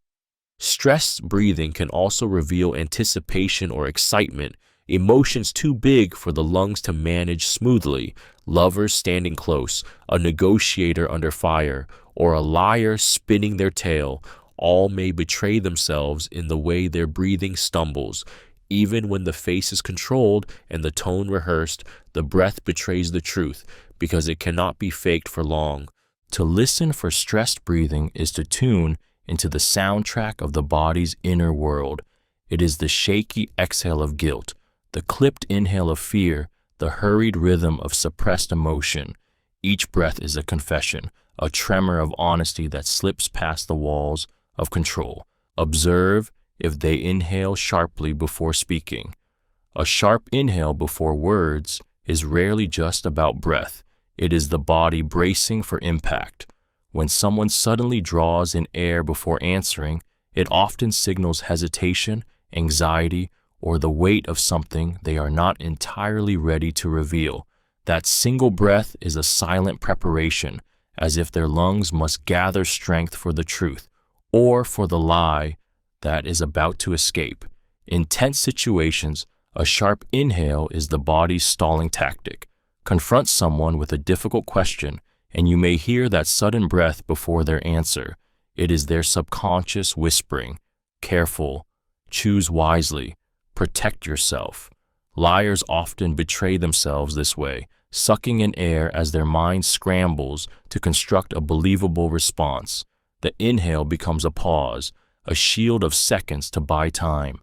Stress breathing can also reveal anticipation or excitement, emotions too big for the lungs to manage smoothly. Lovers standing close, a negotiator under fire, or a liar spinning their tale, all may betray themselves in the way their breathing stumbles. Even when the face is controlled and the tone rehearsed, the breath betrays the truth because it cannot be faked for long. To listen for stressed breathing is to tune into the soundtrack of the body's inner world. It is the shaky exhale of guilt, the clipped inhale of fear, the hurried rhythm of suppressed emotion. Each breath is a confession, a tremor of honesty that slips past the walls of control. Observe if they inhale sharply before speaking. A sharp inhale before words is rarely just about breath. It is the body bracing for impact. When someone suddenly draws in air before answering, it often signals hesitation, anxiety, or the weight of something they are not entirely ready to reveal. That single breath is a silent preparation, as if their lungs must gather strength for the truth, or for the lie that is about to escape. In tense situations, a sharp inhale is the body's stalling tactic. Confront someone with a difficult question, and you may hear that sudden breath before their answer. It is their subconscious whispering, "Careful, choose wisely, protect yourself." Liars often betray themselves this way, sucking in air as their mind scrambles to construct a believable response. The inhale becomes a pause, a shield of seconds to buy time.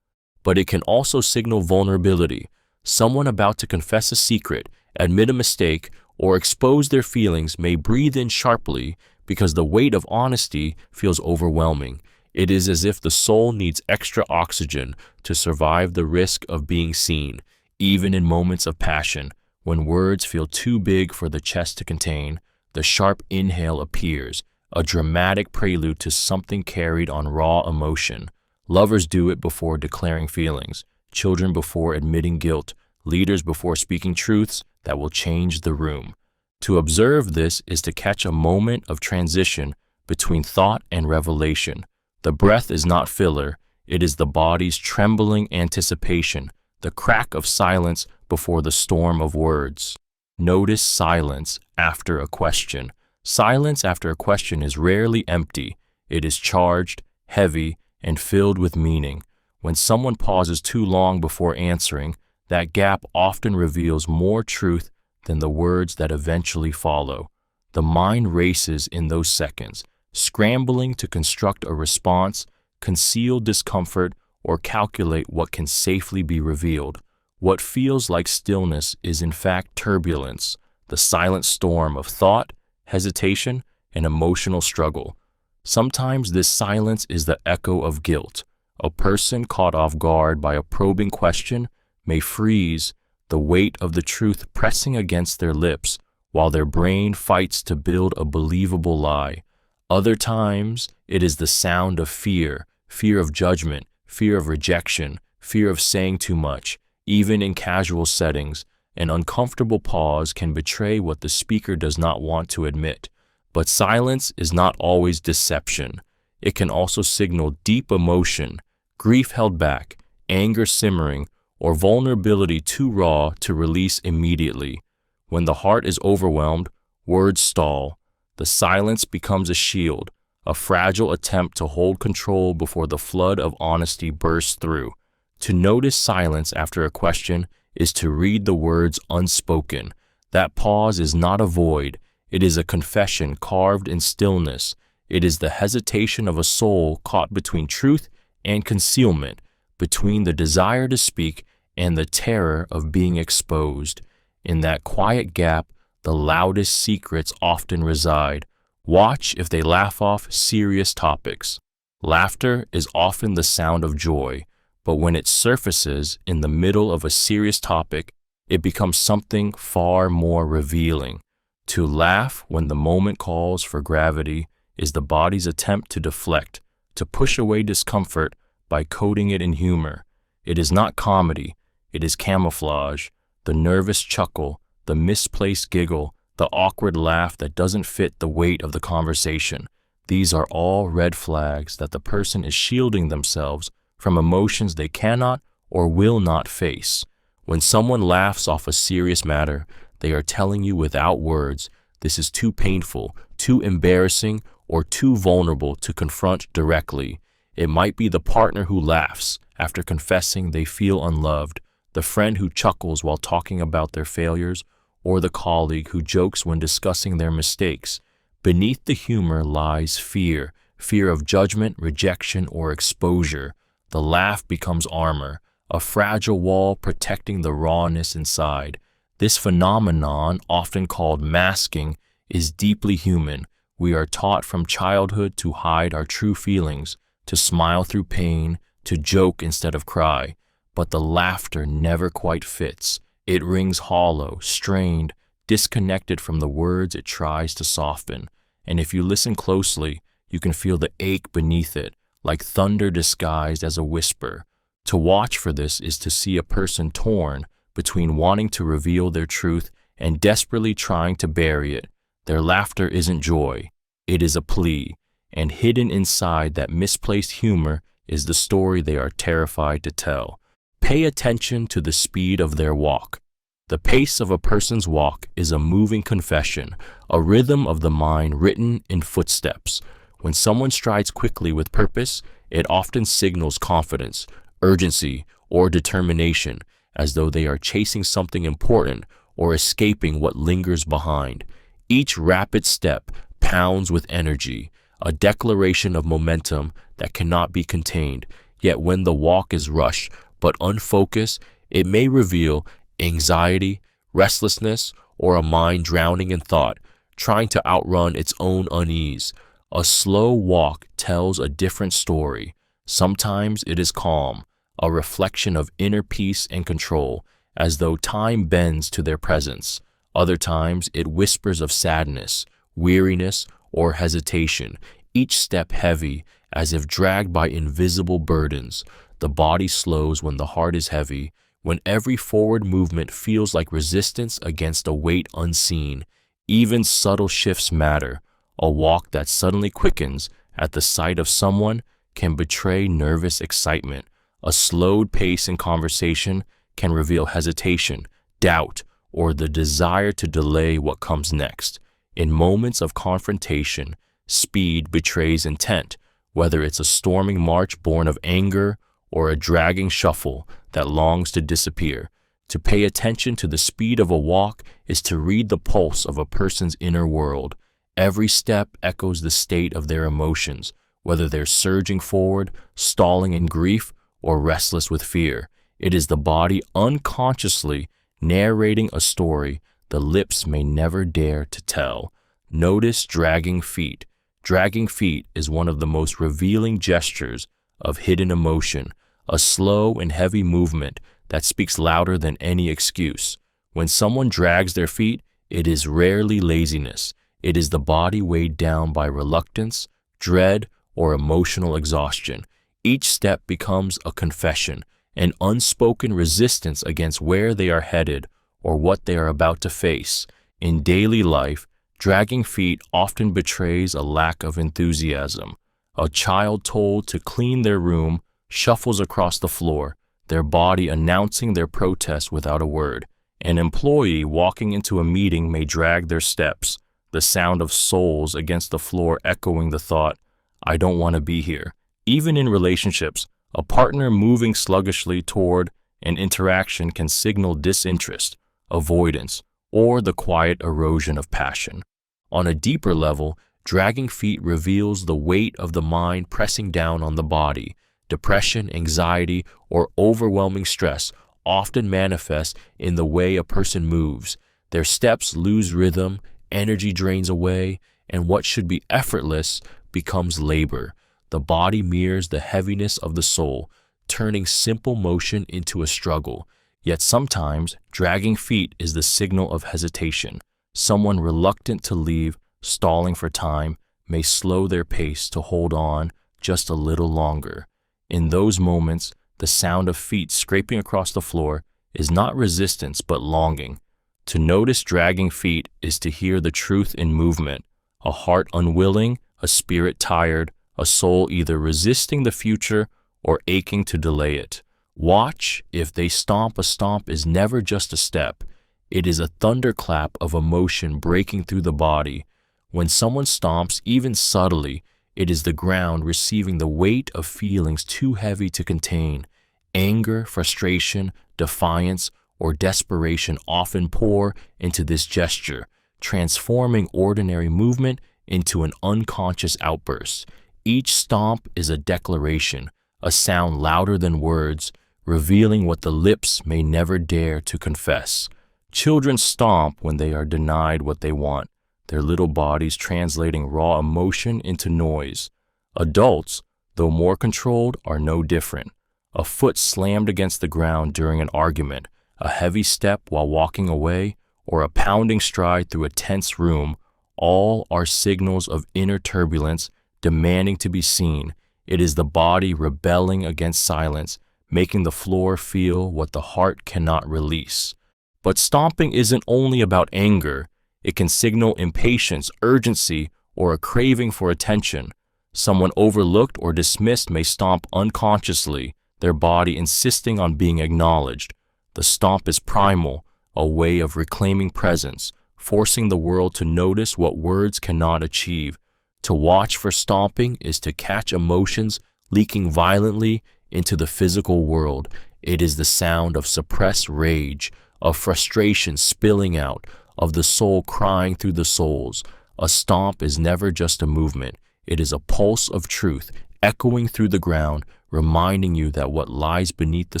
But it can also signal vulnerability. Someone about to confess a secret, admit a mistake, or expose their feelings may breathe in sharply because the weight of honesty feels overwhelming. It is as if the soul needs extra oxygen to survive the risk of being seen, even in moments of passion. When words feel too big for the chest to contain, the sharp inhale appears, a dramatic prelude to something carried on raw emotion. Lovers do it before declaring feelings, children before admitting guilt, leaders before speaking truths that will change the room. To observe this is to catch a moment of transition between thought and revelation. The breath is not filler, it is the body's trembling anticipation, the crack of silence before the storm of words. Notice silence after a question. Silence after a question is rarely empty. It is charged, heavy, and filled with meaning. When someone pauses too long before answering, that gap often reveals more truth than the words that eventually follow. The mind races in those seconds, scrambling to construct a response, conceal discomfort, or calculate what can safely be revealed. What feels like stillness is in fact turbulence, the silent storm of thought, hesitation, and emotional struggle. Sometimes this silence is the echo of guilt. A person caught off guard by a probing question may freeze, the weight of the truth pressing against their lips while their brain fights to build a believable lie. Other times, it is the sound of fear, fear of judgment, fear of rejection, fear of saying too much. Even in casual settings, an uncomfortable pause can betray what the speaker does not want to admit. But silence is not always deception. It can also signal deep emotion, grief held back, anger simmering, or vulnerability too raw to release immediately. When the heart is overwhelmed, words stall. The silence becomes a shield, a fragile attempt to hold control before the flood of honesty bursts through. To notice silence after a question is to read the words unspoken. That pause is not a void. It is a confession carved in stillness. It is the hesitation of a soul caught between truth and concealment, between the desire to speak and the terror of being exposed. In that quiet gap, the loudest secrets often reside. Watch if they laugh off serious topics. Laughter is often the sound of joy, but when it surfaces in the middle of a serious topic, it becomes something far more revealing. To laugh when the moment calls for gravity is the body's attempt to deflect, to push away discomfort by coating it in humor. It is not comedy, it is camouflage, the nervous chuckle, the misplaced giggle, the awkward laugh that doesn't fit the weight of the conversation. These are all red flags that the person is shielding themselves from emotions they cannot or will not face. When someone laughs off a serious matter, they are telling you without words, this is too painful, too embarrassing, or too vulnerable to confront directly. It might be the partner who laughs after confessing they feel unloved, the friend who chuckles while talking about their failures, or the colleague who jokes when discussing their mistakes. Beneath the humor lies fear, fear of judgment, rejection, or exposure. The laugh becomes armor, a fragile wall protecting the rawness inside. This phenomenon, often called masking, is deeply human. We are taught from childhood to hide our true feelings, to smile through pain, to joke instead of cry. But the laughter never quite fits. It rings hollow, strained, disconnected from the words it tries to soften. And if you listen closely, you can feel the ache beneath it, like thunder disguised as a whisper. To watch for this is to see a person torn between wanting to reveal their truth and desperately trying to bury it. Their laughter isn't joy, it is a plea, and hidden inside that misplaced humor is the story they are terrified to tell. Pay attention to the speed of their walk. The pace of a person's walk is a moving confession, a rhythm of the mind written in footsteps. When someone strides quickly with purpose, it often signals confidence, urgency, or determination, as though they are chasing something important or escaping what lingers behind. Each rapid step pounds with energy, a declaration of momentum that cannot be contained. Yet when the walk is rushed but unfocused, it may reveal anxiety, restlessness, or a mind drowning in thought, trying to outrun its own unease. A slow walk tells a different story. Sometimes it is calm, a reflection of inner peace and control, as though time bends to their presence. Other times it whispers of sadness, weariness, or hesitation, each step heavy, as if dragged by invisible burdens. The body slows when the heart is heavy, when every forward movement feels like resistance against a weight unseen. Even subtle shifts matter. A walk that suddenly quickens at the sight of someone can betray nervous excitement. A slowed pace in conversation can reveal hesitation, doubt, or the desire to delay what comes next. In moments of confrontation, speed betrays intent, whether it's a storming march born of anger or a dragging shuffle that longs to disappear. To pay attention to the speed of a walk is to read the pulse of a person's inner world. Every step echoes the state of their emotions, whether they're surging forward, stalling in grief, or restless with fear. It is the body unconsciously narrating a story the lips may never dare to tell. Notice dragging feet. Dragging feet is one of the most revealing gestures of hidden emotion, a slow and heavy movement that speaks louder than any excuse. When someone drags their feet, it is rarely laziness. It is the body weighed down by reluctance, dread, or emotional exhaustion. Each step becomes a confession, an unspoken resistance against where they are headed or what they are about to face. In daily life, dragging feet often betrays a lack of enthusiasm. A child told to clean their room shuffles across the floor, their body announcing their protest without a word. An employee walking into a meeting may drag their steps, the sound of soles against the floor echoing the thought, "I don't want to be here." Even in relationships, a partner moving sluggishly toward an interaction can signal disinterest, avoidance, or the quiet erosion of passion. On a deeper level, dragging feet reveals the weight of the mind pressing down on the body. Depression, anxiety, or overwhelming stress often manifest in the way a person moves. Their steps lose rhythm, energy drains away, and what should be effortless becomes labor. The body mirrors the heaviness of the soul, turning simple motion into a struggle. Yet sometimes, dragging feet is the signal of hesitation. Someone reluctant to leave, stalling for time, may slow their pace to hold on just a little longer. In those moments, the sound of feet scraping across the floor is not resistance but longing. To notice dragging feet is to hear the truth in movement, a heart unwilling, a spirit tired, a soul either resisting the future or aching to delay it. Watch if they stomp. A stomp is never just a step. It is a thunderclap of emotion breaking through the body. When someone stomps, even subtly, it is the ground receiving the weight of feelings too heavy to contain. Anger, frustration, defiance, or desperation often pour into this gesture, transforming ordinary movement into an unconscious outburst. Each stomp is a declaration, a sound louder than words, revealing what the lips may never dare to confess. Children stomp when they are denied what they want, their little bodies translating raw emotion into noise. Adults, though more controlled, are no different. A foot slammed against the ground during an argument, a heavy step while walking away, or a pounding stride through a tense room, all are signals of inner turbulence demanding to be seen. It is the body rebelling against silence, making the floor feel what the heart cannot release. But stomping isn't only about anger. It can signal impatience, urgency, or a craving for attention. Someone overlooked or dismissed may stomp unconsciously, their body insisting on being acknowledged. The stomp is primal, a way of reclaiming presence, forcing the world to notice what words cannot achieve. To watch for stomping is to catch emotions leaking violently into the physical world. It is the sound of suppressed rage, of frustration spilling out, of the soul crying through the souls. A stomp is never just a movement. It is a pulse of truth, echoing through the ground, reminding you that what lies beneath the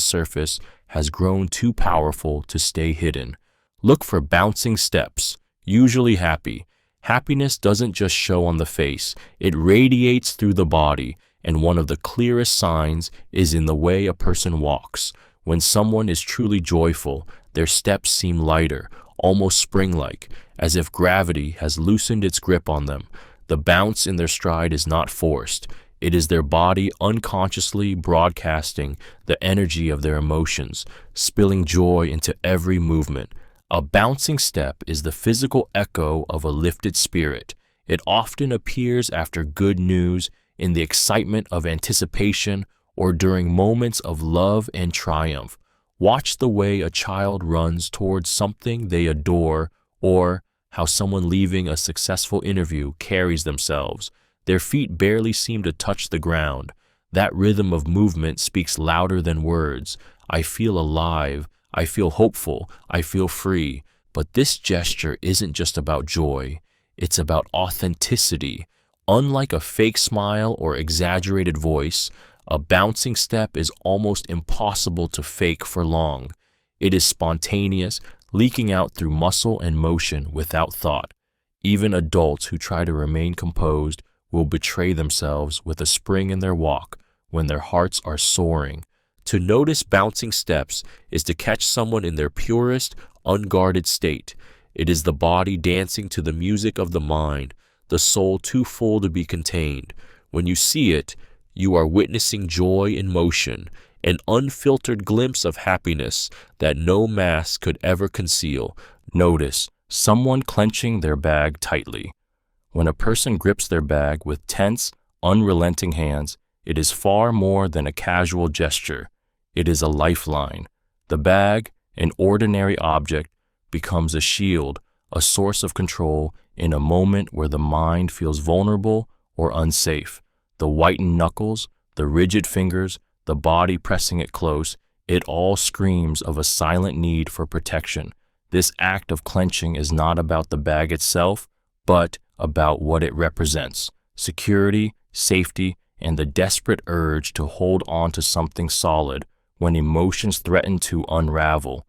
surface has grown too powerful to stay hidden. Look for bouncing steps, usually happy. Happiness doesn't just show on the face, it radiates through the body, and one of the clearest signs is in the way a person walks. When someone is truly joyful, their steps seem lighter, almost spring-like, as if gravity has loosened its grip on them. The bounce in their stride is not forced. It is their body unconsciously broadcasting the energy of their emotions, spilling joy into every movement. A bouncing step is the physical echo of a lifted spirit. It often appears after good news, in the excitement of anticipation, or during moments of love and triumph. Watch the way a child runs towards something they adore, or how someone leaving a successful interview carries themselves. Their feet barely seem to touch the ground. That rhythm of movement speaks louder than words. I feel alive. I feel hopeful. I feel free. But this gesture isn't just about joy. It's about authenticity. Unlike a fake smile or exaggerated voice, a bouncing step is almost impossible to fake for long. It is spontaneous, leaking out through muscle and motion without thought. Even adults who try to remain composed will betray themselves with a spring in their walk when their hearts are soaring. To notice bouncing steps is to catch someone in their purest, unguarded state. It is the body dancing to the music of the mind, the soul too full to be contained. When you see it, you are witnessing joy in motion, an unfiltered glimpse of happiness that no mask could ever conceal. Notice someone clenching their bag tightly. When a person grips their bag with tense, unrelenting hands, it is far more than a casual gesture. It is a lifeline. The bag, an ordinary object, becomes a shield, a source of control in a moment where the mind feels vulnerable or unsafe. The whitened knuckles, the rigid fingers, the body pressing it close, it all screams of a silent need for protection. This act of clenching is not about the bag itself, but about what it represents: security, safety, and the desperate urge to hold on to something solid when emotions threaten to unravel.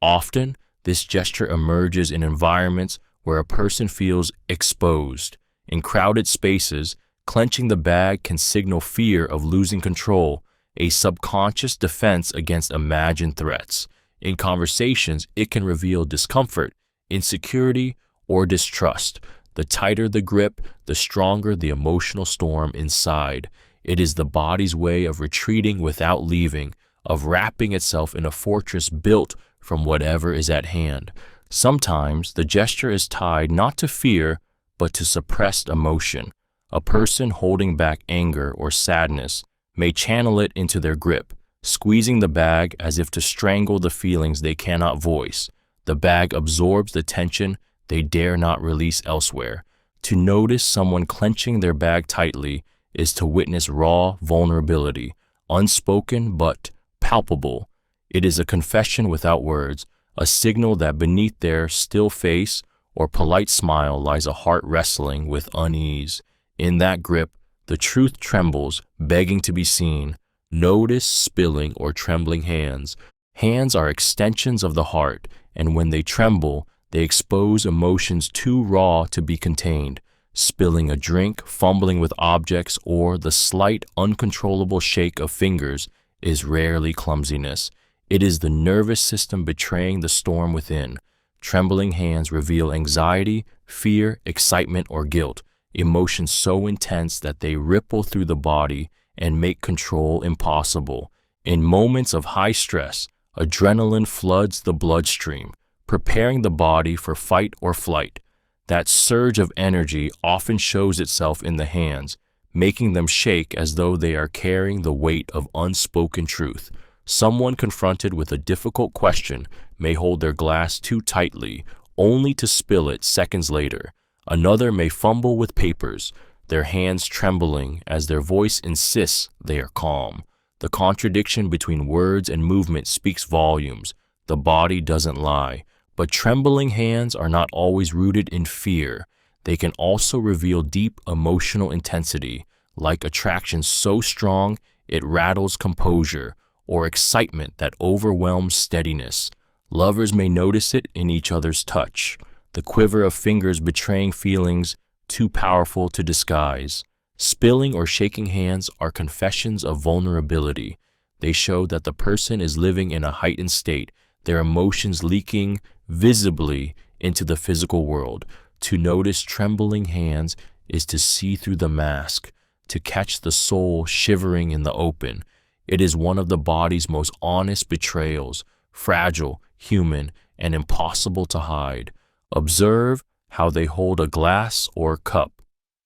Often, this gesture emerges in environments where a person feels exposed. In crowded spaces, clenching the bag can signal fear of losing control, a subconscious defense against imagined threats. In conversations, it can reveal discomfort, insecurity, or distrust. The tighter the grip, the stronger the emotional storm inside. It is the body's way of retreating without leaving, of wrapping itself in a fortress built from whatever is at hand. Sometimes the gesture is tied not to fear, but to suppressed emotion. A person holding back anger or sadness may channel it into their grip, squeezing the bag as if to strangle the feelings they cannot voice. The bag absorbs the tension they dare not release elsewhere. To notice someone clenching their bag tightly is to witness raw vulnerability, unspoken but palpable. It is a confession without words, a signal that beneath their still face or polite smile lies a heart wrestling with unease. In that grip, the truth trembles, begging to be seen. Notice spilling or trembling hands. Hands are extensions of the heart, and when they tremble, they expose emotions too raw to be contained. Spilling a drink, fumbling with objects, or the slight, uncontrollable shake of fingers is rarely clumsiness. It is the nervous system betraying the storm within. trembling hands reveal anxiety, fear, excitement, or guilt, emotions so intense that they ripple through the body and make control impossible. In moments of high stress, adrenaline floods the bloodstream, preparing the body for fight or flight. That surge of energy often shows itself in the hands, making them shake as though they are carrying the weight of unspoken truth. Someone confronted with a difficult question may hold their glass too tightly, only to spill it seconds later. Another may fumble with papers, their hands trembling as their voice insists they are calm. The contradiction between words and movement speaks volumes. The body doesn't lie. But trembling hands are not always rooted in fear. They can also reveal deep emotional intensity, like attraction so strong it rattles composure, or excitement that overwhelms steadiness. Lovers may notice it in each other's touch, the quiver of fingers betraying feelings too powerful to disguise. Spilling or shaking hands are confessions of vulnerability. They show that the person is living in a heightened state, their emotions leaking visibly into the physical world. To notice trembling hands is to see through the mask, to catch the soul shivering in the open. It is one of the body's most honest betrayals, fragile, human, and impossible to hide. Observe how they hold a glass or cup.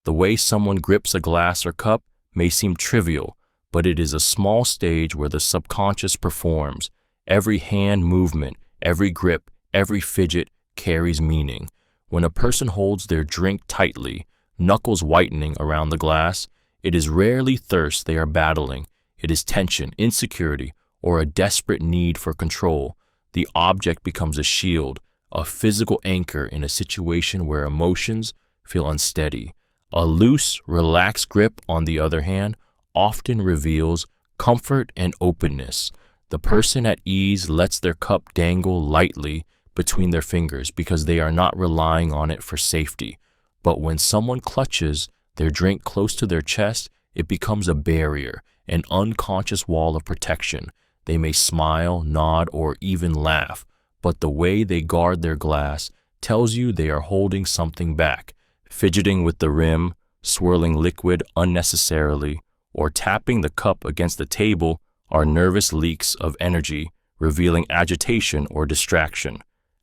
The way someone grips a glass or cup may seem trivial, but it is a small stage where the subconscious performs. Every hand movement, every grip, every fidget carries meaning. When a person holds their drink tightly, knuckles whitening around the glass, it is rarely thirst they are battling. It is tension, insecurity, or a desperate need for control. The object becomes a shield, a physical anchor in a situation where emotions feel unsteady. A loose, relaxed grip, on the other hand, often reveals comfort and openness. The person at ease lets their cup dangle lightly between their fingers because they are not relying on it for safety. But when someone clutches their drink close to their chest, it becomes a barrier, an unconscious wall of protection. They may smile, nod, or even laugh, but the way they guard their glass tells you they are holding something back. Fidgeting with the rim, swirling liquid unnecessarily, or tapping the cup against the table are nervous leaks of energy, revealing agitation or distraction.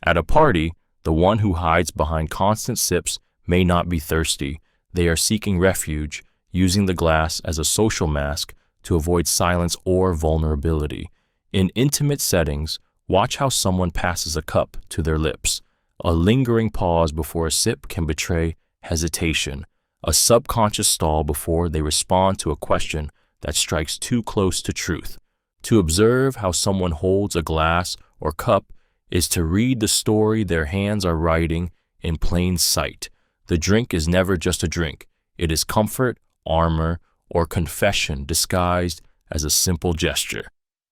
At a party, the one who hides behind constant sips may not be thirsty. They are seeking refuge, using the glass as a social mask to avoid silence or vulnerability. In intimate settings, watch how someone passes a cup to their lips. A lingering pause before a sip can betray hesitation, a subconscious stall before they respond to a question that strikes too close to truth. To observe how someone holds a glass or cup is to read the story their hands are writing in plain sight. The drink is never just a drink. It is comfort, armor, or confession disguised as a simple gesture.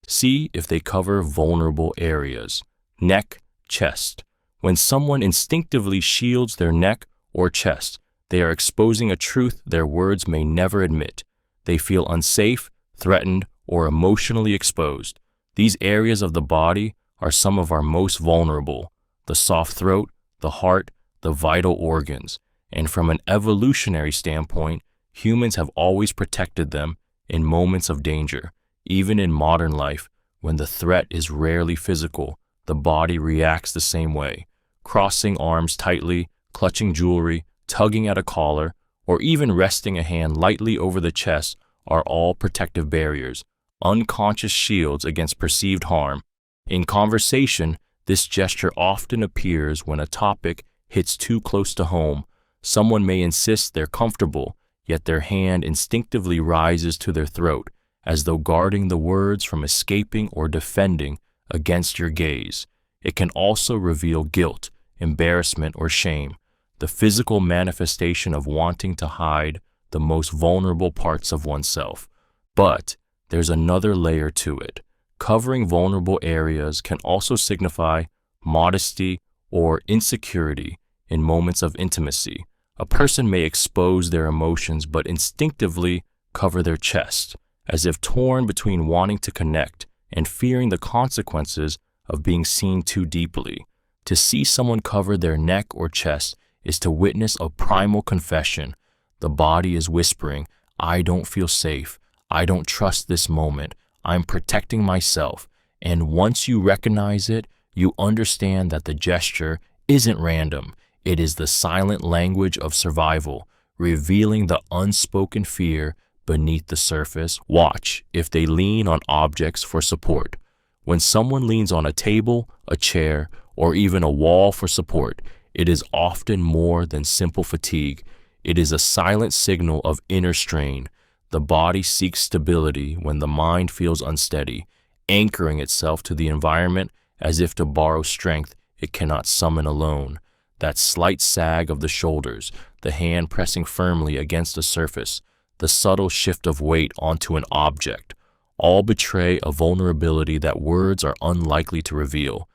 See if they cover vulnerable areas. Neck, chest. When someone instinctively shields their neck or chest, they are exposing a truth their words may never admit. They feel unsafe, threatened, or emotionally exposed. These areas of the body are some of our most vulnerable: the soft throat, the heart, the vital organs. And from an evolutionary standpoint, humans have always protected them in moments of danger. Even in modern life, when the threat is rarely physical, the body reacts the same way. Crossing arms tightly, clutching jewelry, tugging at a collar, or even resting a hand lightly over the chest are all protective barriers, unconscious shields against perceived harm. In conversation, this gesture often appears when a topic hits too close to home. Someone may insist they're comfortable, yet their hand instinctively rises to their throat, as though guarding the words from escaping or defending against your gaze. It can also reveal guilt, embarrassment, or shame, the physical manifestation of wanting to hide the most vulnerable parts of oneself. But there's another layer to it. Covering vulnerable areas can also signify modesty or insecurity in moments of intimacy. A person may expose their emotions but instinctively cover their chest, as if torn between wanting to connect and fearing the consequences of being seen too deeply. To see someone cover their neck or chest is to witness a primal confession. The body is whispering, I don't feel safe. I don't trust this moment. I'm protecting myself. And once you recognize it, you understand that the gesture isn't random. It is the silent language of survival, revealing the unspoken fear beneath the surface. Watch if they lean on objects for support. When someone leans on a table, a chair, or even a wall for support, it is often more than simple fatigue. It is a silent signal of inner strain. The body seeks stability when the mind feels unsteady, anchoring itself to the environment as if to borrow strength it cannot summon alone. That slight sag of the shoulders, the hand pressing firmly against a surface, the subtle shift of weight onto an object, all betray a vulnerability that words are unlikely to reveal.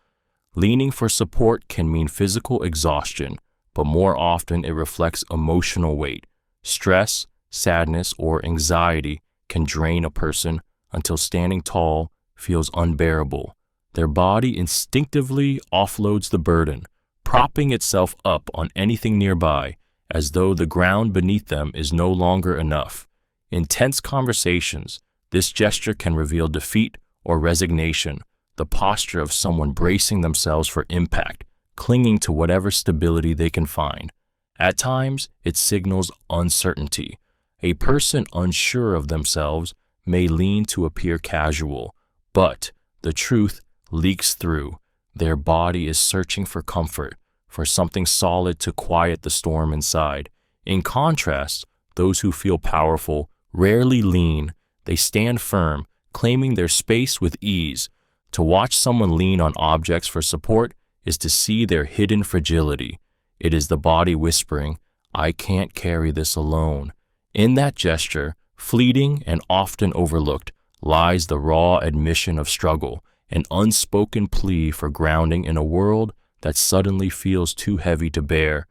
Leaning for support can mean physical exhaustion, but more often it reflects emotional weight. Stress, sadness, or anxiety can drain a person until standing tall feels unbearable. Their body instinctively offloads the burden, propping itself up on anything nearby, as though the ground beneath them is no longer enough. In tense conversations, this gesture can reveal defeat or resignation, the posture of someone bracing themselves for impact, clinging to whatever stability they can find. At times, it signals uncertainty. A person unsure of themselves may lean to appear casual, but the truth leaks through. Their body is searching for comfort, for something solid to quiet the storm inside. In contrast, those who feel powerful rarely lean. They stand firm, claiming their space with ease. To watch someone lean on objects for support is to see their hidden fragility. It is the body whispering, I can't carry this alone. In that gesture, fleeting and often overlooked, lies the raw admission of struggle, an unspoken plea for grounding in a world that suddenly feels too heavy to bear.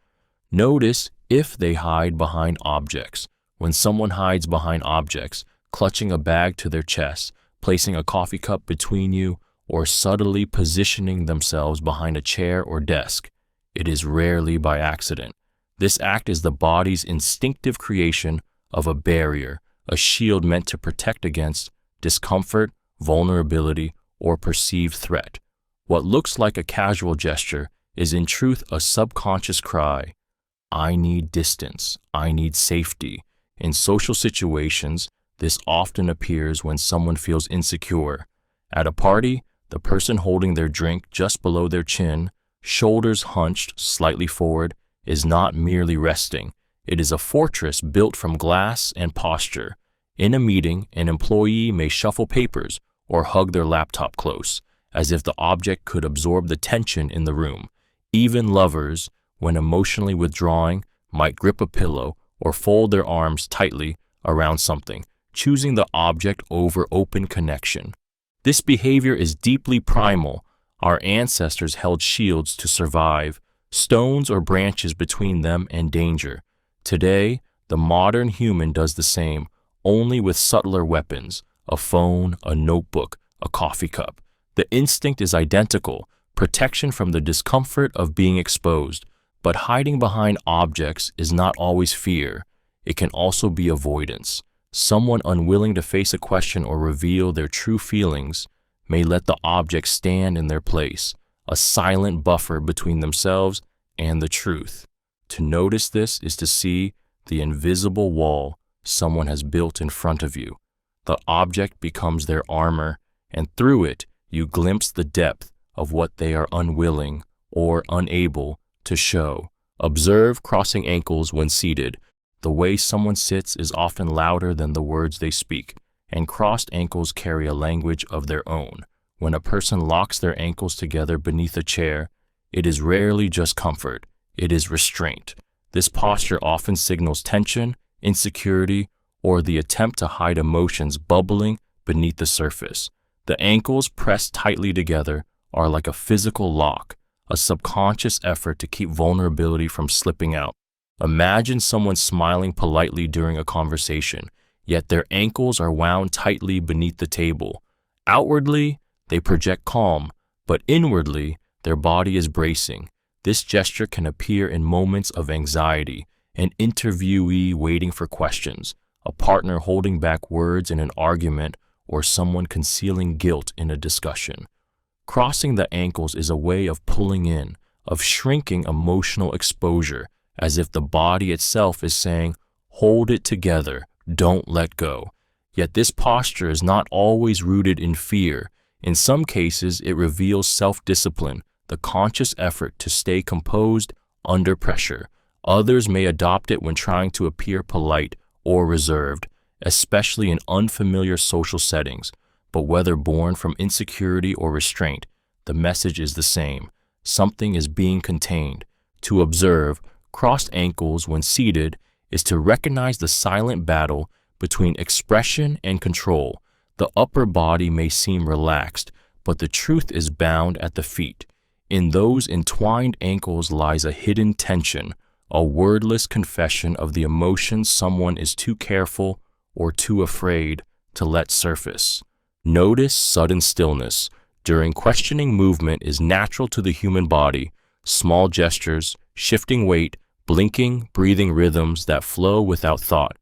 Notice if they hide behind objects. When someone hides behind objects, clutching a bag to their chest, placing a coffee cup between you, or subtly positioning themselves behind a chair or desk, it is rarely by accident. This act is the body's instinctive creation of a barrier, a shield meant to protect against discomfort, vulnerability, or perceived threat. What looks like a casual gesture is in truth a subconscious cry. I need distance. I need safety. In social situations, this often appears when someone feels insecure. At a party, the person holding their drink just below their chin, shoulders hunched slightly forward, is not merely resting. It is a fortress built from glass and posture. In a meeting, an employee may shuffle papers or hug their laptop close, as if the object could absorb the tension in the room. Even lovers, when emotionally withdrawing, might grip a pillow or fold their arms tightly around something, choosing the object over open connection. This behavior is deeply primal. Our ancestors held shields to survive, stones or branches between them and danger. Today, the modern human does the same, only with subtler weapons, a phone, a notebook, a coffee cup. The instinct is identical, protection from the discomfort of being exposed. But hiding behind objects is not always fear. It can also be avoidance. Someone unwilling to face a question or reveal their true feelings may let the object stand in their place, a silent buffer between themselves and the truth. To notice this is to see the invisible wall someone has built in front of you. The object becomes their armor, and through it you glimpse the depth of what they are unwilling or unable to show. Observe crossing ankles when seated. The way someone sits is often louder than the words they speak, and crossed ankles carry a language of their own. When a person locks their ankles together beneath a chair, it is rarely just comfort, it is restraint. This posture often signals tension, insecurity, or the attempt to hide emotions bubbling beneath the surface. The ankles pressed tightly together are like a physical lock, a subconscious effort to keep vulnerability from slipping out. Imagine someone smiling politely during a conversation, yet their ankles are wound tightly beneath the table. Outwardly, they project calm, but inwardly, their body is bracing. This gesture can appear in moments of anxiety, an interviewee waiting for questions, a partner holding back words in an argument, or someone concealing guilt in a discussion. Crossing the ankles is a way of pulling in, of shrinking emotional exposure, as if the body itself is saying, "Hold it together, don't let go." Yet this posture is not always rooted in fear. In some cases, it reveals self-discipline, the conscious effort to stay composed under pressure. Others may adopt it when trying to appear polite or reserved, especially in unfamiliar social settings. But whether born from insecurity or restraint, the message is the same. Something is being contained. To observe crossed ankles when seated is to recognize the silent battle between expression and control. The upper body may seem relaxed, but the truth is bound at the feet. In those entwined ankles lies a hidden tension, a wordless confession of the emotions someone is too careful or too afraid to let surface. Notice sudden stillness. During questioning, movement is natural to the human body. Small gestures, shifting weight, blinking, breathing rhythms that flow without thought.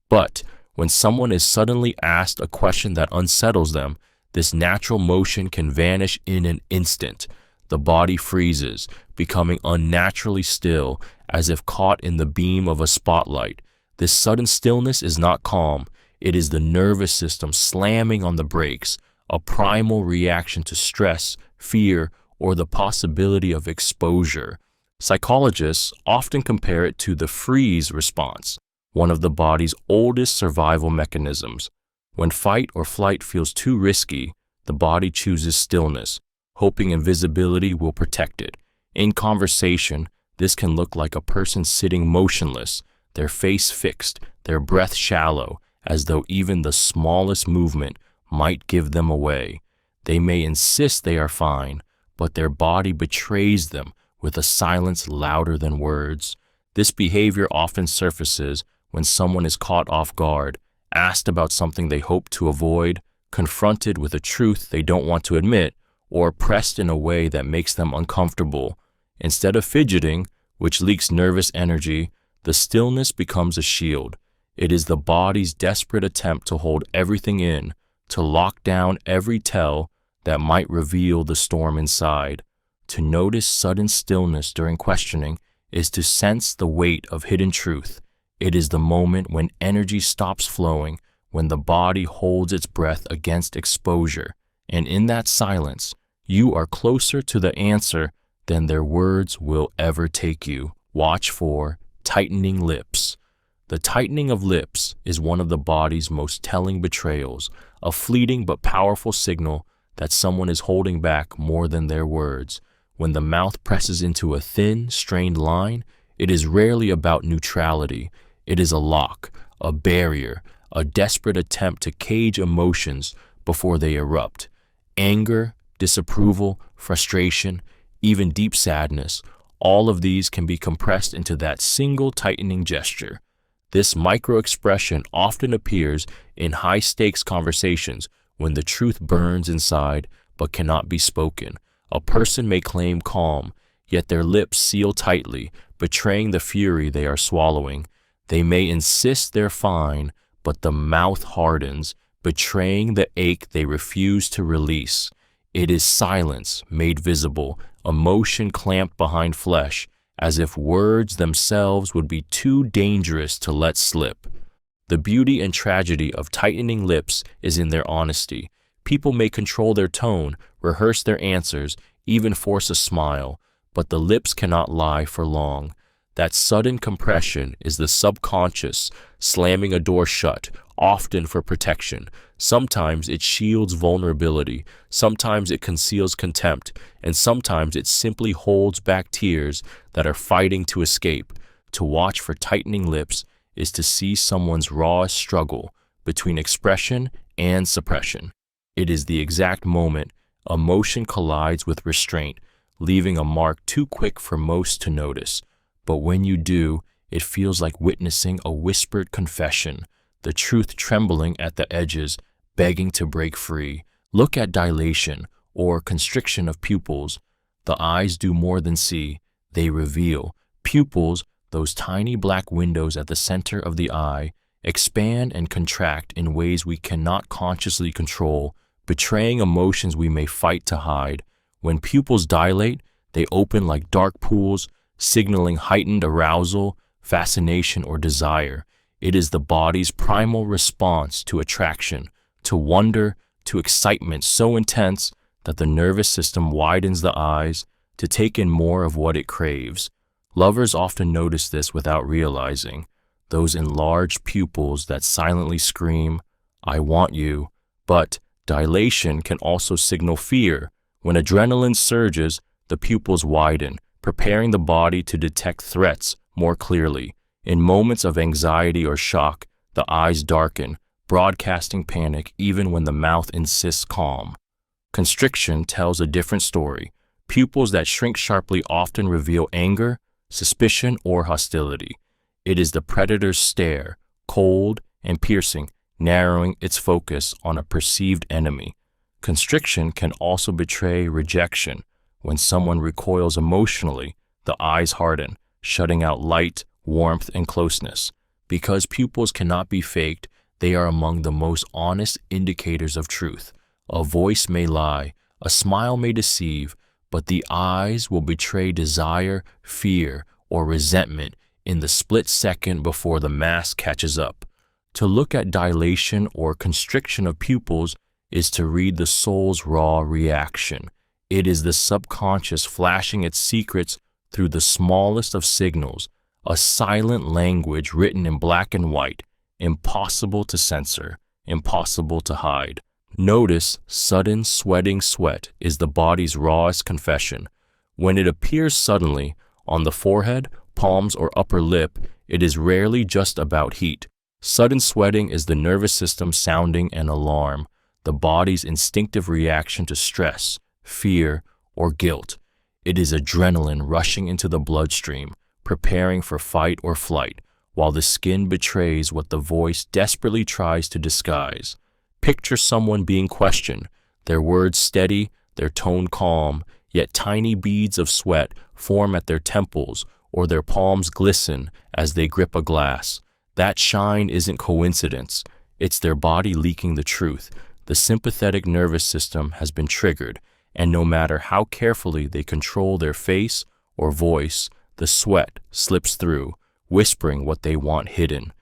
But when someone is suddenly asked a question that unsettles them, this natural motion can vanish in an instant. The body freezes, becoming unnaturally still, as if caught in the beam of a spotlight. This sudden stillness is not calm. It is the nervous system slamming on the brakes, a primal reaction to stress, fear, or the possibility of exposure. Psychologists often compare it to the freeze response, one of the body's oldest survival mechanisms. When fight or flight feels too risky, the body chooses stillness, hoping invisibility will protect it. In conversation, this can look like a person sitting motionless, their face fixed, their breath shallow, as though even the smallest movement might give them away. They may insist they are fine, but their body betrays them with a silence louder than words. This behavior often surfaces when someone is caught off guard, asked about something they hope to avoid, confronted with a truth they don't want to admit, or pressed in a way that makes them uncomfortable. Instead of fidgeting, which leaks nervous energy, the stillness becomes a shield. It is the body's desperate attempt to hold everything in, to lock down every tell that might reveal the storm inside. To notice sudden stillness during questioning is to sense the weight of hidden truth. It is the moment when energy stops flowing, when the body holds its breath against exposure, and in that silence, you are closer to the answer than their words will ever take you. Watch for tightening lips. The tightening of lips is one of the body's most telling betrayals, a fleeting but powerful signal that someone is holding back more than their words. When the mouth presses into a thin, strained line, it is rarely about neutrality. It is a lock, a barrier, a desperate attempt to cage emotions before they erupt. Anger, disapproval, frustration, even deep sadness, all of these can be compressed into that single tightening gesture. This micro-expression often appears in high-stakes conversations when the truth burns inside but cannot be spoken. A person may claim calm, yet their lips seal tightly, betraying the fury they are swallowing. They may insist they're fine, but the mouth hardens, betraying the ache they refuse to release. It is silence made visible, emotion clamped behind flesh, as if words themselves would be too dangerous to let slip. The beauty and tragedy of tightening lips is in their honesty. People may control their tone, rehearse their answers, even force a smile, but the lips cannot lie for long. That sudden compression is the subconscious slamming a door shut, often for protection. Sometimes it shields vulnerability, sometimes it conceals contempt, and sometimes it simply holds back tears that are fighting to escape. To watch for tightening lips is to see someone's rawest struggle between expression and suppression. It is the exact moment emotion collides with restraint, leaving a mark too quick for most to notice. But when you do, it feels like witnessing a whispered confession, the truth trembling at the edges, begging to break free. Look at dilation or constriction of pupils. The eyes do more than see, they reveal. Pupils, those tiny black windows at the center of the eye, expand and contract in ways we cannot consciously control, betraying emotions we may fight to hide. When pupils dilate, they open like dark pools, signaling heightened arousal, fascination, or desire. It is the body's primal response to attraction, to wonder, to excitement so intense that the nervous system widens the eyes to take in more of what it craves. Lovers often notice this without realizing, those enlarged pupils that silently scream, "I want you." But dilation can also signal fear. When adrenaline surges, the pupils widen, preparing the body to detect threats more clearly. In moments of anxiety or shock, the eyes darken, broadcasting panic even when the mouth insists calm. Constriction tells a different story. Pupils that shrink sharply often reveal anger, suspicion, or hostility. It is the predator's stare, cold and piercing, narrowing its focus on a perceived enemy. Constriction can also betray rejection. When someone recoils emotionally, the eyes harden, shutting out light, warmth, and closeness. Because pupils cannot be faked, they are among the most honest indicators of truth. A voice may lie, a smile may deceive, but the eyes will betray desire, fear, or resentment in the split second before the mask catches up. To look at dilation or constriction of pupils is to read the soul's raw reaction. It is the subconscious flashing its secrets through the smallest of signals, a silent language written in black and white, impossible to censor, impossible to hide. Notice sudden sweating sweat is the body's rawest confession. When it appears suddenly, on the forehead, palms, or upper lip, it is rarely just about heat. Sudden sweating is the nervous system sounding an alarm, the body's instinctive reaction to stress, fear, or guilt. It is adrenaline rushing into the bloodstream, preparing for fight or flight, while the skin betrays what the voice desperately tries to disguise. Picture someone being questioned, their words steady, their tone calm, yet tiny beads of sweat form at their temples or their palms glisten as they grip a glass. That shine isn't coincidence. It's their body leaking the truth. The sympathetic nervous system has been triggered, and no matter how carefully they control their face or voice, the sweat slips through, whispering what they want hidden.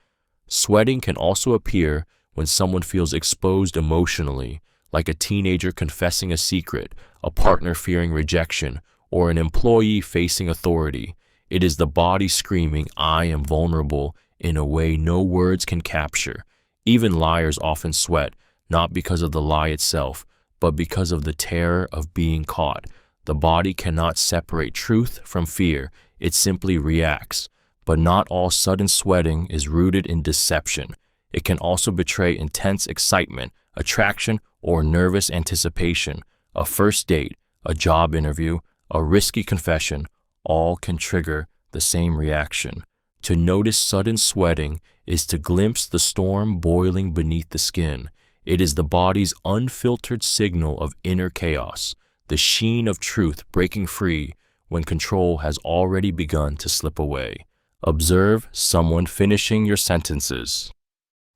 Sweating can also appear when someone feels exposed emotionally, like a teenager confessing a secret, a partner fearing rejection, or an employee facing authority. It is the body screaming, "I am vulnerable," in a way no words can capture. Even liars often sweat, not because of the lie itself, but because of the terror of being caught. The body cannot separate truth from fear, it simply reacts. But not all sudden sweating is rooted in deception. It can also betray intense excitement, attraction, or nervous anticipation. A first date, a job interview, a risky confession, all can trigger the same reaction. To notice sudden sweating is to glimpse the storm boiling beneath the skin. It is the body's unfiltered signal of inner chaos, the sheen of truth breaking free when control has already begun to slip away. Observe someone finishing your sentences.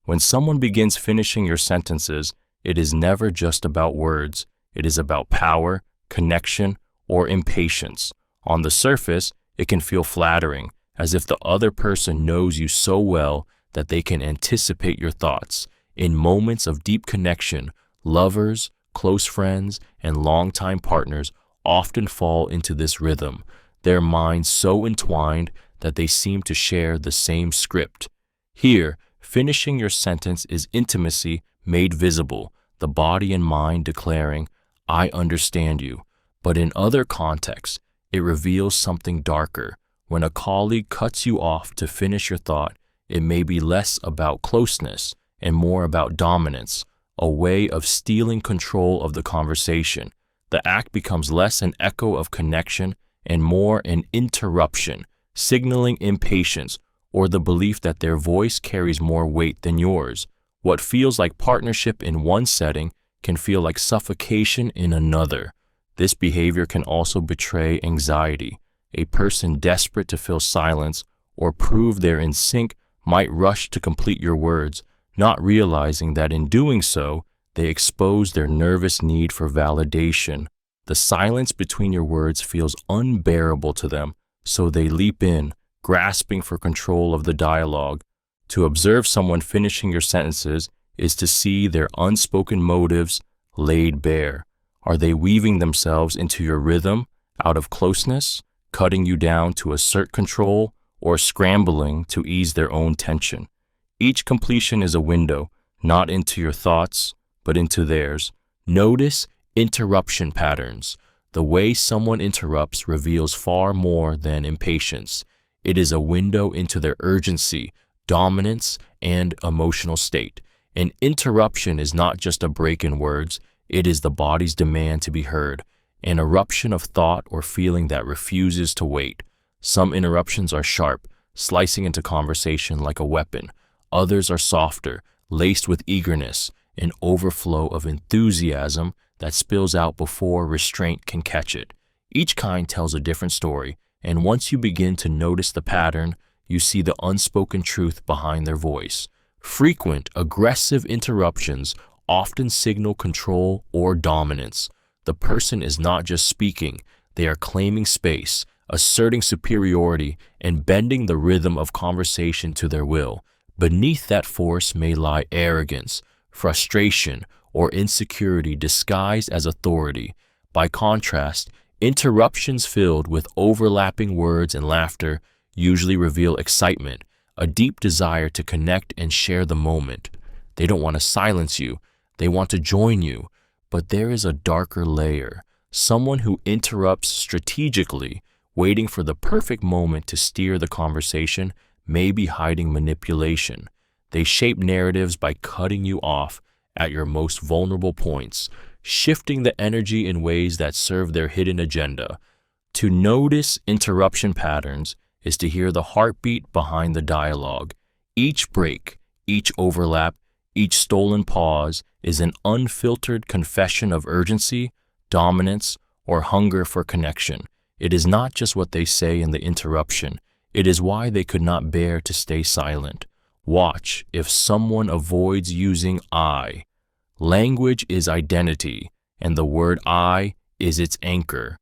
When someone begins finishing your sentences, it is never just about words. It is about power, connection, or impatience. On the surface, it can feel flattering, as if the other person knows you so well that they can anticipate your thoughts. In moments of deep connection, lovers, close friends, and longtime partners often fall into this rhythm, their minds so entwined that they seem to share the same script. Here, finishing your sentence is intimacy made visible, the body and mind declaring, "I understand you." But in other contexts, it reveals something darker. When a colleague cuts you off to finish your thought, it may be less about closeness and more about dominance, a way of stealing control of the conversation. The act becomes less an echo of connection and more an interruption, signaling impatience or the belief that their voice carries more weight than yours. What feels like partnership in one setting can feel like suffocation in another. This behavior can also betray anxiety. A person desperate to fill silence or prove they're in sync might rush to complete your words, not realizing that in doing so, they expose their nervous need for validation. The silence between your words feels unbearable to them, so they leap in, grasping for control of the dialogue. To observe someone finishing your sentences is to see their unspoken motives laid bare. Are they weaving themselves into your rhythm out of closeness, cutting you down to assert control, or scrambling to ease their own tension? Each completion is a window, not into your thoughts, but into theirs. Notice interruption patterns. The way someone interrupts reveals far more than impatience. It is a window into their urgency, dominance, and emotional state. An interruption is not just a break in words, it is the body's demand to be heard, an eruption of thought or feeling that refuses to wait. Some interruptions are sharp, slicing into conversation like a weapon. Others are softer, laced with eagerness, an overflow of enthusiasm that spills out before restraint can catch it. Each kind tells a different story, and once you begin to notice the pattern, you see the unspoken truth behind their voice. Frequent, aggressive interruptions often signal control or dominance. The person is not just speaking, they are claiming space, asserting superiority, and bending the rhythm of conversation to their will. Beneath that force may lie arrogance, frustration, or insecurity disguised as authority. By contrast, interruptions filled with overlapping words and laughter usually reveal excitement, a deep desire to connect and share the moment. They don't want to silence you, they want to join you. But there is a darker layer, someone who interrupts strategically, waiting for the perfect moment to steer the conversation, may be hiding manipulation. They shape narratives by cutting you off at your most vulnerable points, shifting the energy in ways that serve their hidden agenda. To notice interruption patterns is to hear the heartbeat behind the dialogue. Each break, each overlap, each stolen pause is an unfiltered confession of urgency, dominance, or hunger for connection. It is not just what they say in the interruption, it is why they could not bear to stay silent. Watch if someone avoids using I. Language is identity, and the word I is its anchor.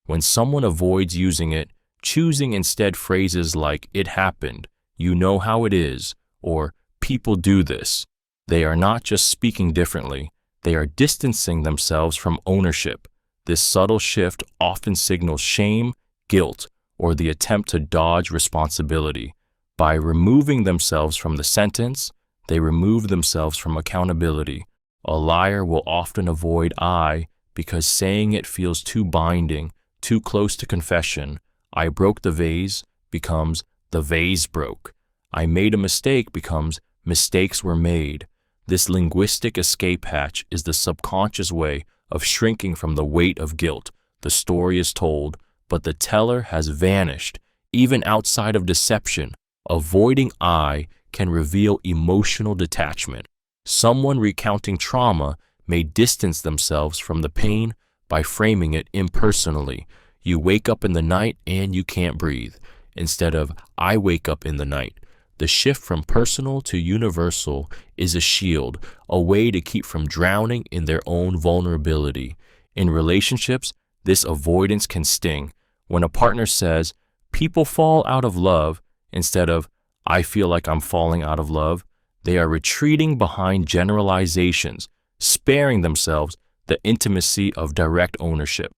When someone avoids using it, choosing instead phrases like "it happened," "you know how it is," or "people do this," they are not just speaking differently, they are distancing themselves from ownership. This subtle shift often signals shame, guilt, or the attempt to dodge responsibility. By removing themselves from the sentence, they remove themselves from accountability. A liar will often avoid I because saying it feels too binding, too close to confession. I broke the vase becomes the vase broke. I made a mistake becomes mistakes were made. This linguistic escape hatch is the subconscious way of shrinking from the weight of guilt. The story is told, but the teller has vanished. Even outside of deception, avoiding I can reveal emotional detachment. Someone recounting trauma may distance themselves from the pain by framing it impersonally. You wake up in the night and you can't breathe, instead of I wake up in the night. The shift from personal to universal is a shield, a way to keep from drowning in their own vulnerability. In relationships, this avoidance can sting. When a partner says, "people fall out of love," instead of "I feel like I'm falling out of love," they are retreating behind generalizations, sparing themselves the intimacy of direct ownership.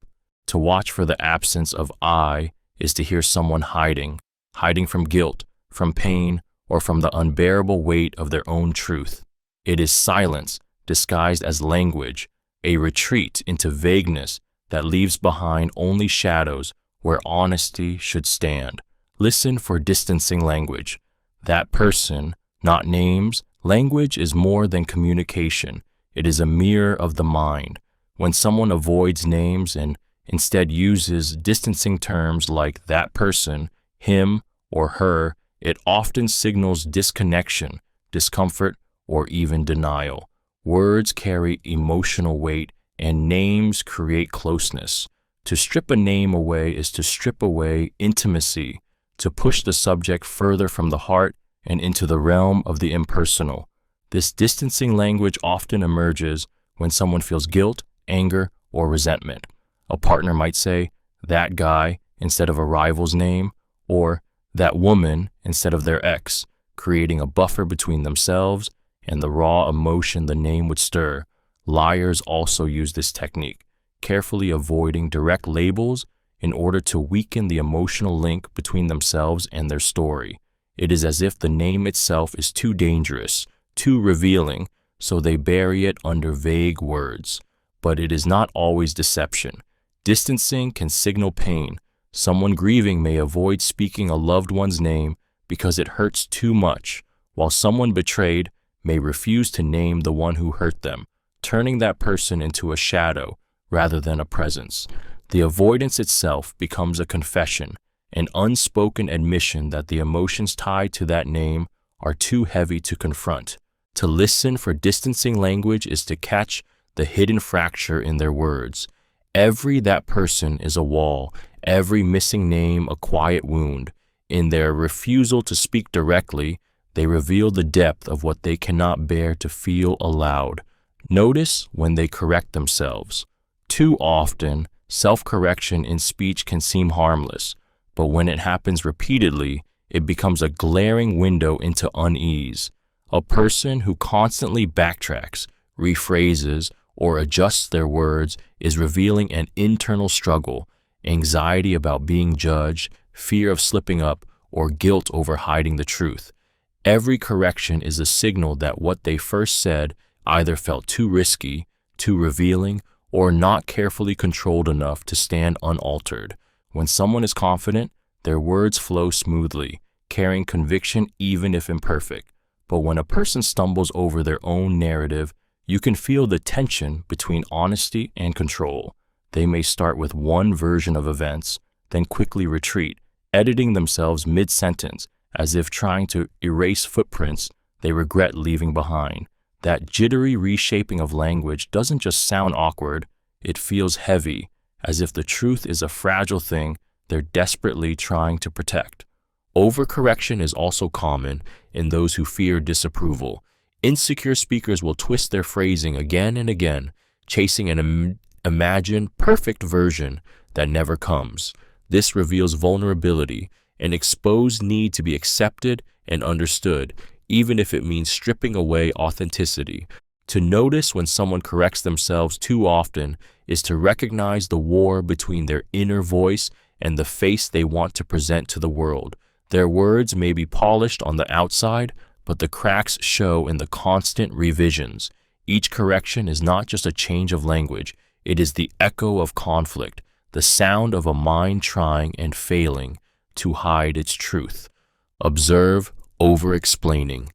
To watch for the absence of I is to hear someone hiding from guilt, from pain, or from the unbearable weight of their own truth. It is silence disguised as language, a retreat into vagueness that leaves behind only shadows where honesty should stand. Listen for distancing language. That person, not names. Language is more than communication. It is a mirror of the mind. When someone avoids names and instead uses distancing terms like that person, him, or her, it often signals disconnection, discomfort, or even denial. Words carry emotional weight and names create closeness. To strip a name away is to strip away intimacy, to push the subject further from the heart and into the realm of the impersonal. This distancing language often emerges when someone feels guilt, anger, or resentment. A partner might say, "that guy," instead of a rival's name, or "that woman," instead of their ex, creating a buffer between themselves and the raw emotion the name would stir. Liars also use this technique, carefully avoiding direct labels in order to weaken the emotional link between themselves and their story. It is as if the name itself is too dangerous, too revealing, so they bury it under vague words. But it is not always deception. Distancing can signal pain. Someone grieving may avoid speaking a loved one's name because it hurts too much, while someone betrayed may refuse to name the one who hurt them, turning that person into a shadow rather than a presence. The avoidance itself becomes a confession, an unspoken admission that the emotions tied to that name are too heavy to confront. To listen for distancing language is to catch the hidden fracture in their words. Every "that person" is a wall, every missing name a quiet wound. In their refusal to speak directly, they reveal the depth of what they cannot bear to feel aloud. Notice when they correct themselves. Too often, self-correction in speech can seem harmless, but when it happens repeatedly, it becomes a glaring window into unease. A person who constantly backtracks, rephrases, or adjusts their words is revealing an internal struggle, anxiety about being judged, fear of slipping up, or guilt over hiding the truth. Every correction is a signal that what they first said either felt too risky, too revealing, or not carefully controlled enough to stand unaltered. When someone is confident, their words flow smoothly, carrying conviction even if imperfect. But when a person stumbles over their own narrative, you can feel the tension between honesty and control. They may start with one version of events, then quickly retreat, editing themselves mid-sentence, as if trying to erase footprints they regret leaving behind. That jittery reshaping of language doesn't just sound awkward, it feels heavy, as if the truth is a fragile thing they're desperately trying to protect. Overcorrection is also common in those who fear disapproval. Insecure speakers will twist their phrasing again and again, chasing an imagined perfect version that never comes. This reveals vulnerability, an exposed need to be accepted and understood, even if it means stripping away authenticity. To notice when someone corrects themselves too often is to recognize the war between their inner voice and the face they want to present to the world. Their words may be polished on the outside, but the cracks show in the constant revisions. Each correction is not just a change of language, it is the echo of conflict, the sound of a mind trying and failing to hide its truth. Observe over-explaining.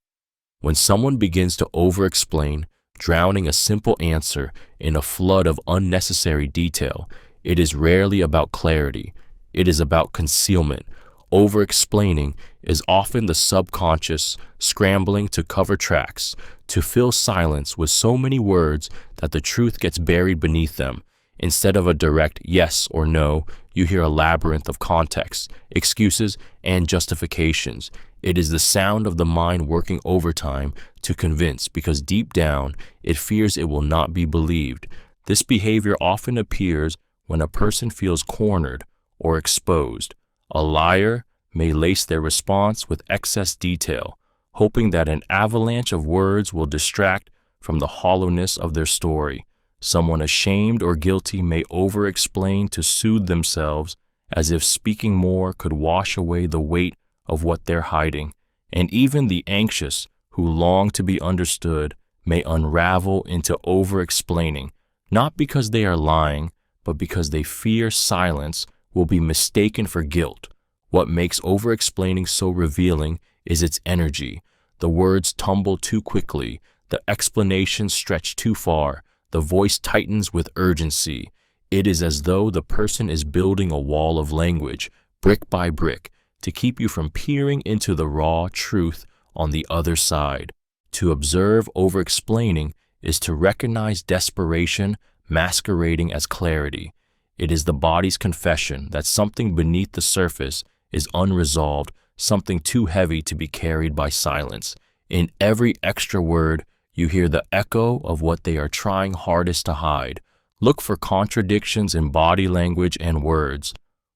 When someone begins to over-explain, drowning a simple answer in a flood of unnecessary detail, it is rarely about clarity. It is about concealment. Over-explaining is often the subconscious scrambling to cover tracks, to fill silence with so many words that the truth gets buried beneath them. Instead of a direct yes or no, you hear a labyrinth of context, excuses, and justifications. It is the sound of the mind working overtime to convince because deep down it fears it will not be believed. This behavior often appears when a person feels cornered or exposed. A liar may lace their response with excess detail, hoping that an avalanche of words will distract from the hollowness of their story. Someone ashamed or guilty may over-explain to soothe themselves, as if speaking more could wash away the weight of what they're hiding. And even the anxious, who long to be understood, may unravel into over-explaining, not because they are lying, but because they fear silence will be mistaken for guilt. What makes over-explaining so revealing is its energy. The words tumble too quickly, the explanations stretch too far, the voice tightens with urgency. It is as though the person is building a wall of language, brick by brick, to keep you from peering into the raw truth on the other side. To observe over-explaining is to recognize desperation masquerading as clarity. It is the body's confession that something beneath the surface is unresolved, something too heavy to be carried by silence. In every extra word, you hear the echo of what they are trying hardest to hide. Look for contradictions in body language and words.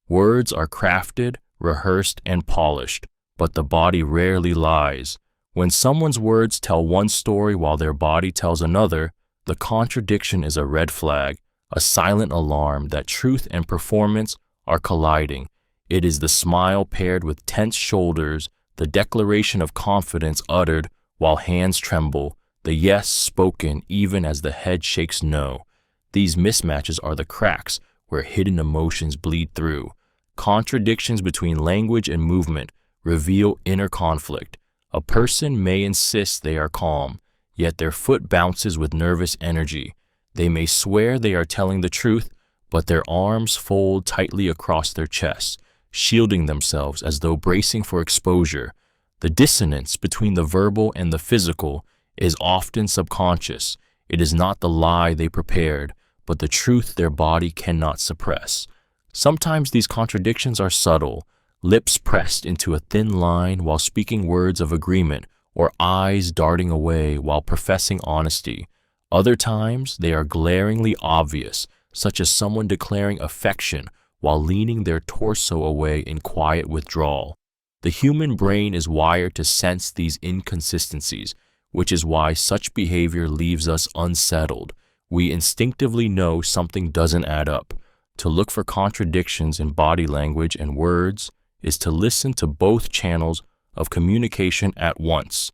Words are crafted, rehearsed, and polished, but the body rarely lies. When someone's words tell one story while their body tells another, the contradiction is a red flag, a silent alarm that truth and performance are colliding. It is the smile paired with tense shoulders, the declaration of confidence uttered while hands tremble, the yes spoken even as the head shakes no. These mismatches are the cracks where hidden emotions bleed through. Contradictions between language and movement reveal inner conflict. A person may insist they are calm, yet their foot bounces with nervous energy. They may swear they are telling the truth, but their arms fold tightly across their chests, shielding themselves as though bracing for exposure. The dissonance between the verbal and the physical is often subconscious. It is not the lie they prepared, but the truth their body cannot suppress. Sometimes these contradictions are subtle, lips pressed into a thin line while speaking words of agreement, or eyes darting away while professing honesty. Other times, they are glaringly obvious, such as someone declaring affection while leaning their torso away in quiet withdrawal. The human brain is wired to sense these inconsistencies, which is why such behavior leaves us unsettled. We instinctively know something doesn't add up. To look for contradictions in body language and words is to listen to both channels of communication at once,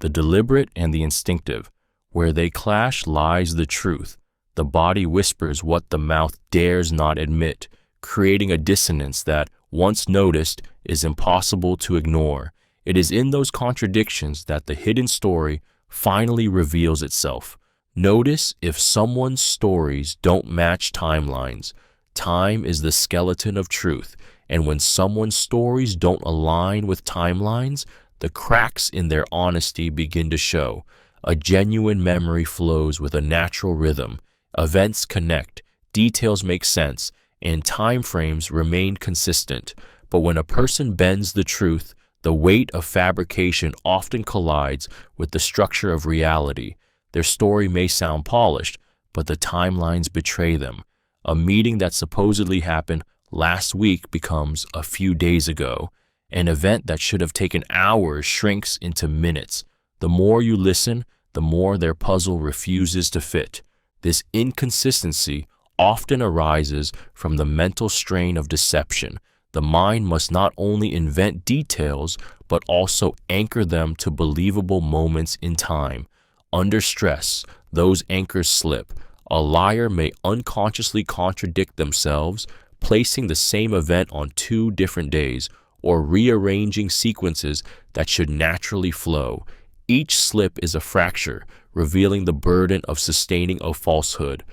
the deliberate and the instinctive. Where they clash lies the truth. The body whispers what the mouth dares not admit, creating a dissonance that, once noticed, is impossible to ignore. It is in those contradictions that the hidden story finally reveals itself. Notice if someone's stories don't match timelines. Time is the skeleton of truth, and when someone's stories don't align with timelines, the cracks in their honesty begin to show. A genuine memory flows with a natural rhythm. Events connect, details make sense, and time frames remain consistent. But when a person bends the truth, the weight of fabrication often collides with the structure of reality. Their story may sound polished, but the timelines betray them. A meeting that supposedly happened last week becomes a few days ago. An event that should have taken hours shrinks into minutes. The more you listen, the more their puzzle refuses to fit. This inconsistency often arises from the mental strain of deception. The mind must not only invent details, but also anchor them to believable moments in time. Under stress, those anchors slip. A liar may unconsciously contradict themselves, placing the same event on 2 different days, or rearranging sequences that should naturally flow. Each slip is a fracture, revealing the burden of sustaining a falsehood.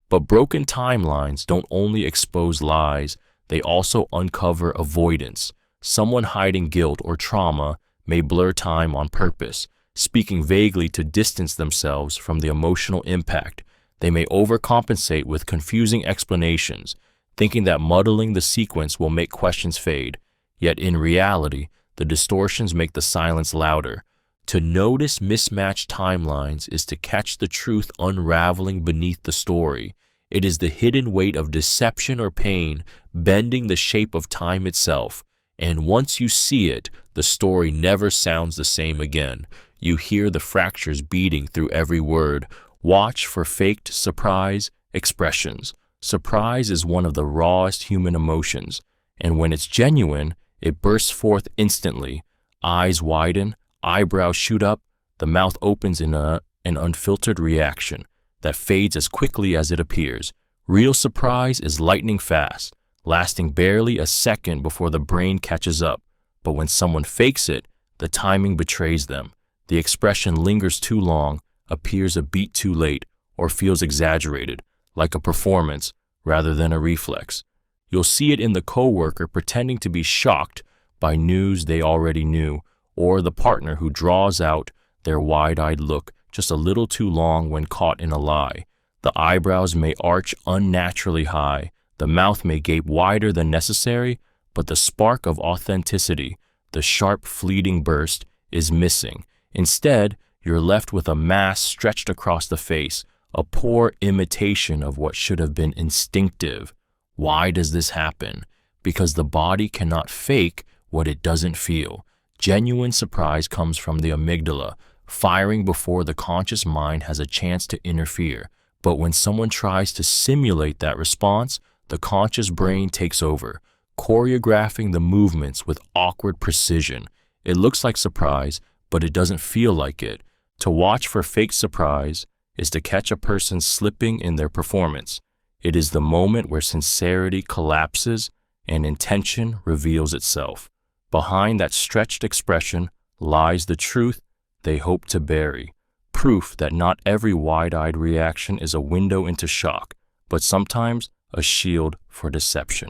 But broken timelines don't only expose lies, they also uncover avoidance. Someone hiding guilt or trauma may blur time on purpose, speaking vaguely to distance themselves from the emotional impact. They may overcompensate with confusing explanations, thinking that muddling the sequence will make questions fade. Yet in reality, the distortions make the silence louder. To notice mismatched timelines is to catch the truth unraveling beneath the story. It is the hidden weight of deception or pain bending the shape of time itself. And once you see it, the story never sounds the same again. You hear the fractures beating through every word. Watch for faked surprise expressions. Surprise is one of the rawest human emotions, and when it's genuine, it bursts forth instantly. Eyes widen, eyebrows shoot up, the mouth opens in an unfiltered reaction that fades as quickly as it appears. Real surprise is lightning fast, lasting barely a second before the brain catches up. But when someone fakes it, the timing betrays them. The expression lingers too long, appears a beat too late, or feels exaggerated, like a performance rather than a reflex. You'll see it in the coworker pretending to be shocked by news they already knew, or the partner who draws out their wide-eyed look just a little too long when caught in a lie. The eyebrows may arch unnaturally high, the mouth may gape wider than necessary, but the spark of authenticity, the sharp fleeting burst, is missing. Instead, you're left with a mass stretched across the face, a poor imitation of what should have been instinctive. Why does this happen? Because the body cannot fake what it doesn't feel. Genuine surprise comes from the amygdala, firing before the conscious mind has a chance to interfere. But when someone tries to simulate that response, the conscious brain takes over, choreographing the movements with awkward precision. It looks like surprise, but it doesn't feel like it. To watch for fake surprise is to catch a person slipping in their performance. It is the moment where sincerity collapses and intention reveals itself. Behind that stretched expression lies the truth they hope to bury. Proof that not every wide-eyed reaction is a window into shock, but sometimes a shield for deception.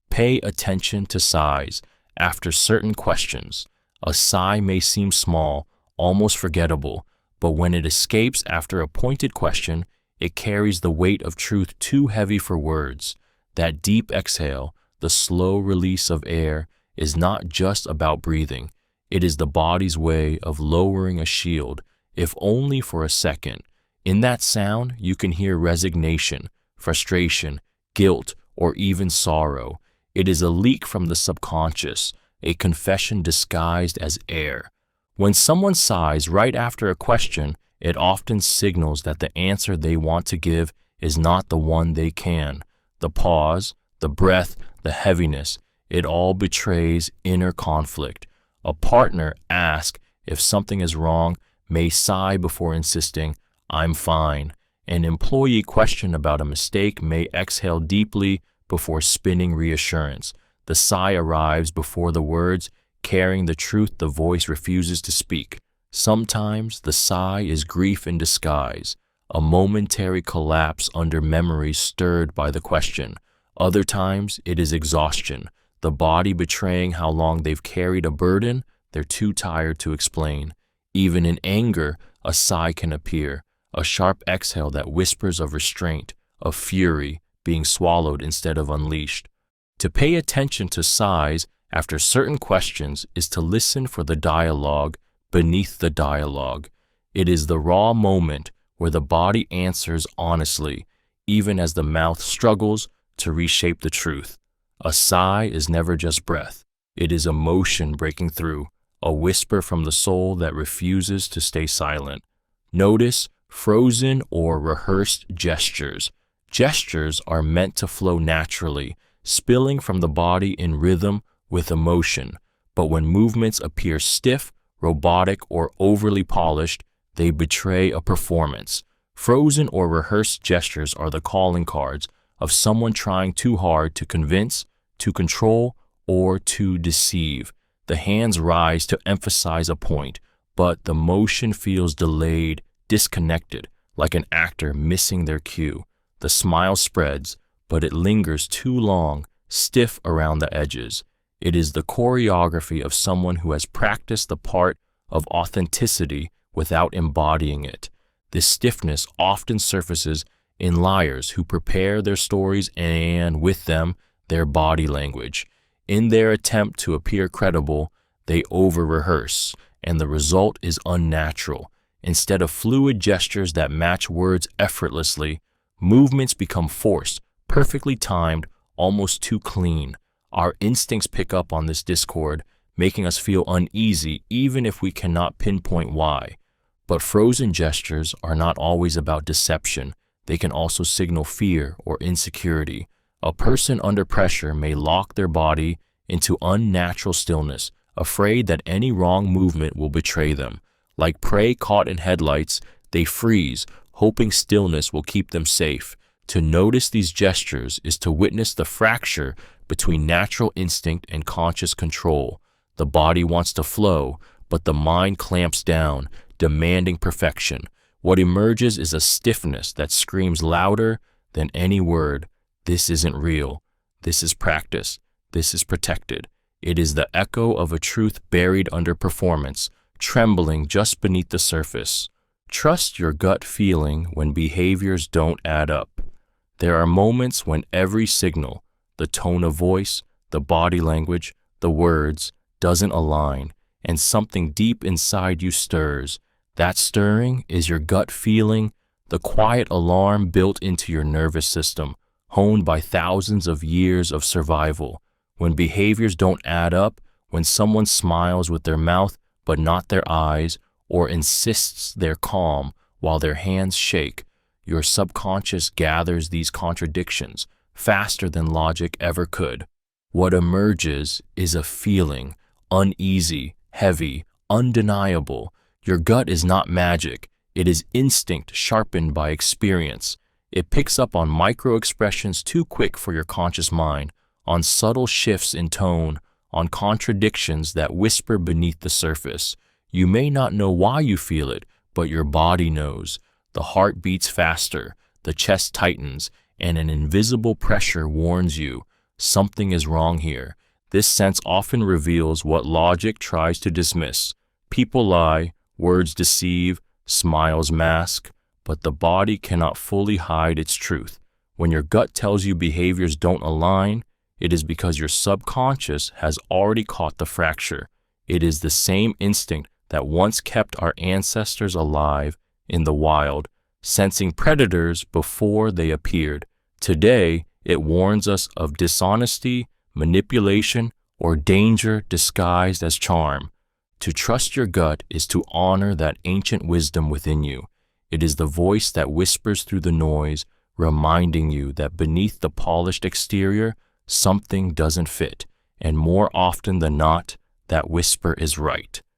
Pay attention to sighs after certain questions. A sigh may seem small, almost forgettable, but when it escapes after a pointed question, it carries the weight of truth too heavy for words. That deep exhale, the slow release of air, is not just about breathing. It is the body's way of lowering a shield, if only for a second. In that sound, you can hear resignation, frustration, guilt, or even sorrow. It is a leak from the subconscious, a confession disguised as air. When someone sighs right after a question, it often signals that the answer they want to give is not the one they can. The pause, the breath, the heaviness, it all betrays inner conflict. A partner asks if something is wrong, may sigh before insisting, "I'm fine." An employee question about a mistake may exhale deeply before spinning reassurance. The sigh arrives before the words, carrying the truth the voice refuses to speak. Sometimes the sigh is grief in disguise, a momentary collapse under memories stirred by the question. Other times it is exhaustion, the body betraying how long they've carried a burden they're too tired to explain. Even in anger, a sigh can appear, a sharp exhale that whispers of restraint, of fury being swallowed instead of unleashed. To pay attention to sighs after certain questions is to listen for the dialogue beneath the dialogue. It is the raw moment where the body answers honestly, even as the mouth struggles to reshape the truth. A sigh is never just breath. It is emotion breaking through, a whisper from the soul that refuses to stay silent. Notice frozen or rehearsed gestures. Gestures are meant to flow naturally, spilling from the body in rhythm with emotion. But when movements appear stiff, robotic, or overly polished, they betray a performance. Frozen or rehearsed gestures are the calling cards of someone trying too hard to convince, to control, or to deceive. The hands rise to emphasize a point, but the motion feels delayed, disconnected, like an actor missing their cue. The smile spreads, but it lingers too long, stiff around the edges. It is the choreography of someone who has practiced the part of authenticity without embodying it. This stiffness often surfaces in liars who prepare their stories and, with them, their body language. In their attempt to appear credible, they over-rehearse, and the result is unnatural. Instead of fluid gestures that match words effortlessly, movements become forced, perfectly timed, almost too clean. Our instincts pick up on this discord, making us feel uneasy even if we cannot pinpoint why. But frozen gestures are not always about deception. They can also signal fear or insecurity. A person under pressure may lock their body into unnatural stillness, afraid that any wrong movement will betray them. Like prey caught in headlights, they freeze, hoping stillness will keep them safe. To notice these gestures is to witness the fracture between natural instinct and conscious control. The body wants to flow, but the mind clamps down, demanding perfection. What emerges is a stiffness that screams louder than any word. This isn't real. This is practice. This is protected. It is the echo of a truth buried under performance, trembling just beneath the surface. Trust your gut feeling when behaviors don't add up. There are moments when every signal, the tone of voice, the body language, the words, doesn't align, and something deep inside you stirs. That stirring is your gut feeling, the quiet alarm built into your nervous system, honed by thousands of years of survival. When behaviors don't add up, when someone smiles with their mouth but not their eyes, or insists they're calm while their hands shake, your subconscious gathers these contradictions faster than logic ever could. What emerges is a feeling, uneasy, heavy, undeniable. Your gut is not magic, it is instinct sharpened by experience. It picks up on micro expressions too quick for your conscious mind, on subtle shifts in tone, on contradictions that whisper beneath the surface. You may not know why you feel it, but your body knows. The heart beats faster, the chest tightens, and an invisible pressure warns you something is wrong here. This sense often reveals what logic tries to dismiss. People lie, words deceive, smiles mask, but the body cannot fully hide its truth. When your gut tells you behaviors don't align, it is because your subconscious has already caught the fracture. It is the same instinct that once kept our ancestors alive in the wild, sensing predators before they appeared. Today, it warns us of dishonesty, manipulation, or danger disguised as charm. To trust your gut is to honor that ancient wisdom within you. It is the voice that whispers through the noise, reminding you that beneath the polished exterior, something doesn't fit, and more often than not, that whisper is right.